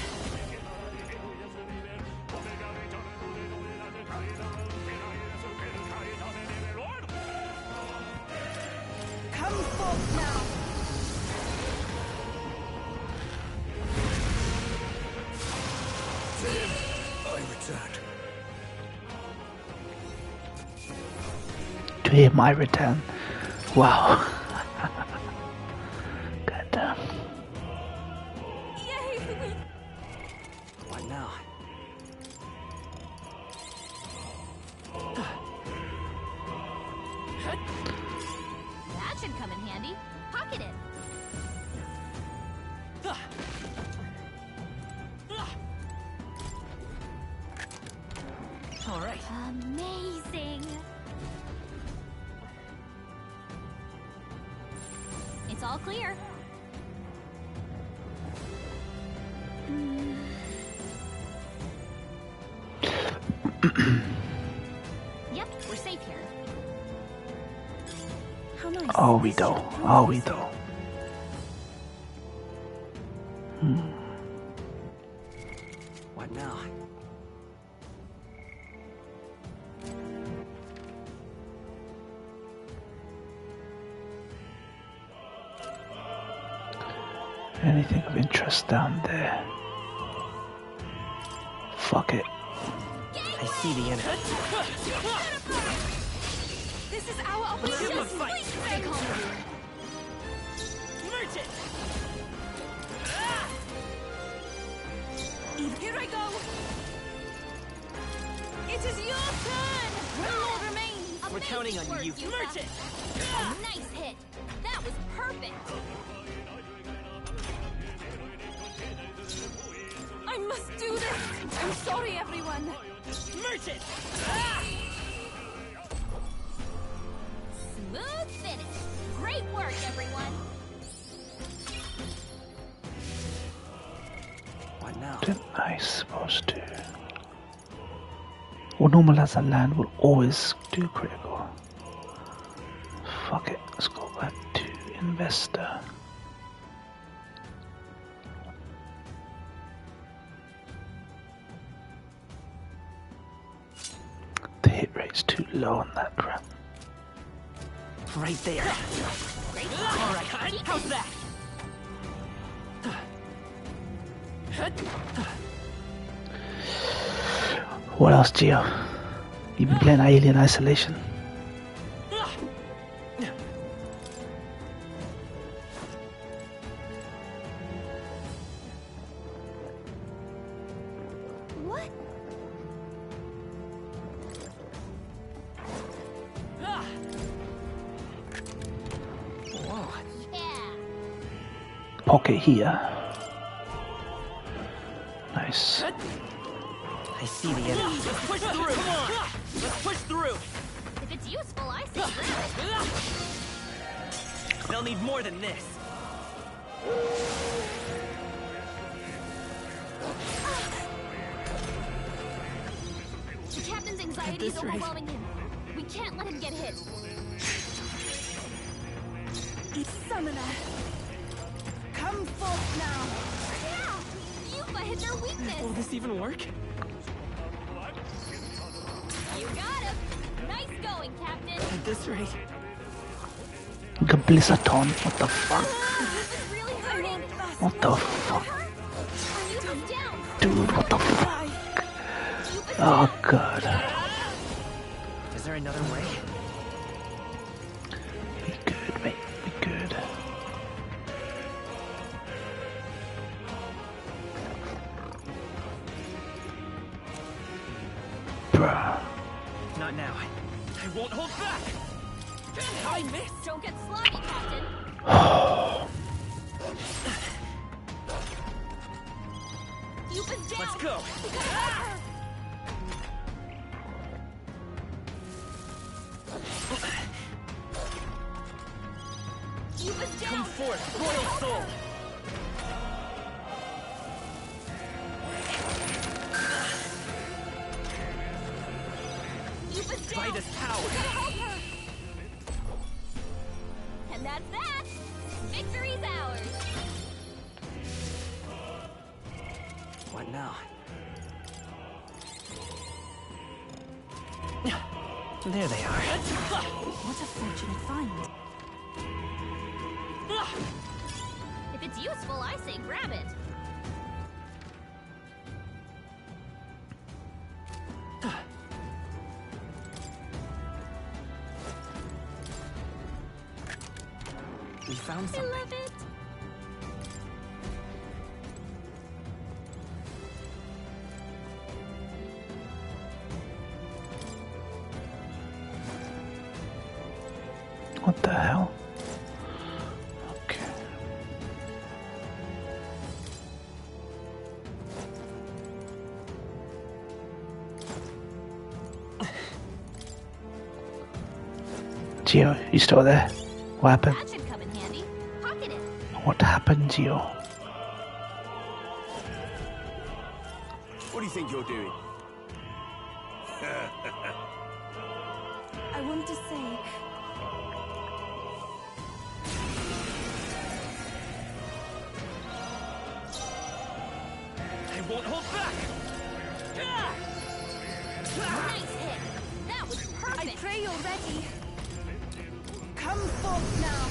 Come forth now. I returned. To hear my return. Wow. Goddamn. Yay! What now? That should come in handy. Pocket it. All right. Amazing. It's all clear. Yep, we're safe here. How nice. Oh, we do. Oh, we do. What now? Anything of interest down there? Fuck it. I see the enemy. This is our opportunity. Fight. Stay calm. Merchant. Here I go. It is your turn. The Lord remains. We're counting on you. Merchant. A nice hit. That was perfect. I'm must do this. I'm sorry, everyone. Merchant! Smooth finish. Great work, everyone. What now? Didn't I supposed to? Well, normal as a land will always do critical. Fuck it, let's go back to investor. The hit rate's too low on that crap. Right there. Alright, how's that? What else, Gio? You been playing Alien Isolation? What? Whoa. Yeah. Pocket here. Nice. I see the enemy. Let's push through. Come on. Let's push through. If it's useful, I say grab it. They'll need more than this. The captain's anxiety is overwhelming him. We can't let him get hit. Summoner. Come forth now. Yeah! Yuba hit their weakness. Will this even work? You got him. Nice going, Captain. At this rate. Blizzardon, what the fuck? Really hurting. What the fuck? Yuba's down. Dude, what the fuck? Oh god. Is there another way? Be good, mate. Be good. Bruh. Not now. I won't hold back. I missed. Don't get sloppy, Captain. Yuba's down. Let's go. Yuba's down. Come forth, Royal Soul. Yuba's down. By this power. Help her. And that's that. Victory's ours. What now? There they are. What a fortunate find. If it's useful, I say grab it. We found I something. love it. What the hell? Okay. Gio, you still there? What happened? That should come in handy. Pocket it. What happened, Gio? What do you think you're doing? I want to say, I won't hold back. Nice hit. That was perfect. I pray you're ready. Come forth now.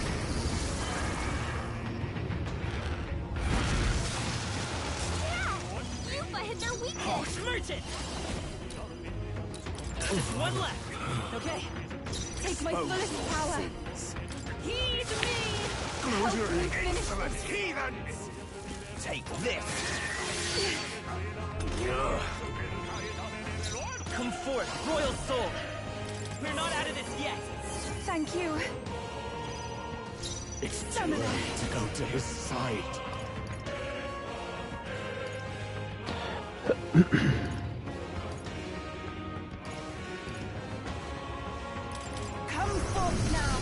Yeah! Yuba hit their weakness. Oh, smirch it! Just one left. Okay. Take my fullest power. Heed me. Close your Help me finish excellent this. heathens! Take this! Come forth, Royal Soul. We're not out of this yet. Thank you. It's too Summoner. late to go to his side. Come forth now.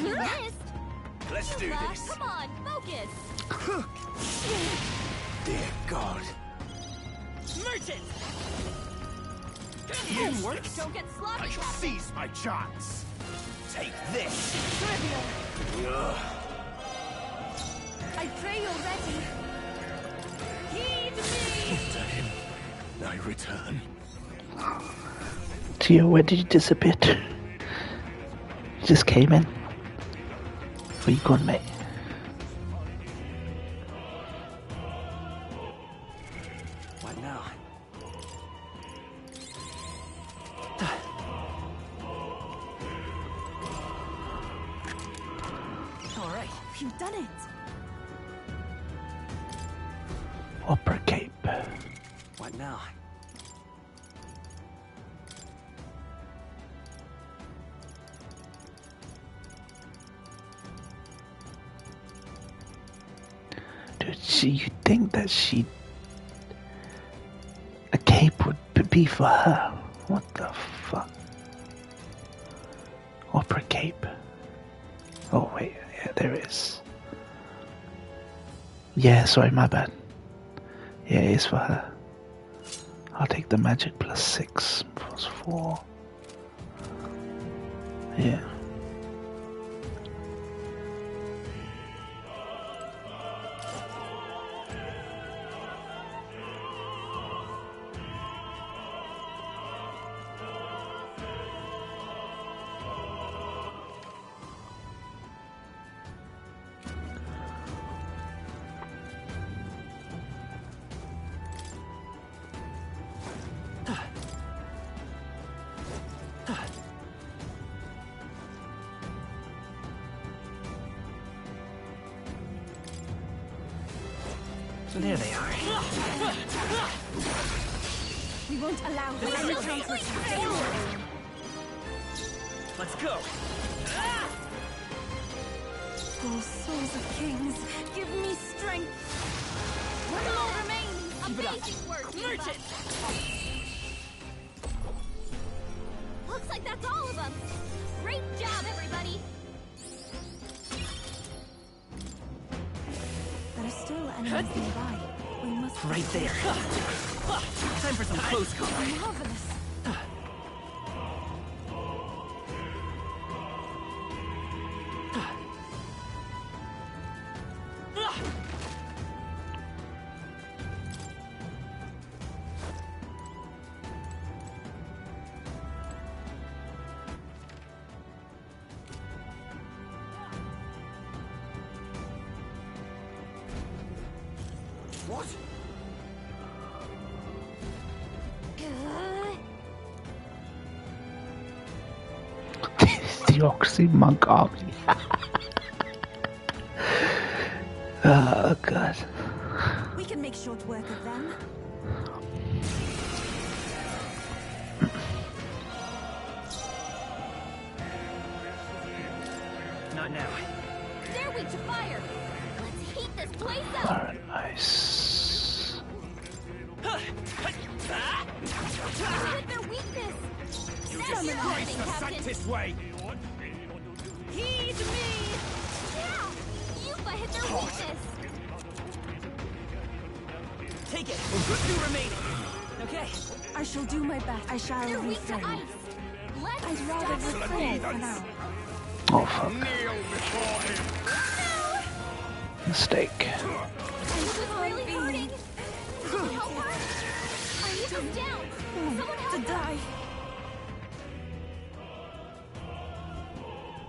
You missed. Let's do Eva, this. come on, focus. Dear God. Merchant. You works. Don't get sloppy, I shall Captain. seize my chance. Take this. Trivial. Ugh. I pray you're ready. Heed me. To him, I return. Gio, where did you disappear to? You just came in. Where you gone, mate? What now? All right, you've done it. Opera Cape. What now? Dude, you think that a cape would be for her? What the fuck? Opera Cape. Oh wait, yeah, there is. Yeah, sorry, my bad. Yeah, it is for her. I'll take the magic +6 +4. Yeah. There they are. We won't allow this encounter to fail. Let's go. Oh, souls of kings, give me strength. What all remains? Amazing work, Merchant. Looks like that's all of them. Great job, everybody. There are still enemies nearby. We must Right there. Time for some close call. Marvelous. What? Theocracy Monk Army. Oh god. We can make short work of them. Not now. They're weak to fire. Let's heat this place up. Alright, nice. Hit their weakness. You That's just your embrace thing, the Captain. Sanctus way. Heed me. Yeah. Yuba hit their weakness. Take it. Two remaining. Okay. I shall do my best. I shall They're weak to refrain. ice. Let's I'd rather stop refrain it. for now. Oh fuck. Kneel before him. Mistake. This is really hurting. Someone help her. Yuba's down. Someone help To her. die.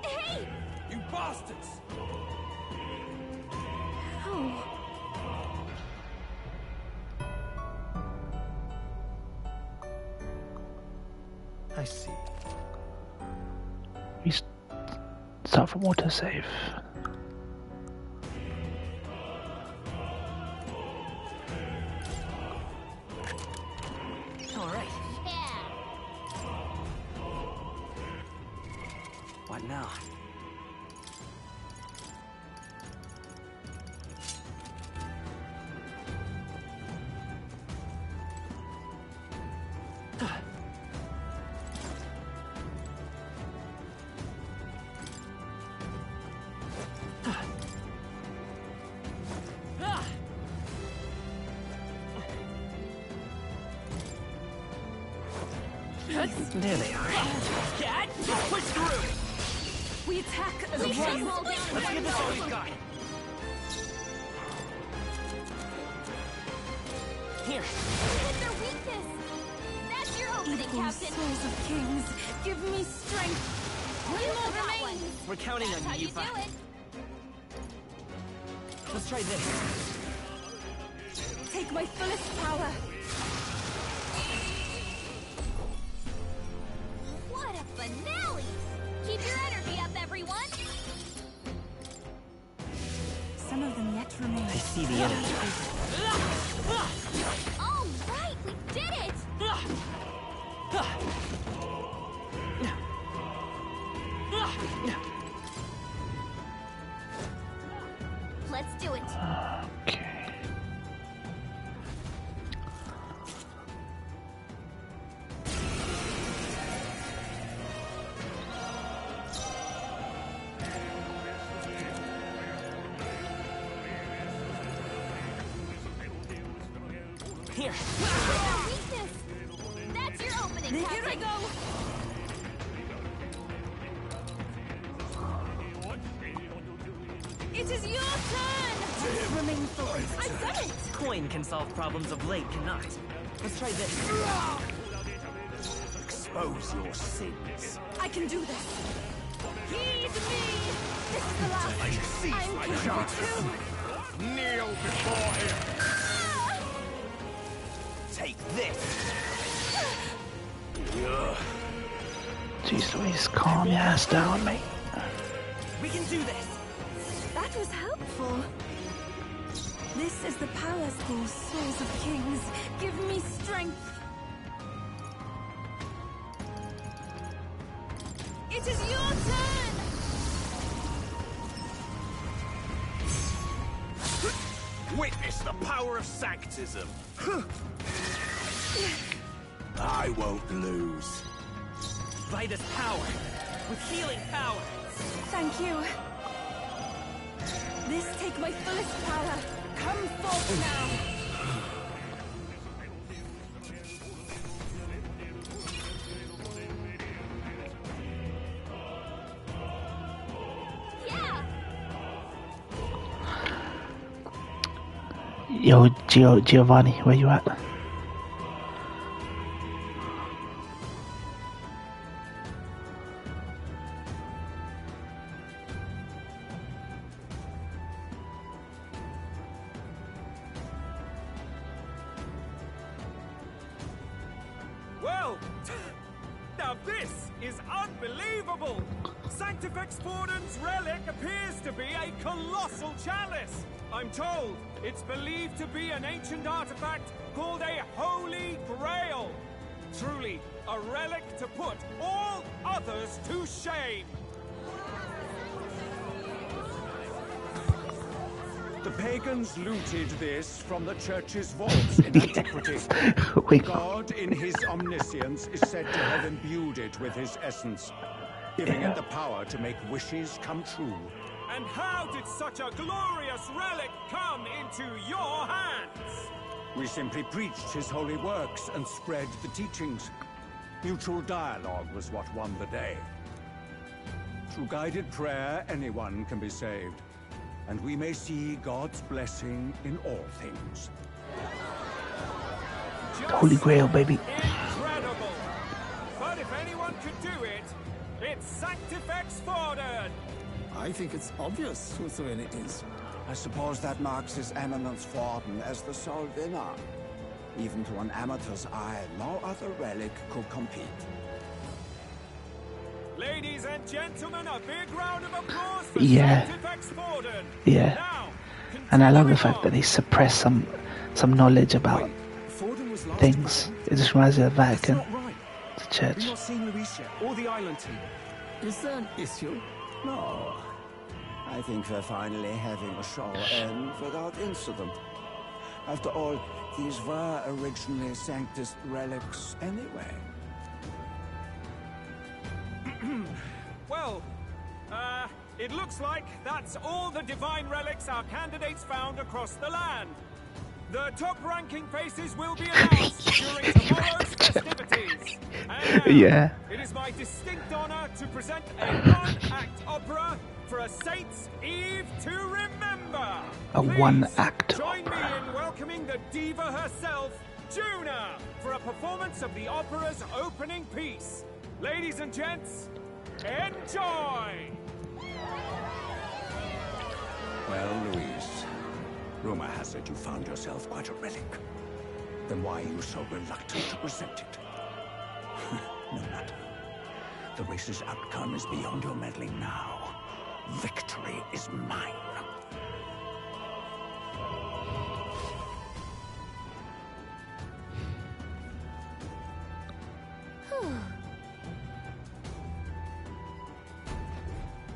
Hey! You bastards! Oh. I see. We start from autosave. All right. What now? There they are. Dad, let's push through! We attack as a one. Let's give this all we've got. Here. Hit their weakness. That's your opening, Captain. Souls of kings, give me strength. One more remains. We're counting on you, Yufa. Let's try this. Take my fullest power. What a finale! Keep your energy up, everyone! Some of them yet remain. I see the enemy. All right, we did it! Let's do it. Okay. Here. Weakness. That's your opening, Here Captain. I go. It is your turn. Remain focused. I've done it. Coin can solve problems of late cannot. Let's try this. Expose your sins. I can do this. Heed me. This is the last. I'm capable too. Kneel before him. Take this. Jeez Louise, calm your ass down, mate. We can do this. That was helpful. This is the power school, Souls of Kings. Give me strength. It is your turn. Witness the power of sanctism. I won't lose. By this power, with healing power. Thank you. This take my fullest power. Come forth now. Yo, Giovanni, where you at? Well, now this is unbelievable! Sanctifex Forden's relic appears to be a colossal chalice. I'm told it's believed to be an ancient artifact called a Holy Grail. Truly, a relic to put all others to shame. The pagans looted this from the church's vaults in antiquity. God, in his omniscience, is said to have imbued it with his essence, giving it the power to make wishes come true. And how did such a glorious relic come into your hands? We simply preached his holy works and spread the teachings. Mutual dialogue was what won the day. Through guided prayer, anyone can be saved. And we may see God's blessing in all things. The Holy Grail, baby. Incredible! But if anyone could do it, it's Sanctifex Forden! I think it's obvious whose win it is. I suppose that marks His Eminence Forden as the sole winner. Even to an amateur's eye, no other relic could compete. Ladies and gentlemen, a big round of applause for Yeah. Sanctifex Forden! Yeah. And I love the fact that they suppress some knowledge about things. It just reminds me of the Vatican, the church. We've not seen Luis yet, or the island team. Is there an issue? No. I think we're finally having a show end without incident. After all, these were originally Sanctus relics anyway. Well, it looks like that's all the divine relics our candidates found across the land. The top-ranking faces will be announced during tomorrow's festivities. And now, Yeah. it is my distinct honor to present a one-act opera for a Saint's Eve to remember. A one-act Join me in welcoming the diva herself, Juna, for a performance of the opera's opening piece. Ladies and gents, enjoy! Well, Louise, rumor has it you found yourself quite a relic. Then why are you so reluctant to present it? No matter. The race's outcome is beyond your meddling now. Victory is mine.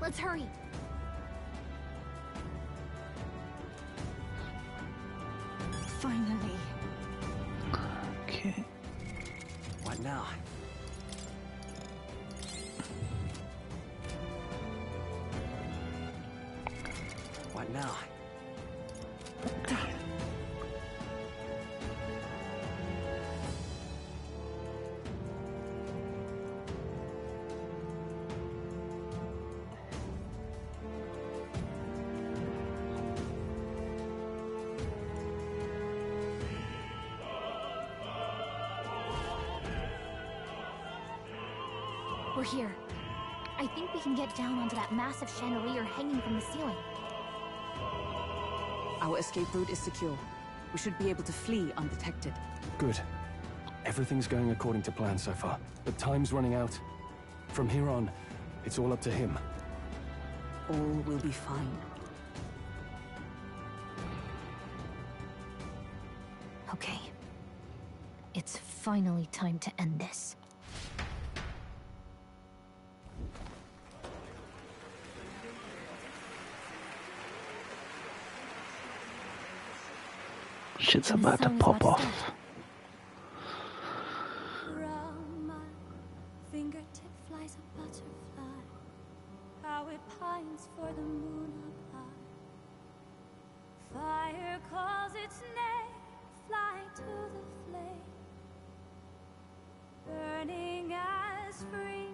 Let's hurry. Finally. Okay. What now? What now? We're here. I think we can get down onto that massive chandelier hanging from the ceiling. Our escape route is secure. We should be able to flee undetected. Good. Everything's going according to plan so far, but time's running out. From here on, it's all up to him. All will be fine. Okay. It's finally time to end this. Shit's about to pop off. Round my fingertip flies a butterfly, how it pines for the moon up high. Fire calls its name, fly to the flame, burning as free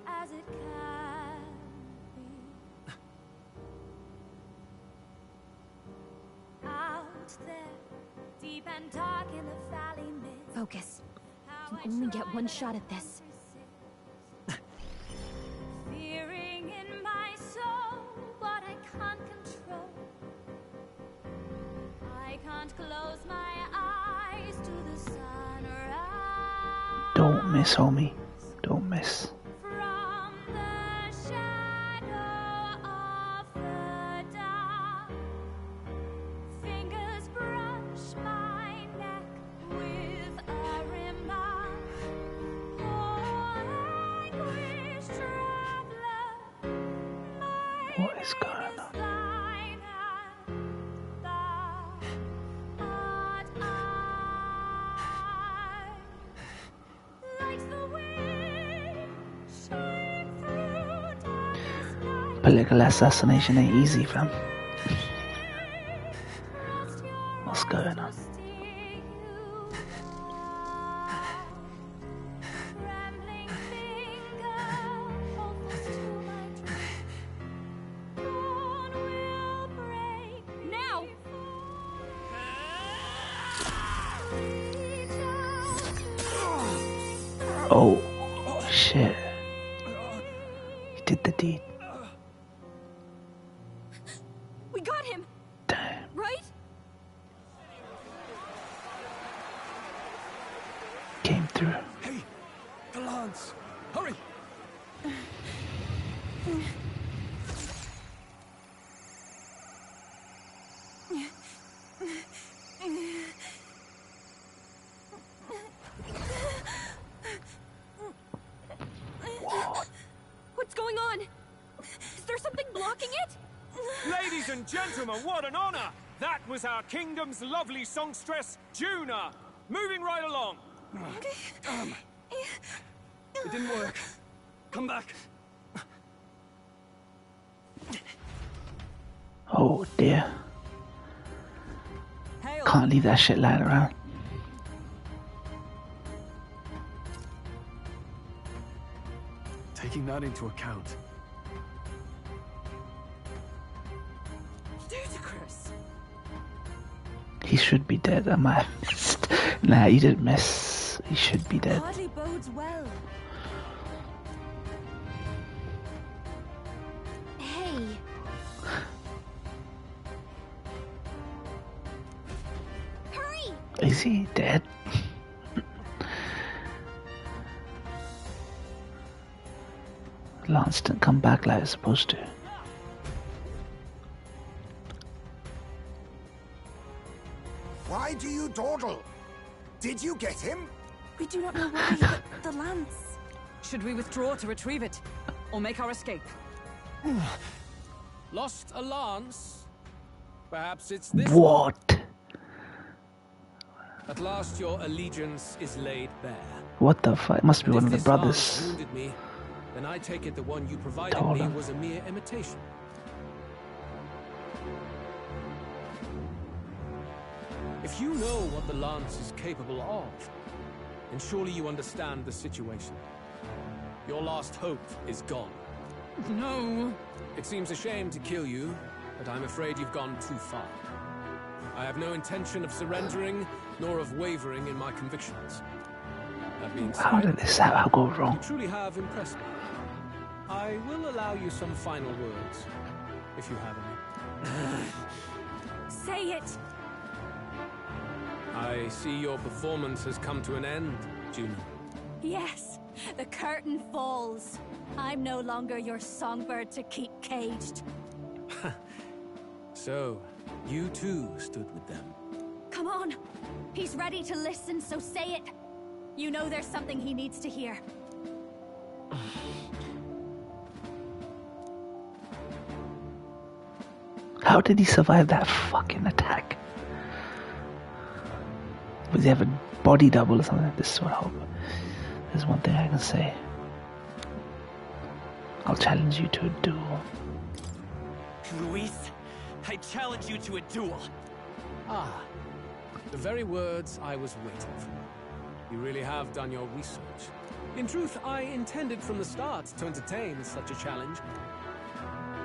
as it can be. Out there, deep and dark in the valley mid. Focus. You can only get one shot at this. Fearing in my soul what I can't control. I can't close my eyes to the sunrise. Don't miss, homie. Don't miss. From the shadow of the dark, fingers brush my neck with a remark. Oh, anguish traveler, What is going on? thine hand, but I, like the wind, shine through darkest night. Political assassination ain't easy, fam. What's going on? Trembling finger hold fast to my dream. Dawn will break now. Reach out to Oh, shit. He did the deed. We got him. Damn. Right? Came through. Hey! The lance! Hurry! What's going on? Is there something blocking it? Ladies and gentlemen, what an honor! That was our kingdom's lovely songstress, Juna. Moving right along. It didn't work. Come back. Oh dear. Can't leave that shit lying around. Taking that into account. Ludicrous. He should be dead. I might have missed. Nah, you didn't miss. He should be dead. Hardly bodes well. Hey. Hurry! Is he dead? Lance didn't come back like it's supposed to. Why do you dawdle? Did you get him? We do not know why, but the lance. Should we withdraw to retrieve it? Or make our escape? Lost a lance? Perhaps it's this What? one. At last your allegiance is laid bare. What the fuck? It must be one of the If this lance brothers. wounded me, then I take it the one you provided Told me him. was a mere imitation. If you know what the lance is capable of, then surely you understand the situation. Your last hope is gone. No. It seems a shame to kill you, but I'm afraid you've gone too far. I have no intention of surrendering, nor of wavering in my convictions. That being said, How did this how go wrong? you truly have impressed me. I will allow you some final words, if you have any. Say it! I see your performance has come to an end, Juno. Yes, the curtain falls. I'm no longer your songbird to keep caged. So, you too stood with them. Come on! He's ready to listen, so say it! You know there's something he needs to hear. How did he survive that fucking attack? Was he have a body double or something? This is what I hope. There's one thing I can say. I'll challenge you to a duel. Luis, I challenge you to a duel. Ah, the very words I was waiting for. You really have done your research. In truth, I intended from the start to entertain such a challenge.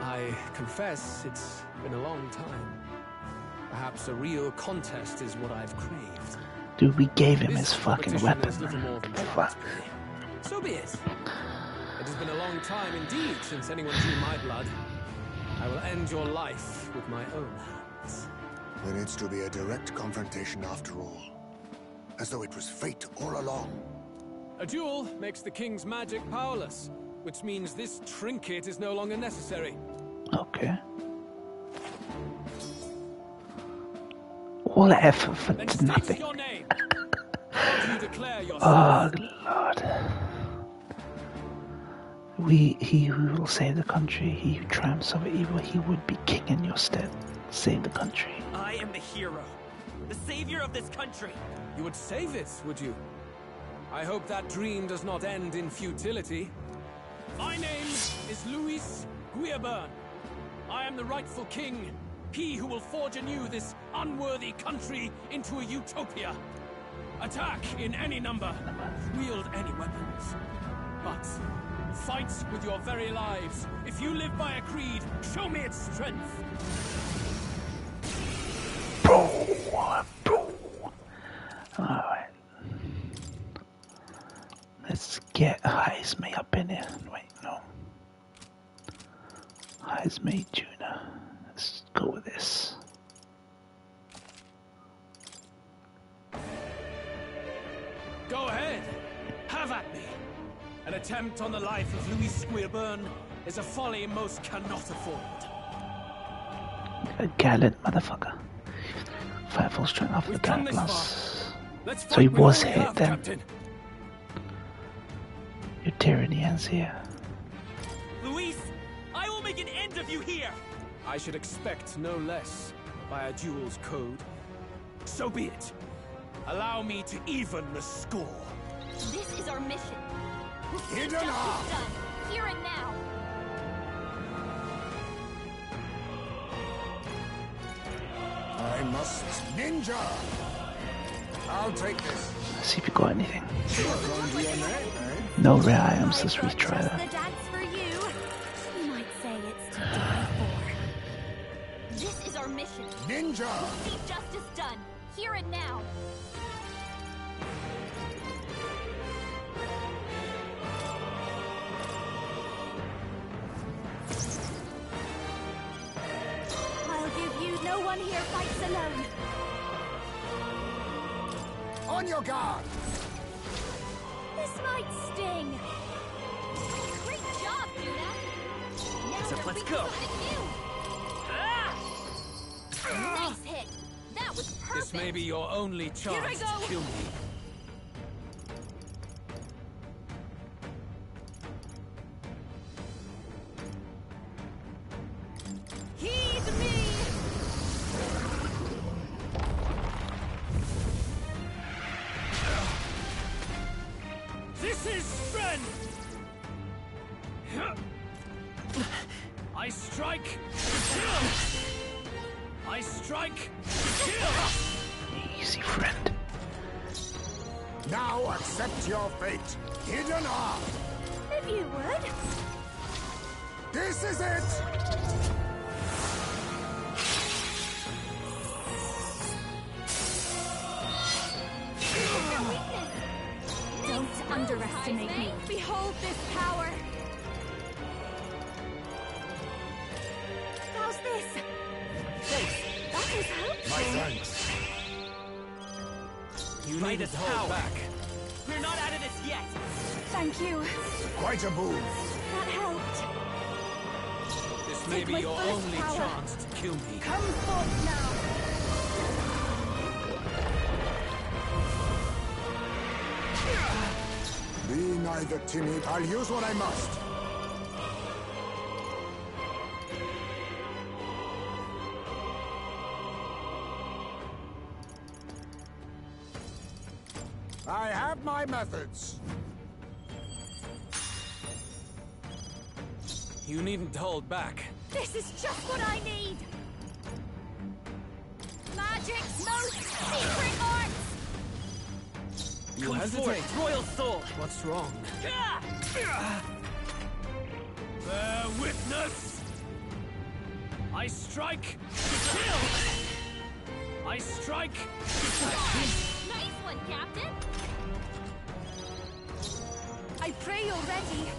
I confess it's been a long time. Perhaps a real contest is what I've craved. Dude, we gave him This his fucking competition weapon. is little more than Fuck. So be it. It has been a long time indeed since anyone drew my blood. I will end your life with my own hands. Then it's to be a direct confrontation after all. As though it was fate all along. A duel makes the king's magic powerless, which means this trinket is no longer necessary. Okay. All that effort for nothing. Your name. How do you declare yourself? Oh Lord. He who will save the country, he who triumphs over evil, he would be king in your stead. Save the country. I am the hero, the savior of this country. You would save it, would you? I hope that dream does not end in futility. My name is Luis Guiabern. I am the rightful king, he who will forge anew this unworthy country into a utopia. Attack in any number, wield any weapons. But fight with your very lives. If you live by a creed, show me its strength. Alright. Let's get Heisme up in here. Wait, no. Heisme Juna. Let's go with this. Go ahead. Have at me. An attempt on the life of Louis Squeerburn is a folly most cannot afford. A gallant motherfucker. Fight full strength after We've that come this plus. Let's So he fight with was all we hit have, then. Captain. Your tyranny ends here. Luis, I will make an end of you here. I should expect no less by a duel's code. So be it. Allow me to even the score. This is our mission. Hidden Justice arm. done, here and now. I must ninja. I'll take this. Let's see if you got anything. Going to your name, eh? No rare items. Let's retry The that. dance for you. You might say it's to die for. This is our mission. Ninja! See justice done, here and now. I'll give you. No one here fights alone. On your guard! This might sting. Great job, Juna. Now So they're let's weak go. to you. Nice hit. That was perfect. This may be your only Here I chance to go. kill me. Heed me. This is strength! I strike, kill! I strike, kill! Easy, friend. Now accept your fate. Hidden art. If you would. This is it! Don't underestimate me. Behold this power. How's this? That was helpful. My thanks. You Fight need us to hold power. back. We're not out of this yet. Thank you. Quite a move. That helped. This may Take be my your first only power. chance to kill me. Come forth now. Be neither timid. I'll use what I must. I have my methods. You needn't hold back. This is just what I need. Magic's most secret arts. You Come hesitate. forth, royal soul. What's wrong? Bear witness! I strike, kill! I strike, Nice one, Captain. I pray you're ready.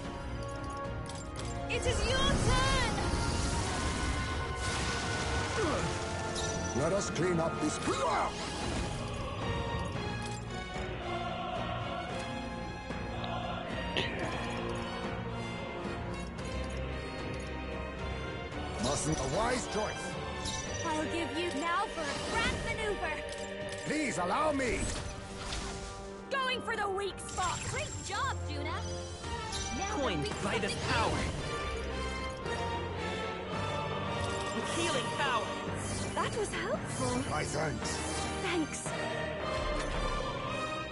It is your turn. Let us clean up this. Mustn't a wise choice. I'll give you now for a grand maneuver. Please allow me. Going for the weak spot. Great job, Juna. Now they're Coin, weak to light us something power. With healing power. That was helpful. My thanks. Thanks.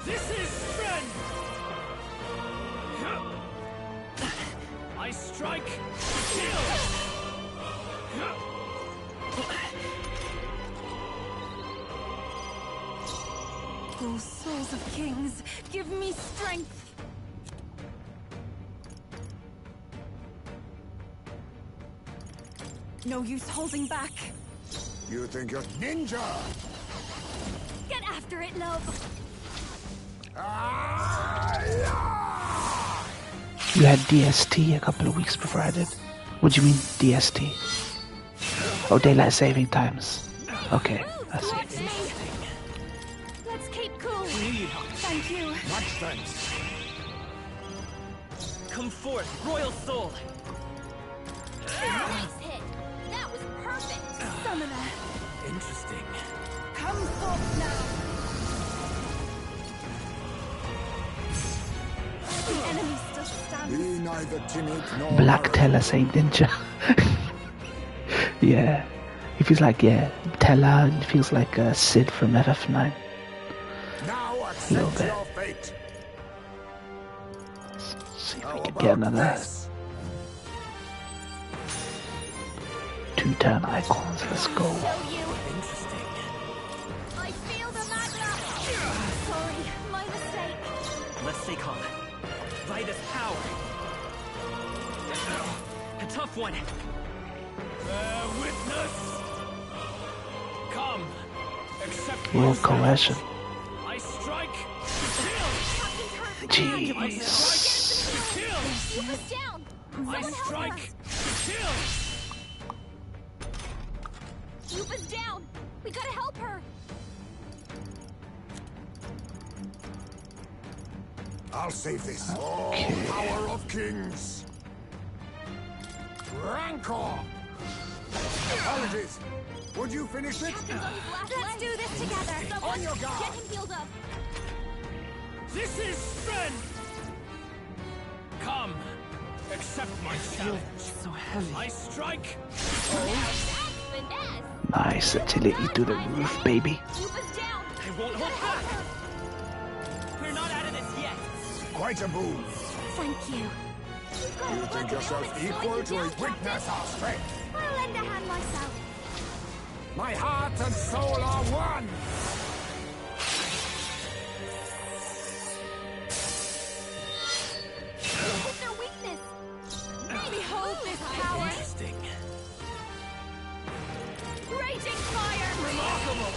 this is strength! I strike, kill! Oh, souls of kings, give me strength. No use holding back. You think you're ninja? Get after it, love. You had DST a couple of weeks before I did. What do you mean DST? Oh, daylight saving times. Okay, I see. Towards me. Let's keep cool. Thank you. Much thanks. Come forth, royal soul. Nice hit. That was perfect. Summoner, Interesting. come forth now. The enemy still stands. Be neither timid nor Black Teller saying ninja. Yeah. He feels like, yeah, Teller. He feels like Sid from FF9. Now A little accept bit. your fate. See if we can get another 2-turn icons. Let's go. Show you. Interesting. they call it. Vitus power. A tough one. Witness! Come, accept More my coercion. I strike to kill! Jeez. I strike to kill! Yufa's down! I strike to kill! Yufa's down! We gotta help her! I'll save this. Oh, power of kings! Rancor! Apologies. Would you finish it? Let's do this together! On your guard! Get him healed up! This is strength! Come, accept my challenge. So heavy. I strike. Nice agility to the roof, baby. Yufa's down! I won't hold back! We're not out of this yet! Quite a move. Thank you. You think yourself equal to a witness our strength? I'll lend a hand myself. My heart and soul are one! What's their weakness? Behold this power! Interesting. Raging fire! Remarkable!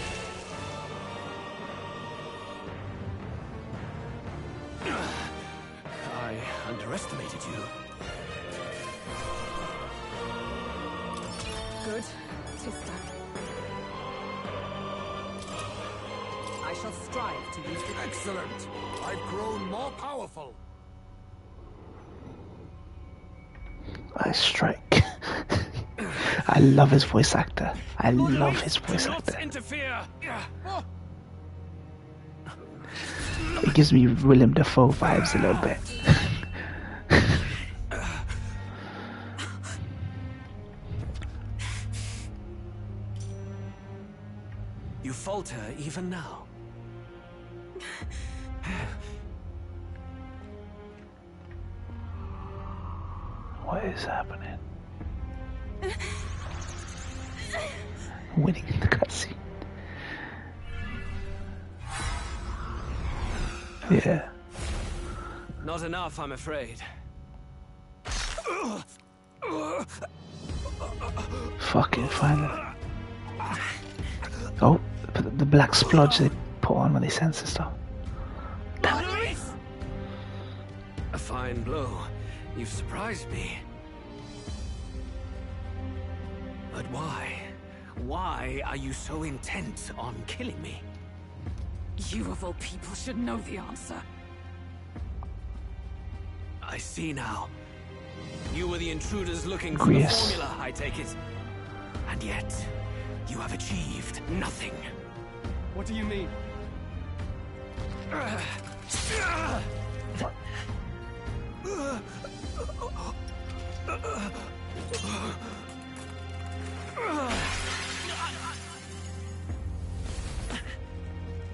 I underestimated you. Good. Sister. I shall strive to use the... Excellent! I've grown more powerful. I strike. I love his voice actor. I love his voice actor. Interfere! It gives me Willem Dafoe vibes a little bit. You falter even now. What is happening? Winning in the cutscene. Yeah. Not enough, I'm afraid. Fucking finally. Oh, the black splodge they put on when they censor stuff. A fine blow. You've surprised me. But why? Why are you so intent on killing me? You of all people should know the answer. I see now. You were the intruders looking for the formula, I take it. And yet, you have achieved nothing. What do you mean?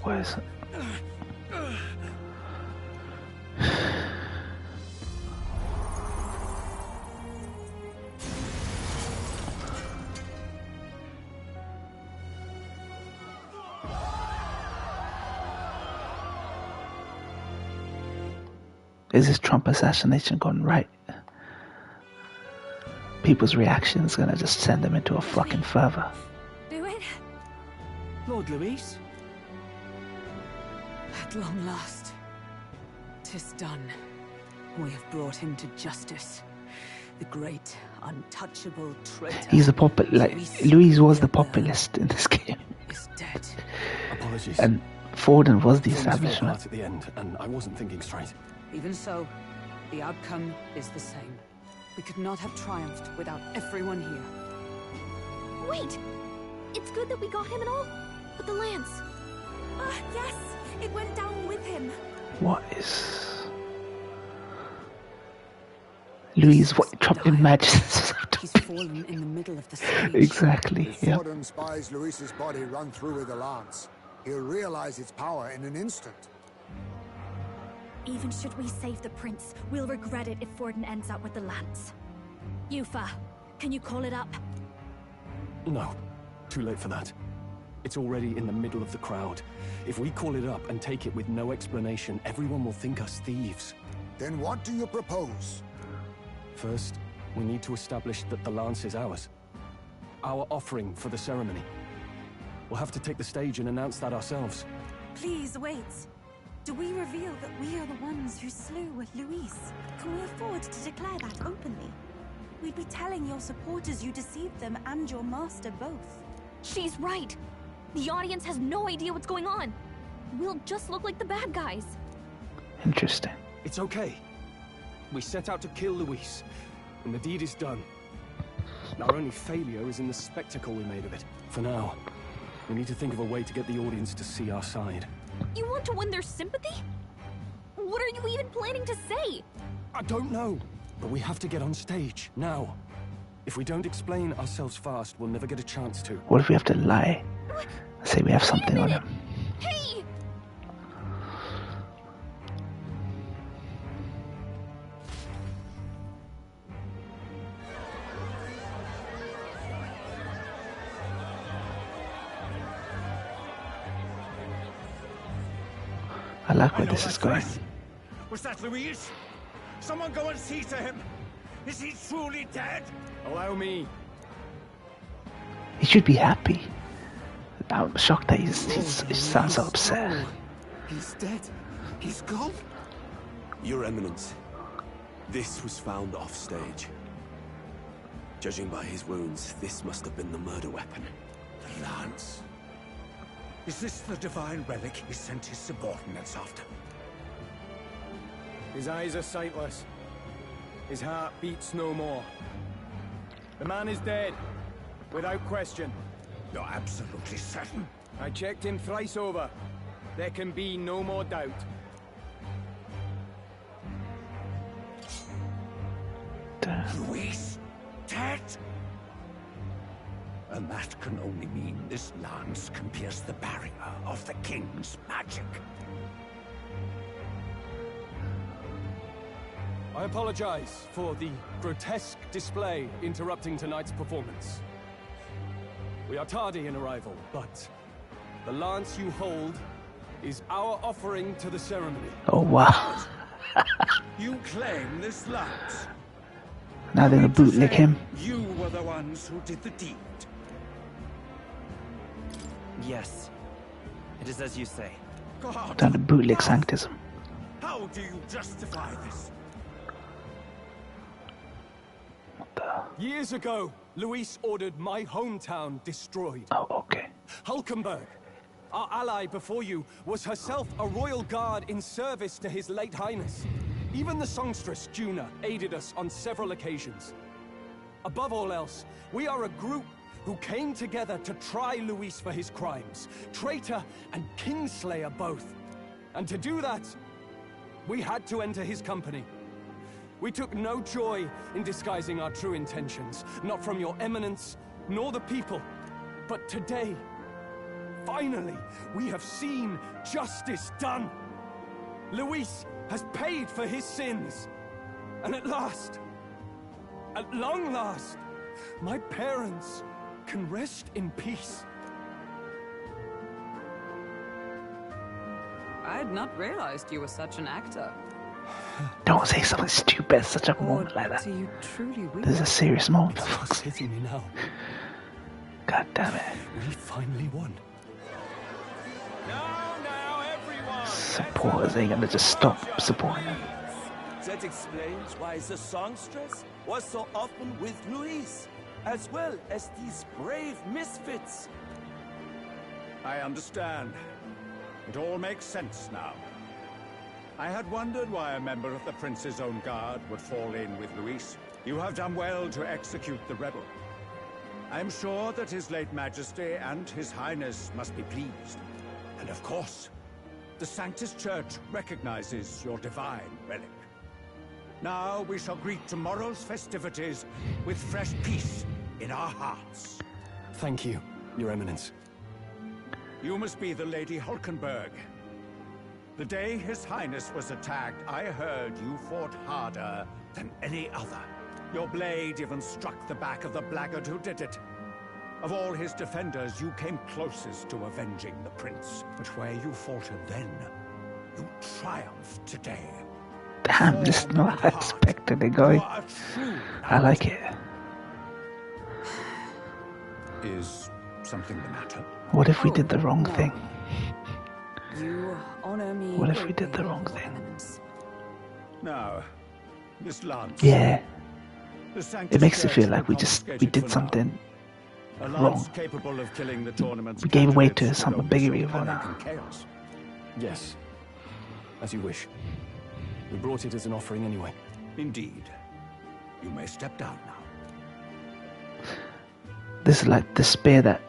What is it? Is this Trump assassination gone right? People's reaction is gonna just send them into a fucking fervor. Do it? Lord Luis? At long last, 'tis done. We have brought him to justice. The great, untouchable traitor. He's a puppet. Like Louise was the populist in this game. Is dead. Apologies. And Forden was the Things fell establishment. apart at the end, and I wasn't thinking straight. Even so, the outcome is the same. We could not have triumphed without everyone here. Wait! It's good that we got him and all, but the lance. Yes, it went down with him. What is Louise? What Trump imagines? He's fallen in the middle of the siege. Exactly. If Yeah. Forden spies Luis's body run through with a lance, he'll realize its power in an instant. Even should we save the prince, we'll regret it if Forden ends up with the lance. Yufa, can you call it up? No, too late for that. It's already in the middle of the crowd. If we call it up and take it with no explanation, everyone will think us thieves. Then what do you propose? First, we need to establish that the lance is ours. Our offering for the ceremony. We'll have to take the stage and announce that ourselves. Please wait. Do we reveal that we are the ones who slew Luis? Can we afford to declare that openly? We'd be telling your supporters you deceived them and your master both. She's right. The audience has no idea what's going on. We'll just look like the bad guys. Interesting. It's okay. We set out to kill Luis, and the deed is done. Our only failure is in the spectacle we made of it. For now, we need to think of a way to get the audience to see our side. You want to win their sympathy? What are you even planning to say? I don't know, but we have to get on stage, now. If we don't explain ourselves fast, we'll never get a chance to. What if we have to lie? Say we have something on him. Hey! I like where this is going. Was that Luis? Someone go and see to him. Is he truly dead? Allow me. He should be happy. I'm shocked that he sounds so upset. He's dead. He's gone. Your Eminence, this was found off stage. Judging by his wounds, this must have been the murder weapon. The lance. Is this the divine relic he sent his subordinates after? His eyes are sightless. His heart beats no more. The man is dead, without question. You're absolutely certain? I checked him thrice over. There can be no more doubt. Luis, dead? And that can only mean this lance can pierce the barrier of the king's magic. I apologize for the grotesque display interrupting tonight's performance. We are tardy in arrival, but the lance you hold is our offering to the ceremony. Oh wow. You claim this lance? Now they're gonna bootleg him. You were the ones who did the deed. Yes. It is as you say. God, Trying to bootleg Sanctism. how do you justify this? Years ago, Luis ordered my hometown destroyed. Oh, okay. Hulkenberg, our ally before you, was herself a royal guard in service to his late highness. Even the songstress, Juna, aided us on several occasions. Above all else, we are a group who came together to try Luis for his crimes. Traitor and Kingslayer both. And to do that, we had to enter his company. We took no joy in disguising our true intentions, not from your eminence, nor the people. But today, finally, we have seen justice done. Luis has paid for his sins. And at last, at long last, my parents can rest in peace. I had not realized you were such an actor. Don't say something stupid at such a moment like that. Do you truly This is a serious moment. It's hitting me now. God damn it. We finally won. Now, everyone! Supporters ain't gonna just stop supporting him. That explains why the songstress was so often with Luis, as well as these brave misfits. I understand. It all makes sense now. I had wondered why a member of the Prince's own guard would fall in with Luis. You have done well to execute the rebel. I am sure that His late Majesty and His Highness must be pleased. And of course, the Sanctus Church recognizes your divine relic. Now we shall greet tomorrow's festivities with fresh peace in our hearts. Thank you, Your Eminence. You must be the Lady Hulkenberg. The day His Highness was attacked, I heard you fought harder than any other. Your blade even struck the back of the blackguard who did it. Of all his defenders, you came closest to avenging the prince. But where you faltered then, you triumphed today. Damn, this is not how I expected it going. I like it. Is something the matter? What if we did the wrong thing? You honor me. What if we did the wrong thing? Now, Miss Lance. Yeah. The Sanctus It makes it Church feel like we confiscated did for something now. A wrong. lance capable of killing the tournament's We gave way to candidates something would bigger only evil sow now. panic and chaos. Yes. As you wish. We brought it as an offering anyway. Indeed. You may step down now. This is like the spear that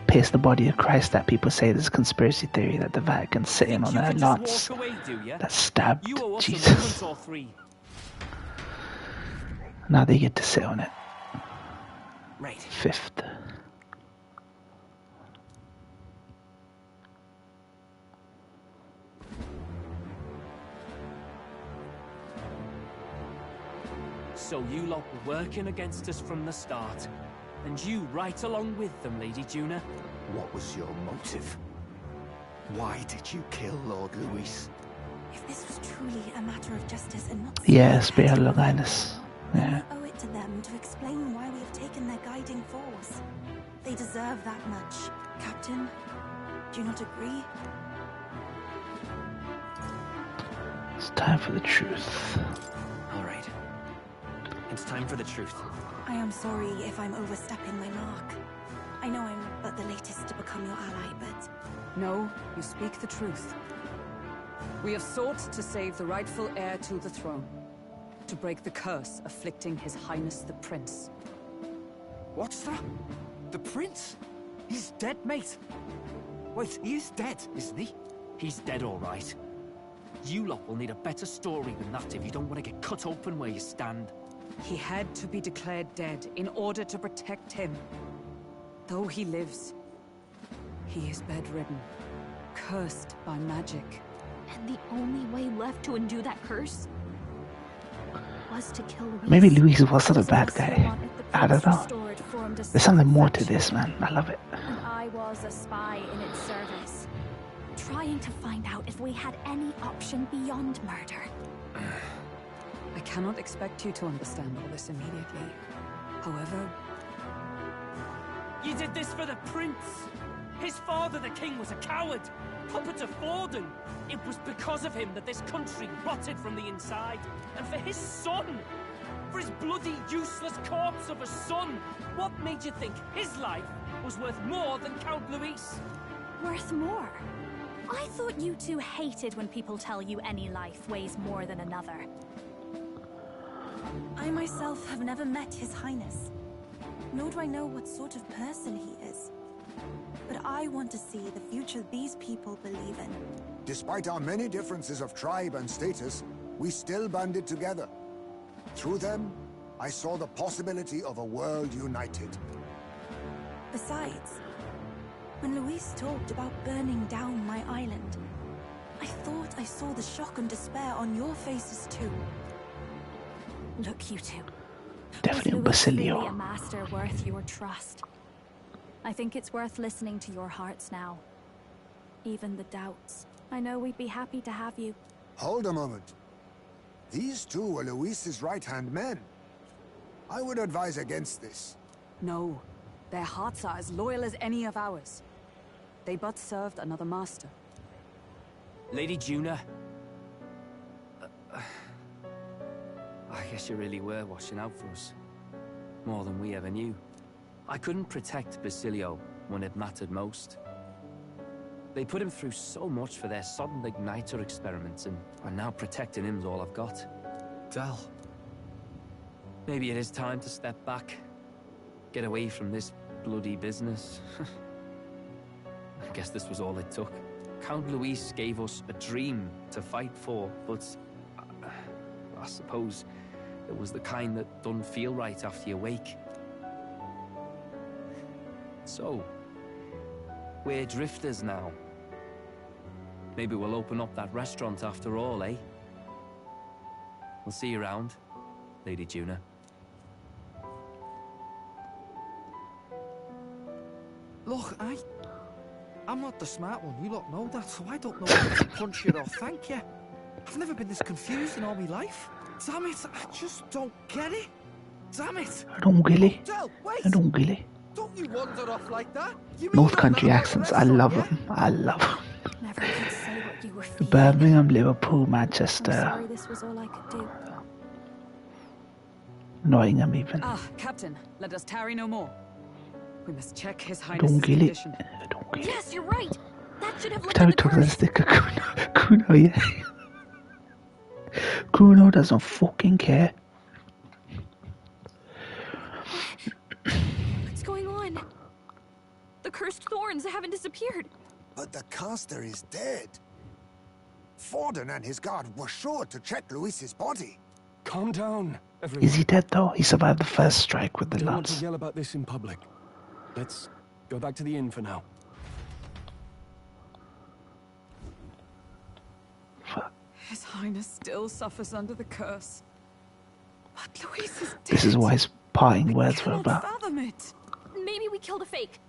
pierced the body of Christ that people say there's a conspiracy theory that the Vatican's sitting on a lance that stabbed Jesus. Now they get to sit on it. Right. Fifth. So you lot were working against us from the start. And you right along with them, Lady Juna. What was your motive? Why did you kill Lord Luis? If this was truly a matter of justice and not... Yeah, Spear Longinus. Yeah. I owe it to them to explain why we have taken their guiding force. They deserve that much. Captain, do you not agree? It's time for the truth. All right. It's time for the truth. I am sorry if I'm overstepping my mark. I know I'm but the latest to become your ally, but... No, you speak the truth. We have sought to save the rightful heir to the throne. To break the curse afflicting His Highness the Prince. What's that? The prince? He's dead, mate. Wait, he is dead, isn't he? He's dead, all right. You lot will need a better story than that if you don't want to get cut open where you stand. He had to be declared dead in order to protect him. Though he lives, he is bedridden, cursed by magic. And the only way left to undo that curse was to kill Luis. Maybe Luis wasn't a bad guy. I don't know. There's something more to this, man. I love it. And I was a spy in its service, trying to find out if we had any option beyond murder. I cannot expect you to understand all this immediately. However... You did this for the prince! His father, the king, was a coward! Puppet of Forden! It was because of him that this country rotted from the inside! And for his son! For his bloody, useless corpse of a son! What made you think his life was worth more than Count Luis? Worth more? I thought you two hated when people tell you any life weighs more than another. I myself have never met His Highness, nor do I know what sort of person he is. But I want to see the future these people believe in. Despite our many differences of tribe and status, we still banded together. Through them, I saw the possibility of a world united. Besides, when Luis talked about burning down my island, I thought I saw the shock and despair on your faces too. Look, you two. Definitely Was Luis really a Basilio. master worth your trust? I think it's worth listening to your hearts now. Even the doubts. I know we'd be happy to have you. Hold a moment. These two were Luis's right-hand men. I would advise against this. No, their hearts are as loyal as any of ours. They but served another master. Lady Juna. I guess you really were watching out for us. More than we ever knew. I couldn't protect Basilio when it mattered most. They put him through so much for their sudden igniter experiments, and now protecting him's all I've got. Dal. Maybe it is time to step back. Get away from this bloody business. I guess this was all it took. Count Luis gave us a dream to fight for, but I suppose it was the kind that doesn't feel right after you wake. So, we're drifters now. Maybe we'll open up that restaurant after all, eh? We'll see you around, Lady Juna. Look, I'm not the smart one. You lot know that, so I don't know whether to punch you or thank you. I've never been this confused in all my life. Damn it, I just don't get it. Damn it. Don't really. Del, wait. I don't really. Don't you wander off like that? You mean North all Country that about accents, the I love restaurant, them. I love them. Never could say what you were feeling. Birmingham, Liverpool, I'm Manchester, sorry this was all I could do. Nottingham even. Ah, Captain, let us tarry no more. We must check His Highness's Don't get it. condition. Yes, you're right. That should have Every time we lifted the talk to the curse. sticker, Kuno, yeah. Kuno doesn't fucking care. What's going on? The cursed thorns haven't disappeared. But the caster is dead. Forden and his guard were sure to check Luis's body. Calm down, everyone. Is he dead though? He survived the first strike with the Don't want to lance. yell about this in public. Let's go back to the inn for now. His Highness still suffers under the curse. But Luis is dead. This is what his parting words were about. Fathom it. Maybe we killed a fake.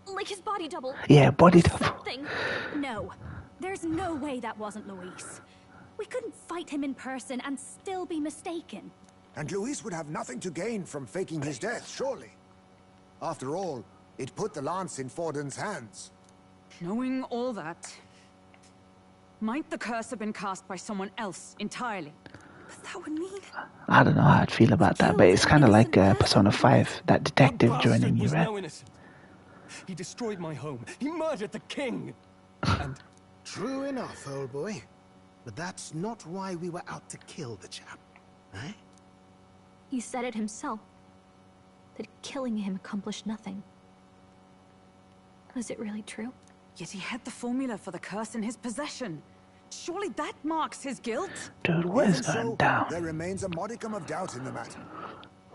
Like his body double. Yeah, body double. Something. No. There's no way that wasn't Luis. We couldn't fight him in person and still be mistaken. And Luis would have nothing to gain from faking his death, surely. After all, it put the lance in Forden's hands. Knowing all that, might the curse have been cast by someone else entirely? But that would mean... I don't know how I'd feel about that, but it's kind of like Persona 5, that detective joining you, right? No innocent. He destroyed my home. He murdered the king. And true enough, old boy. But that's not why we were out to kill the chap, eh? He said it himself. That killing him accomplished nothing. Was it really true? Yet he had the formula for the curse in his possession. Surely that marks his guilt? Dude, what is Even going so, down? there remains a modicum of doubt in the matter.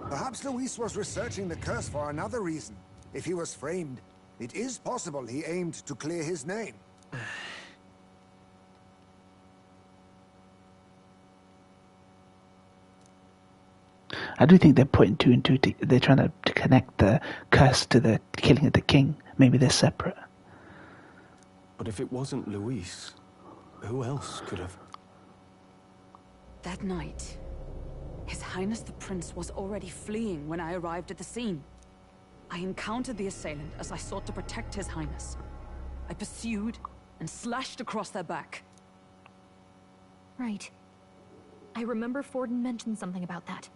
Perhaps Luis was researching the curse for another reason. If he was framed, it is possible he aimed to clear his name. I do think they're putting two and two. They're trying to connect the curse to the killing of the king. Maybe they're separate. But if it wasn't Luis, who else could have? That night, His Highness the Prince was already fleeing when I arrived at the scene. I encountered the assailant as I sought to protect His Highness. I pursued and slashed across their back. Right. I remember Forden mentioned something about that.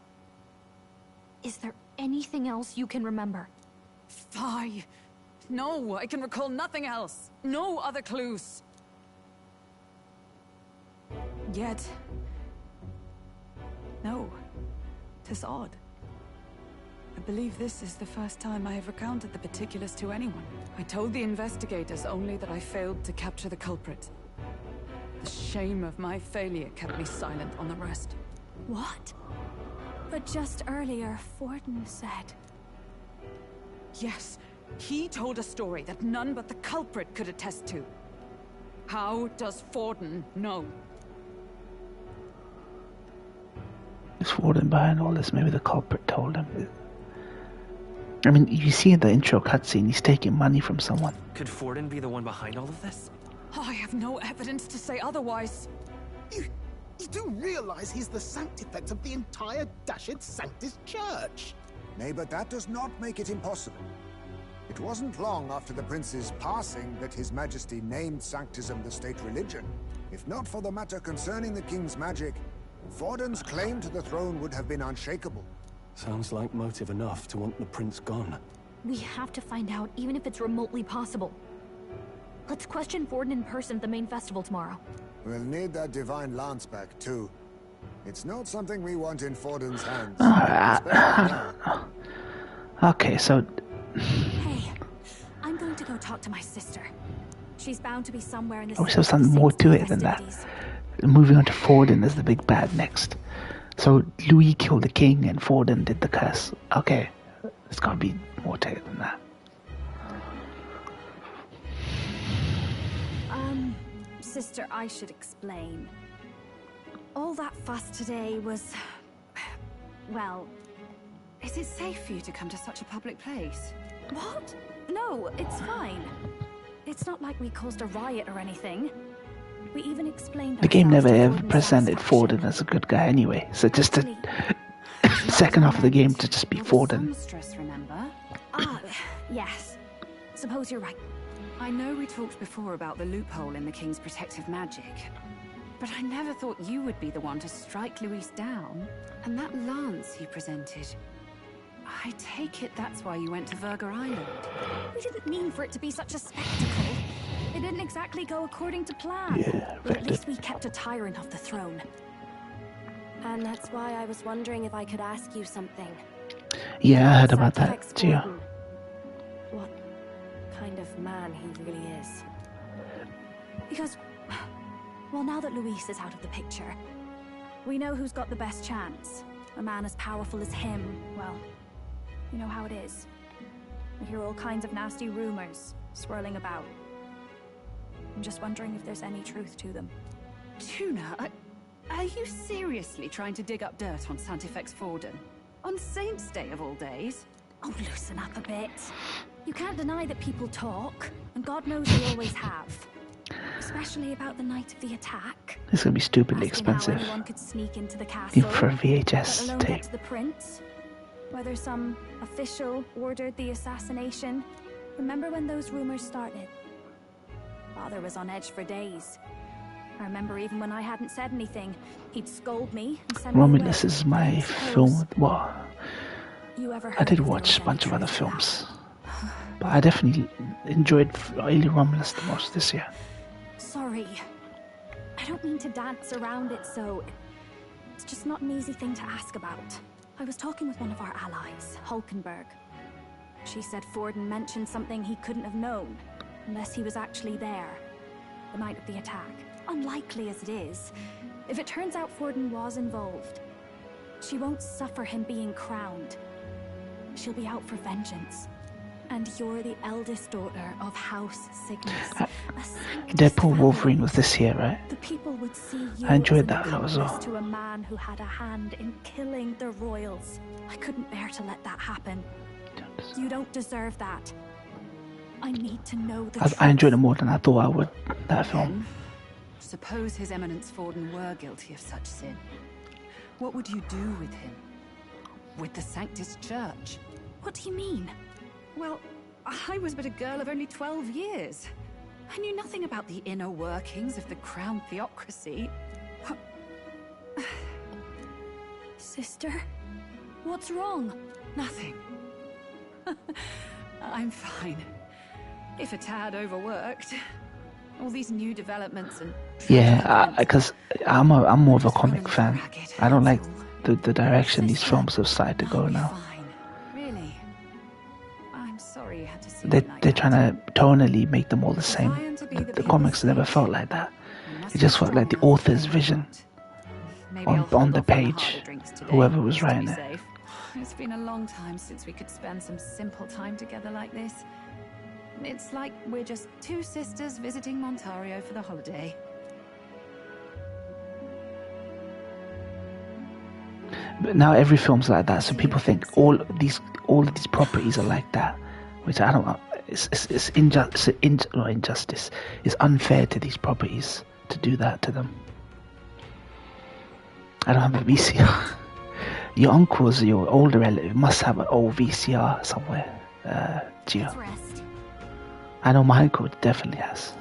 Is there anything else you can remember? Fie! No, I can recall nothing else. No other clues. Yet... no. 'Tis odd. I believe this is the first time I have recounted the particulars to anyone. I told the investigators only that I failed to capture the culprit. The shame of my failure kept me silent on the rest. What? But just earlier, Forden said... Yes, he told a story that none but the culprit could attest to. How does Forden know? Is Forden behind all this? Maybe the culprit told him. I mean, you see in the intro cutscene, he's taking money from someone. Could Forden be the one behind all of this? I have no evidence to say otherwise. You do realize he's the sanctifex of the entire Dashed Sanctus Church? Nay, but that does not make it impossible. It wasn't long after the prince's passing that His Majesty named Sanctism the state religion. If not for the matter concerning the king's magic, Forden's claim to the throne would have been unshakable. Sounds like motive enough to want the prince gone. We have to find out, even if it's remotely possible. Let's question Forden in person at the main festival tomorrow. We'll need that divine lance back, too. It's not something we want in Forden's hands. Okay, so... Hey, I'm going to go talk to my sister. She's bound to be somewhere in the I wish there was something more to it than that. Moving on to Forden as the big bad next. So Louis killed the king and Forden did the curse. Okay, there's got to be more to it than that. Sister, I should explain. All that fuss today was... well... Is it safe for you to come to such a public place? What? no, it's fine. It's not like we caused a riot or anything. We even explained The game ourselves never to ever Forden's presented satisfaction. Forden as a good guy anyway, so just the second half of the game to just be Forden. Songstress, remember? Ah, yes. Suppose you're right. I know we talked before about the loophole in the King's protective magic, but I never thought you would be the one to strike Luis down. And that lance he presented, I take it that's why you went to Verga Island. We didn't mean for it to be such a spectacle. It didn't exactly go according to plan. Yeah, but at least we kept a tyrant off the throne. And that's why I was wondering if I could ask you something. Yeah, I heard about that, Gio. What kind of man he really is. Because, well, now that Luis is out of the picture, we know who's got the best chance. A man as powerful as him, well, you know how it is. We hear all kinds of nasty rumors swirling about. I'm just wondering if there's any truth to them. Tuna, are you seriously trying to dig up dirt on Santifex Forden? On Saint's Day of all days? Oh, loosen up a bit. You can't deny that people talk, and God knows they always have. Especially about the night of the attack. It's gonna be stupidly expensive. How anyone could sneak into the castle, even for a VHS let alone tape. get to the prince. Whether some official ordered the assassination. Remember when those rumors started? Father was on edge for days. I remember even when I hadn't said anything, he'd scold me and send me away. Romulus is my film. Well, You ever I heard did if there watch was a any bunch of other truth to that? films, but I definitely enjoyed early Romulus the most this year. Sorry. I don't mean to dance around it, so it's just not an easy thing to ask about. I was talking with one of our allies, Hulkenberg. She said Forden mentioned something he couldn't have known, unless he was actually there, the night of the attack. Unlikely as it is, if it turns out Forden was involved, she won't suffer him being crowned. She'll be out for vengeance. And you're the eldest daughter of House Cygnus. Deadpool Wolverine was this year, right? The people would see you I enjoyed as an that a lot as well. accomplice to a man who had a hand in killing the royals. I couldn't bear to let that happen. You don't deserve that. I need to know the truth. I enjoyed it more than I thought I would, that film. Suppose His Eminence Forden were guilty of such sin. What would you do with him? With the Sanctus Church? What do you mean? Well, I was but a girl of only 12 years. I knew nothing about the inner workings of the crown theocracy. Sister? What's wrong? Nothing. I'm fine. If a tad overworked. All these new developments and... Yeah, because I'm more of a comic fan. I don't like the direction these films have started to go now. Really? I'm sorry you had to see They're trying to tonally make them all the same. The comics never felt like that. It just felt like the author's vision on the page, whoever was writing it. It's been a long time since we could spend some simple time together like this. It's like we're just two sisters visiting Montario for the holiday. But now every film's like that, so people think all of these properties are like that, which I don't know. It's injustice. It's unfair to these properties to do that to them. I don't have a VCR. Your uncles, your older relative, must have an old VCR somewhere, Gio. I know my uncle definitely has.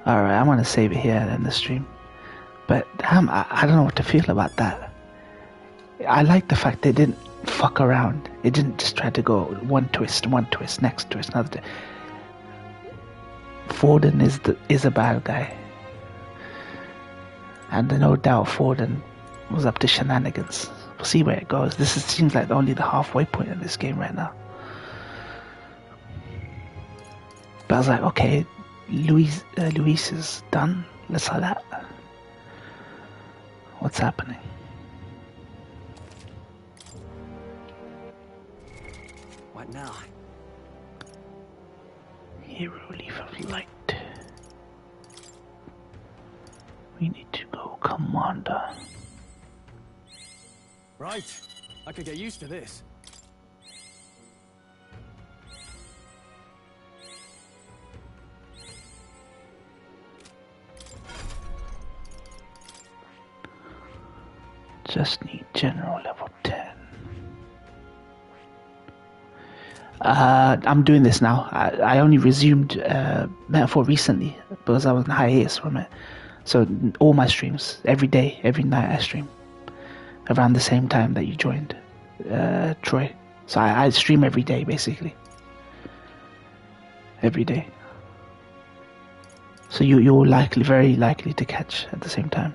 Alright, I'm gonna save it here and end the stream. But damn, I don't know what to feel about that. I like the fact they didn't fuck around. It didn't just try to go one twist, next twist, another. Forden is a bad guy. And no doubt Forden was up to shenanigans. We'll see where it goes. Seems like only the halfway point in this game right now. But I was like, okay, Luis is done. Let's have that. What's happening? What now? Hero Leaf of Light. We need to go, Commander. Right. I could get used to this. Just need general level 10. I'm doing this now. I only resumed Metaphor recently because I was in hiatus from it. So all my streams, every day, every night I stream. Around the same time that you joined, Troy. So I stream every day, basically. Every day. So you're very likely to catch at the same time.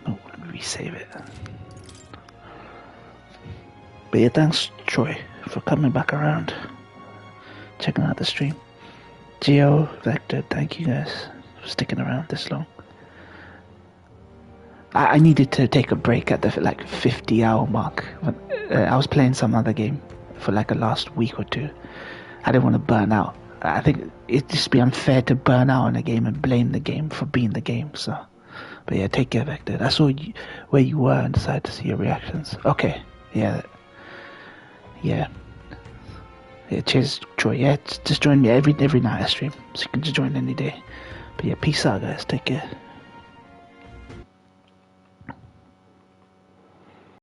Oh, let me resave it. But yeah, thanks Troy for coming back around, checking out the stream. Geo, Vector, thank you guys for sticking around this long. I needed to take a break at the 50-hour mark. I was playing some other game for a last week or two. I didn't want to burn out. I think it'd just be unfair to burn out in a game and blame the game for being the game. So, but yeah, take care, Vector. I saw where you were and decided to see your reactions. Okay, yeah. Cheers, Troy. Yeah, just join me every night I stream, so you can just join any day. But yeah, peace out, guys. Take care.